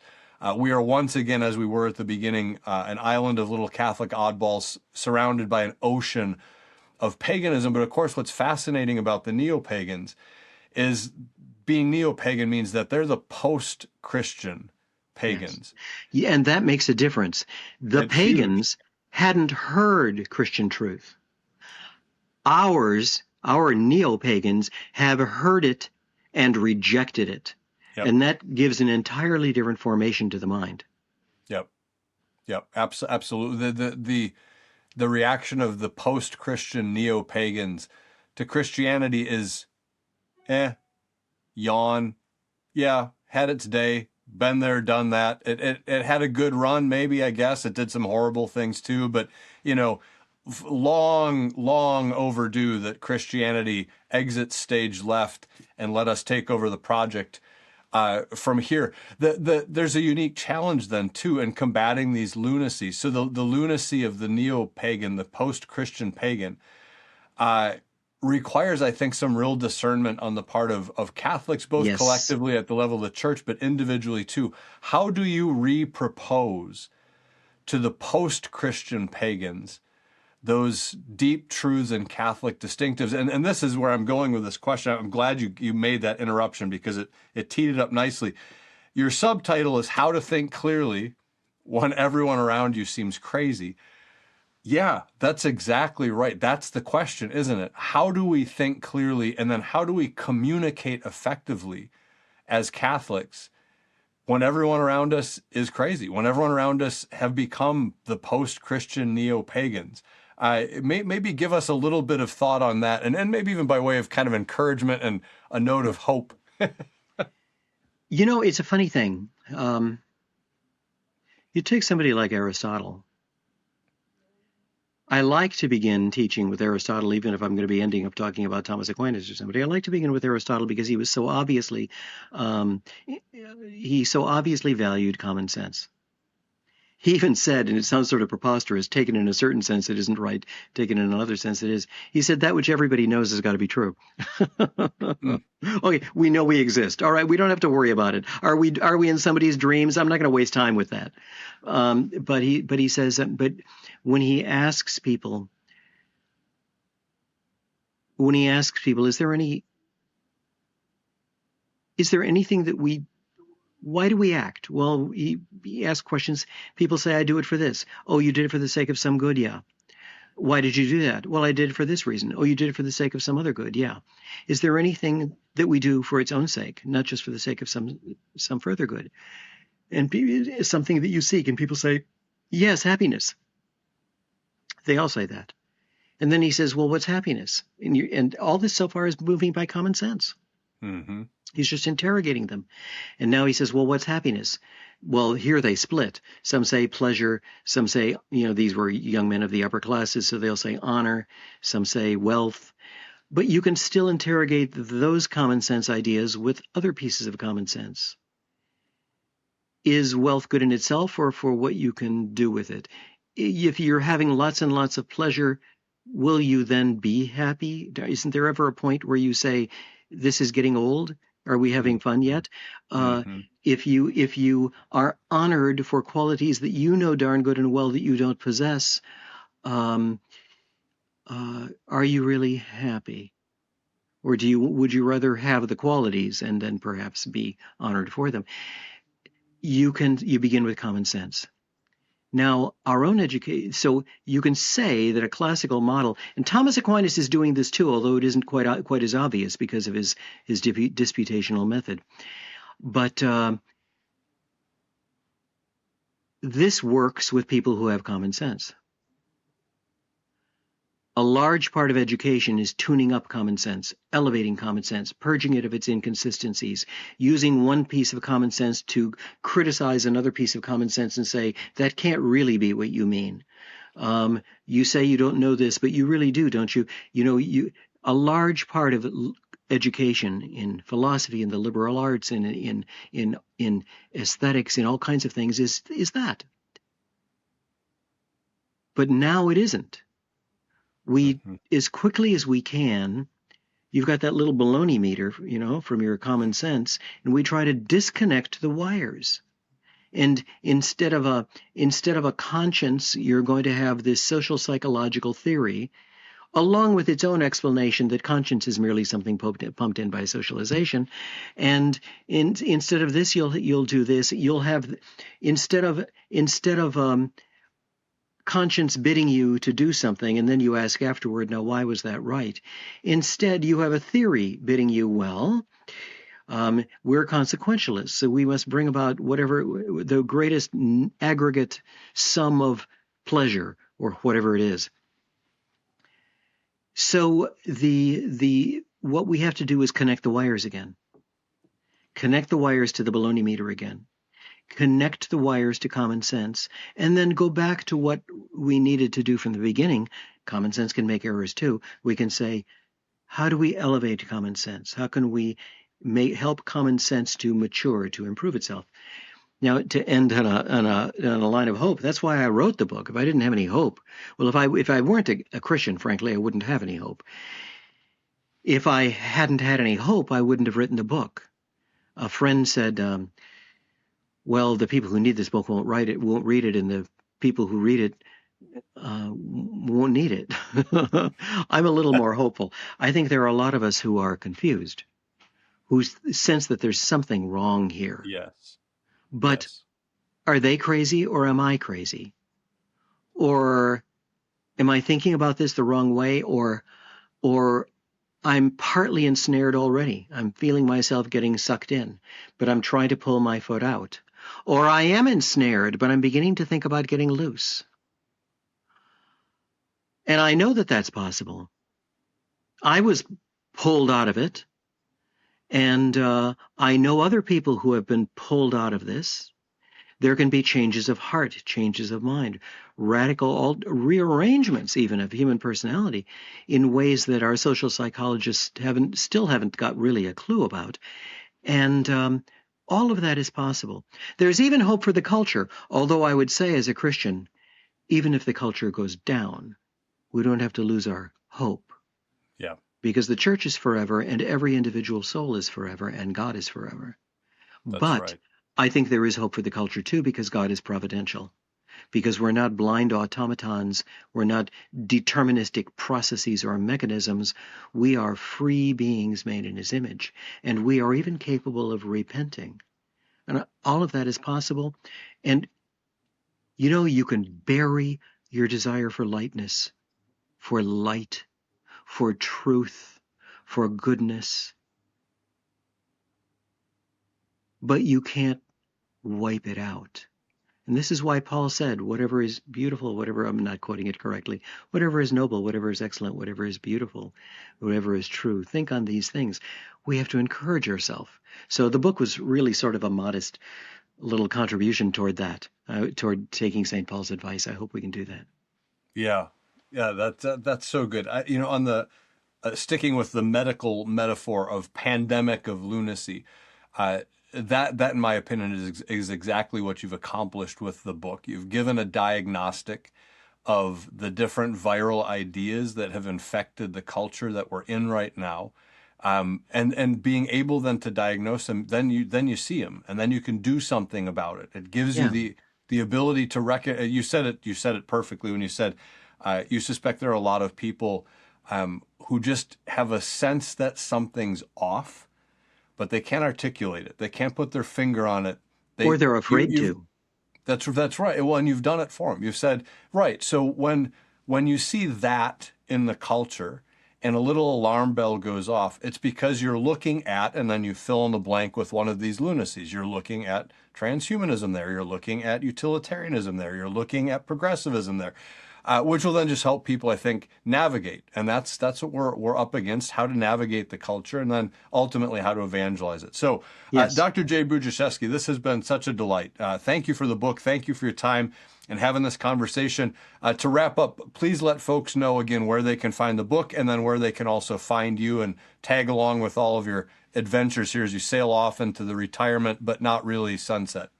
We are once again, as we were at the beginning, an island of little Catholic oddballs surrounded by an ocean of paganism. But of course, what's fascinating about the neo-pagans is being neo-pagan means that they're the post-Christian pagans. Yes. Yeah, and that makes a difference. The pagans hadn't heard Christian truth. Our neo-pagans have heard it and rejected it. Yep. And that gives an entirely different formation to the mind. Yep. Absolutely. The reaction of the post-Christian neo-pagans to Christianity is, yawn. Yeah, had its day, been there, done that. It had a good run, maybe, I guess. It did some horrible things too, but, long overdue that Christianity exits stage left and let us take over the project from here. There's a unique challenge then too in combating these lunacies. So the lunacy of the neo-pagan, the post-Christian pagan, requires, I think, some real discernment on the part of Catholics, both Yes. collectively at the level of the church, but individually too. How do you repropose to the post-Christian pagans those deep truths and Catholic distinctives? And this is where I'm going with this question. I'm glad you made that interruption, because it teed it up nicely. Your subtitle is How to Think Clearly When Everyone Around You Seems Crazy. Yeah, that's exactly right. That's the question, isn't it? How do we think clearly, and then how do we communicate effectively as Catholics when everyone around us is crazy, when everyone around us have become the post-Christian neo-pagans? Maybe give us a little bit of thought on that, and maybe even by way of kind of encouragement and a note of hope. It's a funny thing. You take somebody like Aristotle. I like to begin teaching with Aristotle, even if I'm going to be ending up talking about Thomas Aquinas or somebody. I like to begin with Aristotle because he was so obviously, he so obviously valued common sense. He even said, and it sounds sort of preposterous, taken in a certain sense it isn't right, taken in another sense it is. He said that which everybody knows has got to be true. Okay, we know we exist. All right, we don't have to worry about it. Are we in somebody's dreams? I'm not going to waste time with that. But he says that. But when he asks people, is there anything that we? Why do we act? Well, he asks questions. People say, I do it for this. Oh, you did it for the sake of some good? Yeah. Why did you do that? Well, I did it for this reason. Oh, you did it for the sake of some other good? Yeah. Is there anything that we do for its own sake, not just for the sake of some further good? And something that you seek, and people say, yes, happiness. They all say that. And then he says, well, what's happiness? And all this so far is moving by common sense. Mm-hmm. He's just interrogating them. And now he says, well, what's happiness? Well, here they split. Some say pleasure. Some say, these were young men of the upper classes, so they'll say honor. Some say wealth. But you can still interrogate those common sense ideas with other pieces of common sense. Is wealth good in itself, or for what you can do with it? If you're having lots and lots of pleasure, will you then be happy? Isn't there ever a point where you say, this is getting old? Are we having fun yet? Mm-hmm. If you are honored for qualities that you know darn good and well that you don't possess, are you really happy? Or would you rather have the qualities and then perhaps be honored for them? You begin with common sense. Now, our own education, so you can say that a classical model, and Thomas Aquinas is doing this too, although it isn't quite as obvious because of his disputational method. But this works with people who have common sense. A large part of education is tuning up common sense, elevating common sense, purging it of its inconsistencies, using one piece of common sense to criticize another piece of common sense and say, that can't really be what you mean. You say you don't know this, but you really do, don't you? A large part of education in philosophy, in the liberal arts, in aesthetics, in all kinds of things is that. But now it isn't. We, as quickly as we can, you've got that little baloney meter, from your common sense, and we try to disconnect the wires. And instead of a conscience, you're going to have this social psychological theory, along with its own explanation that conscience is merely something pumped in by socialization. And instead of this, you'll do this. You'll have instead of conscience bidding you to do something, and then you ask afterward, now, why was that right? Instead, you have a theory bidding you, well, we're consequentialists, so we must bring about whatever the greatest aggregate sum of pleasure, or whatever it is. So what we have to do is connect the wires again. Connect the wires to the baloney meter again. Connect the wires to common sense, and then go back to what we needed to do from the beginning. Common sense can make errors too. We can say, how do we elevate common sense? How can we help common sense to mature, to improve itself? Now, to end on a line of hope, that's why I wrote the book. If I didn't have any hope, well, if I weren't a Christian, frankly, I wouldn't have any hope. If I hadn't had any hope, I wouldn't have written the book. A friend said, well, the people who need this book won't read it, and the people who read it won't need it. I'm a little more hopeful. I think there are a lot of us who are confused, who sense that there's something wrong here. Yes. But yes. Are they crazy, or am I crazy? Or am I thinking about this the wrong way? Or I'm partly ensnared already. I'm feeling myself getting sucked in, but I'm trying to pull my foot out. Or I am ensnared, but I'm beginning to think about getting loose. And I know that that's possible. I was pulled out of it, and I know other people who have been pulled out of this. There can be changes of heart, changes of mind, radical rearrangements even of human personality in ways that our social psychologists still haven't got really a clue about. And all of that is possible. There's even hope for the culture, although I would say as a Christian, even if the culture goes down, we don't have to lose our hope. Yeah. Because the church is forever, and every individual soul is forever, and God is forever. That's But right. I think there is hope for the culture too, because God is providential. Because we're not blind automatons, we're not deterministic processes or mechanisms. We are free beings made in his image, and we are even capable of repenting. And all of that is possible. And you can bury your desire for lightness, for light, for truth, for goodness, but you can't wipe it out. And this is why Paul said, whatever is beautiful, whatever, I'm not quoting it correctly, whatever is noble, whatever is excellent, whatever is beautiful, whatever is true, think on these things. We have to encourage ourselves. So the book was really sort of a modest little contribution toward that, toward taking St. Paul's advice. I hope we can do that. Yeah, yeah, that's so good. On the sticking with the medical metaphor of pandemic of lunacy, that in my opinion is exactly what you've accomplished with the book. You've given a diagnostic of the different viral ideas that have infected the culture that we're in right now. And being able then to diagnose them, then you see them, and then you can do something about it. It gives you Yeah. the ability to recognize. You said it perfectly when you said you suspect there are a lot of people who just have a sense that something's off, but they can't articulate it. They can't put their finger on it. Or they're afraid to. That's right. Well, and you've done it for them. You've said, right. So when you see that in the culture and a little alarm bell goes off, it's because you're looking at, and then you fill in the blank with one of these lunacies. You're looking at transhumanism there. You're looking at utilitarianism there. You're looking at progressivism there. Which will then just help people, I think, navigate. And that's what we're up against, how to navigate the culture and then ultimately how to evangelize it. So, Yes. Dr. Jay Budziszewski, this has been such a delight. Thank you for the book. Thank you for your time and having this conversation. To wrap up, please let folks know again where they can find the book and then where they can also find you and tag along with all of your adventures here as you sail off into the retirement, but not really sunset.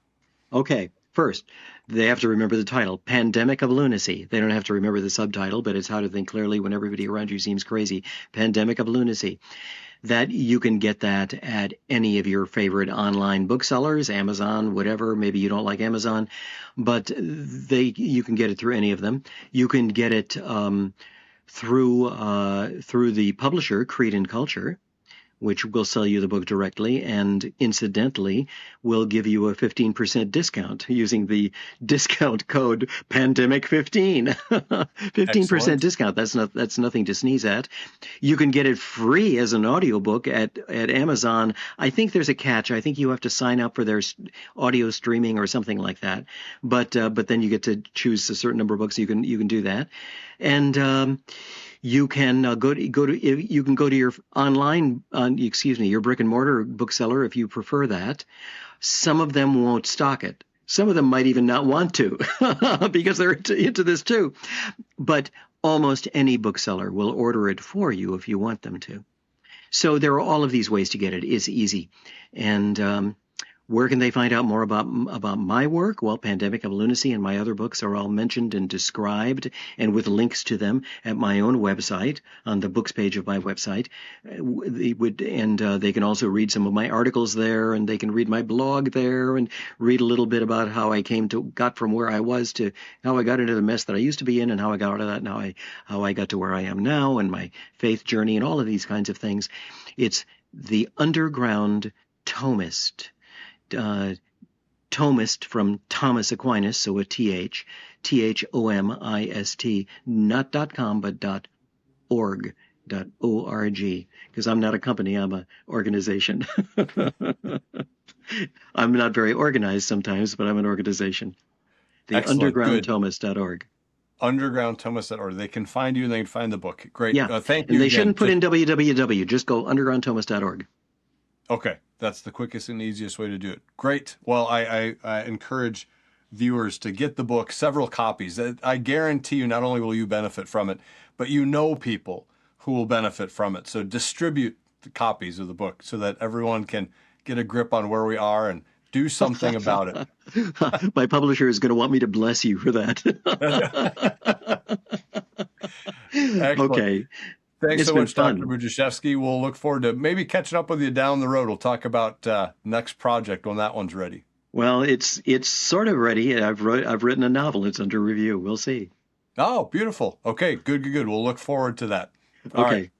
Okay. First, they have to remember the title, Pandemic of Lunacy. They don't have to remember the subtitle, but it's how to think clearly when everybody around you seems crazy. Pandemic of Lunacy. That you can get that at any of your favorite online booksellers, Amazon, whatever. Maybe you don't like Amazon, but you can get it through any of them. You can get it through the publisher, Creed and Culture, which will sell you the book directly and incidentally will give you a 15% discount using the discount code pandemic15. 15% Excellent. discount. That's nothing to sneeze at. You can get it free as an audiobook at Amazon. I think there's a catch. I think you have to sign up for their audio streaming or something like that. But then you get to choose a certain number of books. You can do that. And you can go to your online, your brick and mortar bookseller if you prefer that. Some of them won't stock it. Some of them might even not want to because they're into this too. But almost any bookseller will order it for you if you want them to. So there are all of these ways to get it. It's easy. And where can they find out more about my work? Well, Pandemic of Lunacy and my other books are all mentioned and described and with links to them at my own website, on the books page of my website. They can also read some of my articles there, and they can read my blog there and read a little bit about how I got from where I was to how I got into the mess that I used to be in and how I got out of that and how I got to where I am now and my faith journey and all of these kinds of things. It's the Underground Thomist. Thomist from Thomas Aquinas, so a TH, THOMIST, not .com, but .org, .org, because I'm not a company, I'm an organization. I'm not very organized sometimes, but I'm an organization. The Excellent. undergroundthomist.org. Undergroundthomist.org. They can find you and they can find the book. Great. Yeah, Thank you. and they again. shouldn't put in www, just go undergroundthomist.org. Okay, that's the quickest and easiest way to do it. Great. Well, I encourage viewers to get the book, several copies. I guarantee you not only will you benefit from it, but you know people who will benefit from it. So distribute the copies of the book so that everyone can get a grip on where we are and do something about it. My publisher is going to want me to bless you for that. Excellent. Okay. Thanks It's so been much, fun. Dr. Budziszewski. We'll look forward to maybe catching up with you down the road. We'll talk about next project when that one's ready. Well, it's sort of ready. I've written a novel. It's under review. We'll see. Oh, beautiful. Okay, good. We'll look forward to that. All Okay. right.